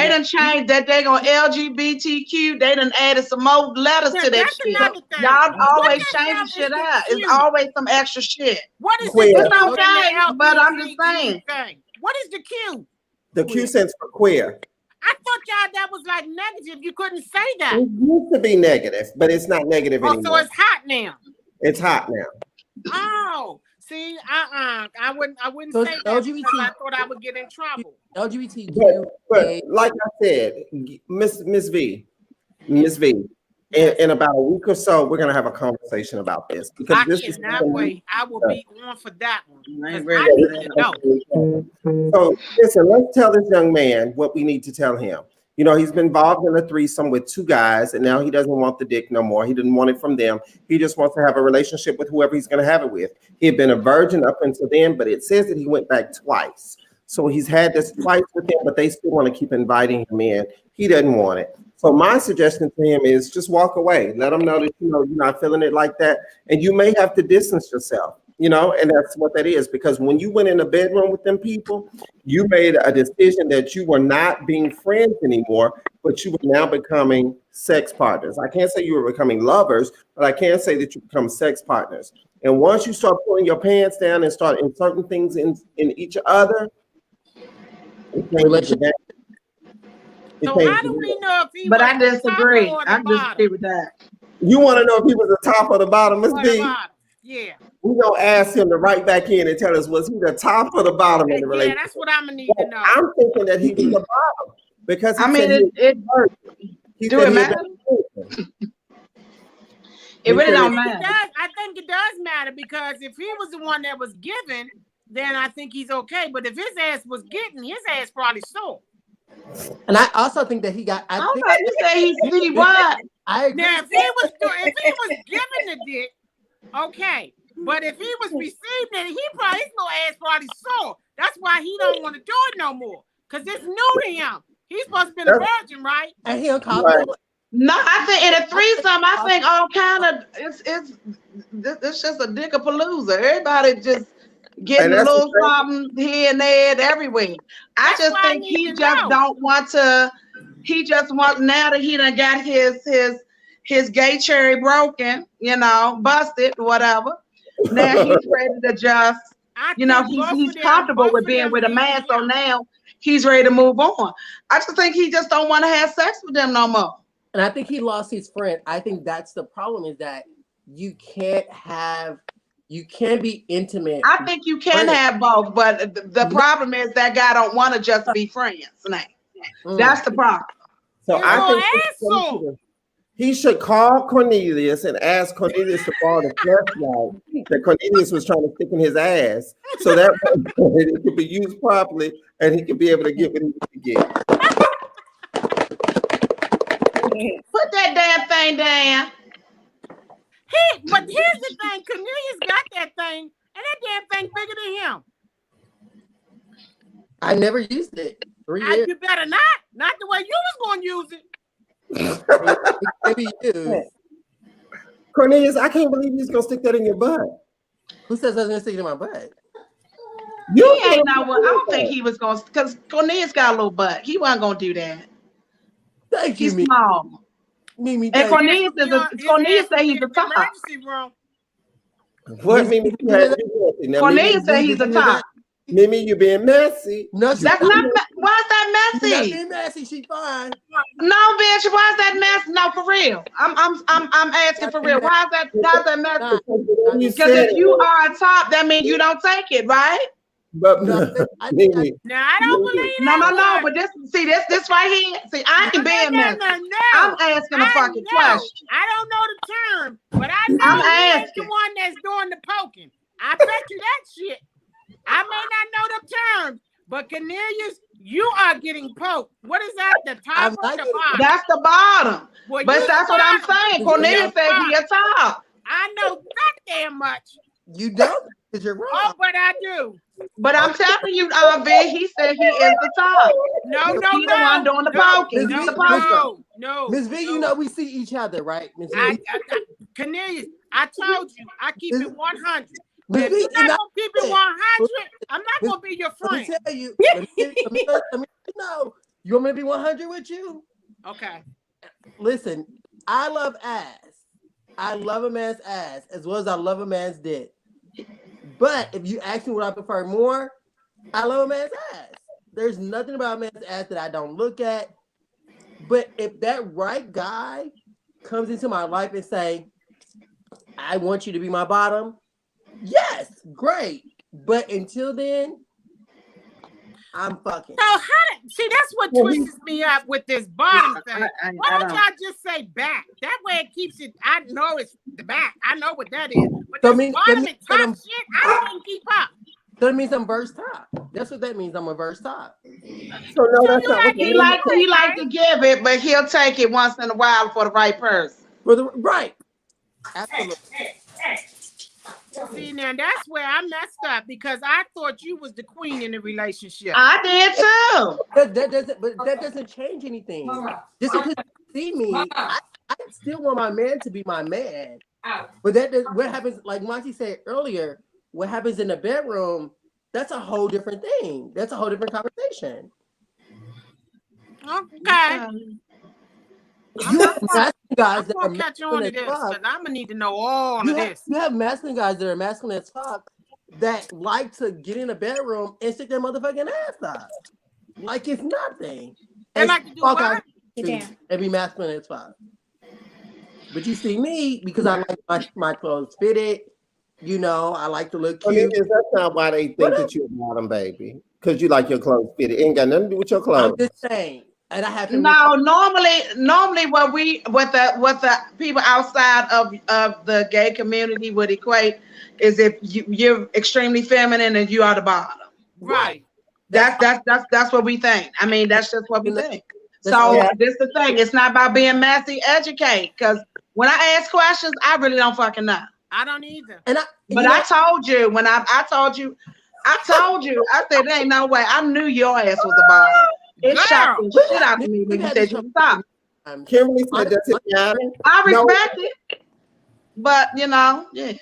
done changed that they gonna LGBTQ. They done added some more letters to that That's shit. another thing. Y'all What always the hell changing is shit the out. Q? It's always some extra shit. What is Queer. the It's Q in okay, the but I'm just LGBT saying. thing? What is the Q? The Q stands for queer. I thought y'all that was like negative. You couldn't say that. It used to be negative, but it's not negative Oh, anymore. so it's hot now. It's hot now. Oh, see, I wouldn't So say it's that LGBT. because I thought I would get in trouble. LGBTQ. But like I said, Miss V, in about a week or so, we're gonna have a conversation about this because I this is cannot wait. I will be on for that one. I ain't 'Cause ready I for need that. to know. So listen, let's tell this young man what we need to tell him. You know, he's been involved in a threesome with 2 guys, and now he doesn't want the dick no more. He didn't want it from them. He just wants to have a relationship with whoever he's going to have it with. He had been a virgin up until then, but it says that he went back twice. So he's had this twice with them, but they still want to keep inviting him in. He doesn't want it. So my suggestion to him is just walk away. Let him know that you're not feeling it like that, and you may have to distance yourself. And that's what that is, because when you went in the bedroom with them people, you made a decision that you were not being friends anymore, but you were now becoming sex partners. I can't say you were becoming lovers, but I can say that you become sex partners. And once you start pulling your pants down and start inserting things in each other, So how do we know if he But was I the top disagree. or the I bottom? disagree with that. You want to know if he was the top or the bottom, Miss Or the B? bottom. Yeah. We're going to ask him to write back in and tell us, was he the top or the bottom in the Yeah, relationship? that's what I'm gonna need to know. I'm thinking that he was the bottom because he I mean, said he do said it he had matter? been- It really don't I matter. think it does matter because if he was the one that was given, then I think he's okay. But if his ass was getting, his ass probably sore. And I also think that he got. I don't know. You say he what? I agree. Now, if he was given the dick, okay. But if he was receiving it, his little ass probably sore. That's why he don't want to do it no more. Because it's new to him. He's supposed to be a virgin, right? And he uncomfortable. No, I think in a threesome, I think all kind of it's just a dick-a-palooza. Everybody just getting a little something here and there and everywhere. I That's just why I think need he to just know. don't want to. He just wants, now that he done got his gay cherry broken, busted, whatever. Now he's ready to just, he's comfortable with being with a man. So now he's ready to move on. I just think he just don't want to have sex with them no more. And I think he lost his friend. I think that's the problem, is that you can't be intimate. I think you can have both, but the problem is that guy don't want to just be friends now. That's the problem. So I think he should call Cornelius and ask Cornelius to borrow the flashlight that Cornelius was trying to stick in his ass, so that it could be used properly and he could be able to get what he needs to get. Put that damn thing down. But here's the thing, Cornelius got that thing, and that damn thing bigger than him. I never used it. 3 years. You better not the way you was going to use it. Maybe you. Cornelius, I can't believe he's gonna stick that in your butt. Who says I was gonna stick it in my butt? He ain't know what. I don't think he was going to, because Cornelius got a little butt. He wasn't going to do that. Thank you, He's small. Mimi. And Cornelius said he's a top. Emergency room. What, Mimi? Cornelius said he's a top. Mimi, you're being messy. No, That's not. Why is that she's not messy? being messy. She's fine. No, bitch. Why is that messy? No, for real. I'm asking for real. Why is that messy? Because if you are a top, that means you don't take it, right? But Mimi. Now I don't believe No. that. But this right here. See, I ain't being messy. I'm asking a fucking question. I don't know the term, but I know I'm you ain't asking. the one that's doing the poking. I bet you that shit. I may not know the term, but Cornelius, you are getting poked. What is that? The top or the bottom? That's the bottom. Well, But that's what I'm saying. Cornelius said he a top. I know that damn much. You don't, because you're wrong. Oh, but I do. But I'm telling you, V, he said he is the top. No. He the one doing the poking. He's the poker. No. Miss V, you know we see each other, right? Miss V. Cornelius, I told you, I keep it 100. Miss If V, you're not gonna keep it 100, I'm not gonna be your let me friend. tell you. Let me know. You want me to be 100 with you? Okay. Listen, I love ass. I love a man's ass as well as I love a man's dick. But if you ask me what I prefer more, I love a man's ass. There's nothing about a man's ass that I don't look at. But if that right guy comes into my life and say, I want you to be my bottom, yes, great. But until then, I'm fucking. So see, that's what twists me up with this bottom thing. Why don't y'all just say back? That way it keeps it. I know it's the back. I know what that is. But So this bottom and top shit, I can't keep up. So that means I'm verse top. That's what that means. I'm a verse top. So no, that's not what He like to give it, but he'll take it once in a while for the right person. Right. Absolutely. See, now that's where I messed up because I thought you was the queen in the relationship. I did too. But that doesn't change anything. Just because you see me, I still want my man to be my man. But what happens, like Montee said earlier, what happens in the bedroom, that's a whole different thing. That's a whole different conversation. Okay. You have masculine guys that are catch on to this because I'm gonna need to know all of this. You have masculine guys that are masculine as fuck that like to get in a bedroom and stick their motherfucking ass up. Like it's nothing. They like to do what? And be masculine as fuck. But you see me because I like my clothes fitted. You know, I like to look cute. That's not why they think that you're a bottom, baby. Because you like your clothes fitted. It ain't got nothing to do with your clothes. I'm just saying. And I have to normally what the people outside of the gay community would equate is if you're extremely feminine and you are the bottom. Right. That's what we think. I mean, that's just what we think. So this is the thing. It's not about being massively educated. Because when I ask questions, I really don't fucking know. I don't either. I told you when I told you, I said there ain't no way. I knew your ass was the bottom. It shocked the shit out of me when you said you stopped. Kimberly said, does it matter? I respect it, but you learned me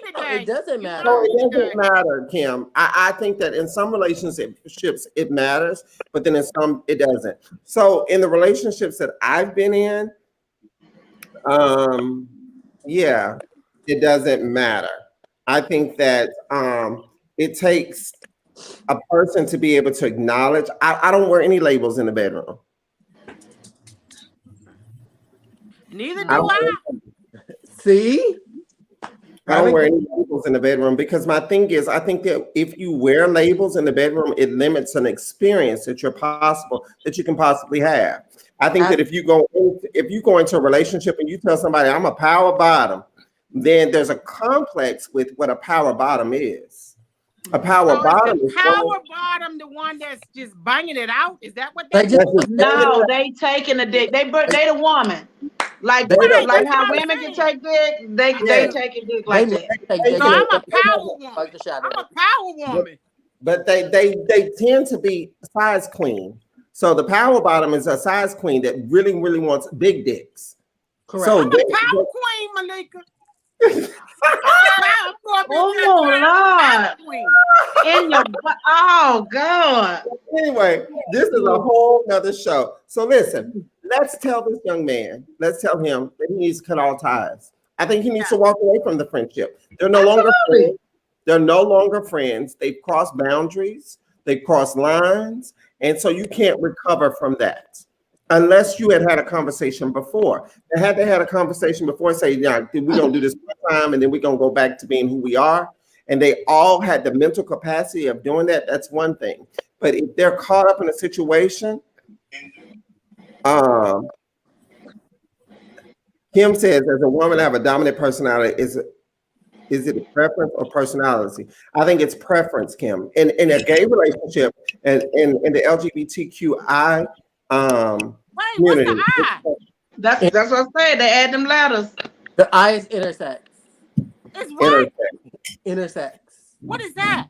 today. It doesn't matter. No, it doesn't matter, Kim. I think that in some relationships it matters, but then in some it doesn't. So in the relationships that I've been in, it doesn't matter. I think that it takes a person to be able to acknowledge. I don't wear any labels in the bedroom. Neither do I. See? I don't wear any labels in the bedroom because my thing is, I think that if you wear labels in the bedroom, it limits an experience that you can possibly have. I think that if you go into a relationship and you tell somebody I'm a power bottom, then there's a complex with what a power bottom is. A power bottom is bottom, the one that's just banging it out. Is that what they do? No, they taking the dick. They the woman. Like how women can take dick, they take a dick like that. So I'm a power woman. I'm a power woman. But they tend to be size queen. So the power bottom is a size queen that really, really wants big dicks. Correct. So I'm a power queen, Malika. Oh Lord! Oh God! Anyway, this is a whole nother show. So listen, let's tell this young man. Let's tell him that he needs to cut all ties. I think he needs to walk away from the friendship. They're no longer friends. They're no longer friends. They've crossed boundaries. They've crossed lines, and so you can't recover from that. Unless you had a conversation before. And had they had a conversation before, say, we're going to do this one time and then we're going to go back to being who we are. And they all had the mental capacity of doing that. That's one thing. But if they're caught up in a situation, Kim says, as a woman, I have a dominant personality. Is it a preference or personality? I think it's preference, Kim. In a gay relationship and in the LGBTQI community. What's the I? That's what I said. They add them letters. The I is intersex. It's what? Intersex. What is that?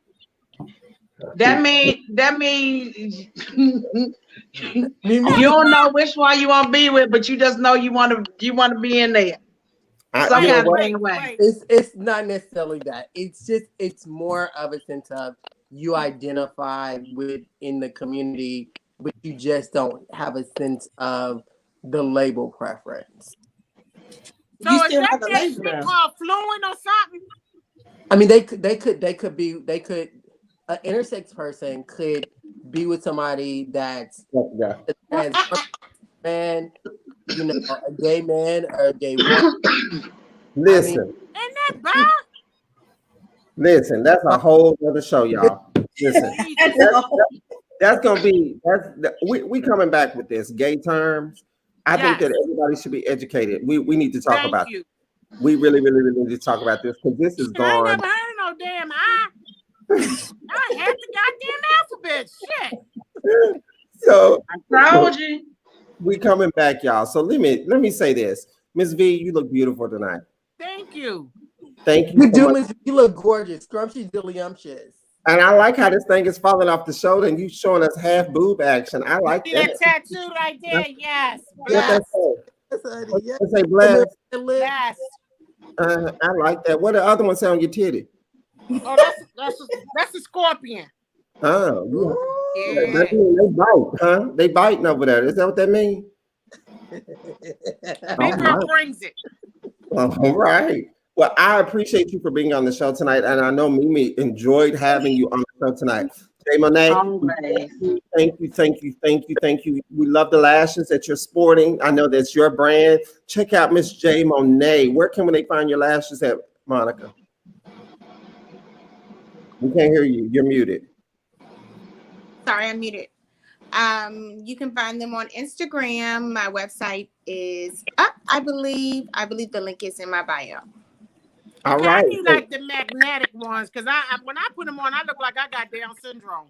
That means you don't know which one you want to be with, but you just know you want to be in there. Some kind of thing way. It's not necessarily that. It's more of a sense of you identify within the community, but you just don't have a sense of the label preference. So is that just called fluent or something? I mean, they could an intersex person could be with somebody that's Yeah. a trans man, you know, a gay man or a gay woman. Listen, Ain't that bad? listen, that's a whole other show, y'all. Listen, that's gonna be we coming back with this gay terms. I think that everybody should be educated. We need to talk about you. it. We really need to talk about this because this is Shit, I gone. ain't never heard of no damn I. I had the goddamn alphabet. Shit. So I told you. we coming back, y'all. So let me say this. Miss V, you look beautiful tonight. Thank you. Thank you You so do, much. Miss. You look gorgeous, scrumptious, dillyumptious. And I like how this thing is falling off the shoulder and you showing us half boob action. I like See that. that tattoo right there? Yes. What that say? Yes, honey, What yes. that say, bless? Yes. I like that. What the other one say on your titty? Oh, that's a scorpion. Oh, yeah. Yeah. That mean they bite, huh? They biting over there. Is that what that means? Big girl brings it. All right. Well, I appreciate you for being on the show tonight, and I know MiMi enjoyed having you on the show tonight. Jay Montee, Always. thank you. We love the lashes that you're sporting. I know that's your brand. Check out Miss Jay Montee. Where can they find your lashes at, Monica? We can't hear you. You're muted. Sorry, I'm muted. You can find them on Instagram. My website is up. I believe the link is in my bio. All Okay, right. I need like the magnetic ones because I when I put them on, I look like I got Down syndrome.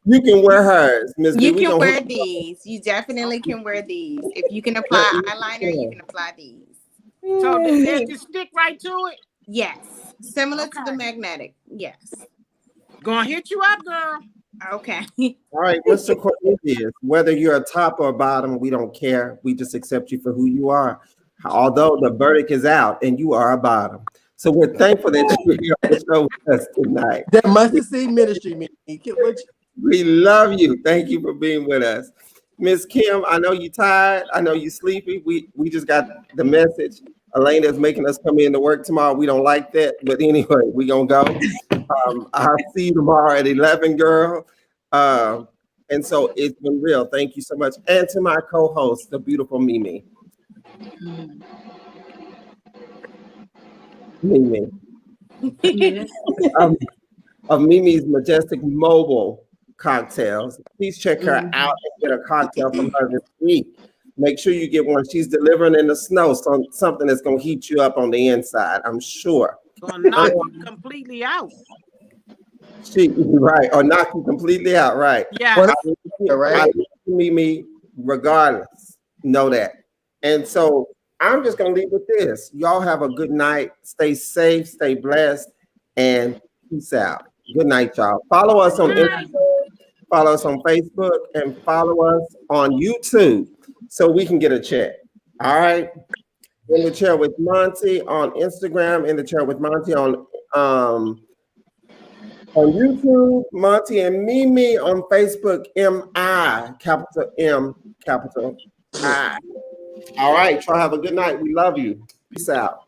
You can wear hers, Miss B. You We can gonna wear hook these. You definitely can wear these. If you can apply eyeliner, you can apply these. So they just stick right to it. Yes, similar to the Okay. magnetic. Yes. Gonna hit you up, girl. Okay. All right, Mr. Cornelius, whether you're a top or a bottom, we don't care. We just accept you for who you are. Although the verdict is out and you are a bottom. So we're thankful that you're here on the show with us tonight. That mustard seed ministry, me. We love you. Thank you for being with us. Miss Kim, I know you're tired. I know you're sleepy. We just got the message. Elena is making us come in to work tomorrow. We don't like that. But anyway, we're going to go. I'll see you tomorrow at 11, girl. And so it's been real. Thank you so much. And to my co-host, the beautiful MiMi. MiMi. Yes. Of MiMi's Majestic Mobile Cocktails. Please check her out and get a cocktail from her this week. Make sure you get one. She's delivering in the snow, something that's going to heat you up on the inside, I'm sure. Gonna knock you completely out. Right, or knock you completely out, right. Yeah. I love MiMi regardless. Know that. And so I'm just going to leave with this. Y'all have a good night. Stay safe, stay blessed, and peace out. Good night, y'all. Follow us on Instagram, follow us on Facebook, and follow us on YouTube so we can get a check. All right? In the Chair with Montee on Instagram, In the Chair with Montee on YouTube, Montee and MiMi on Facebook, M-I, capital M, capital I. All right, y'all have a good night. We love you. Peace out.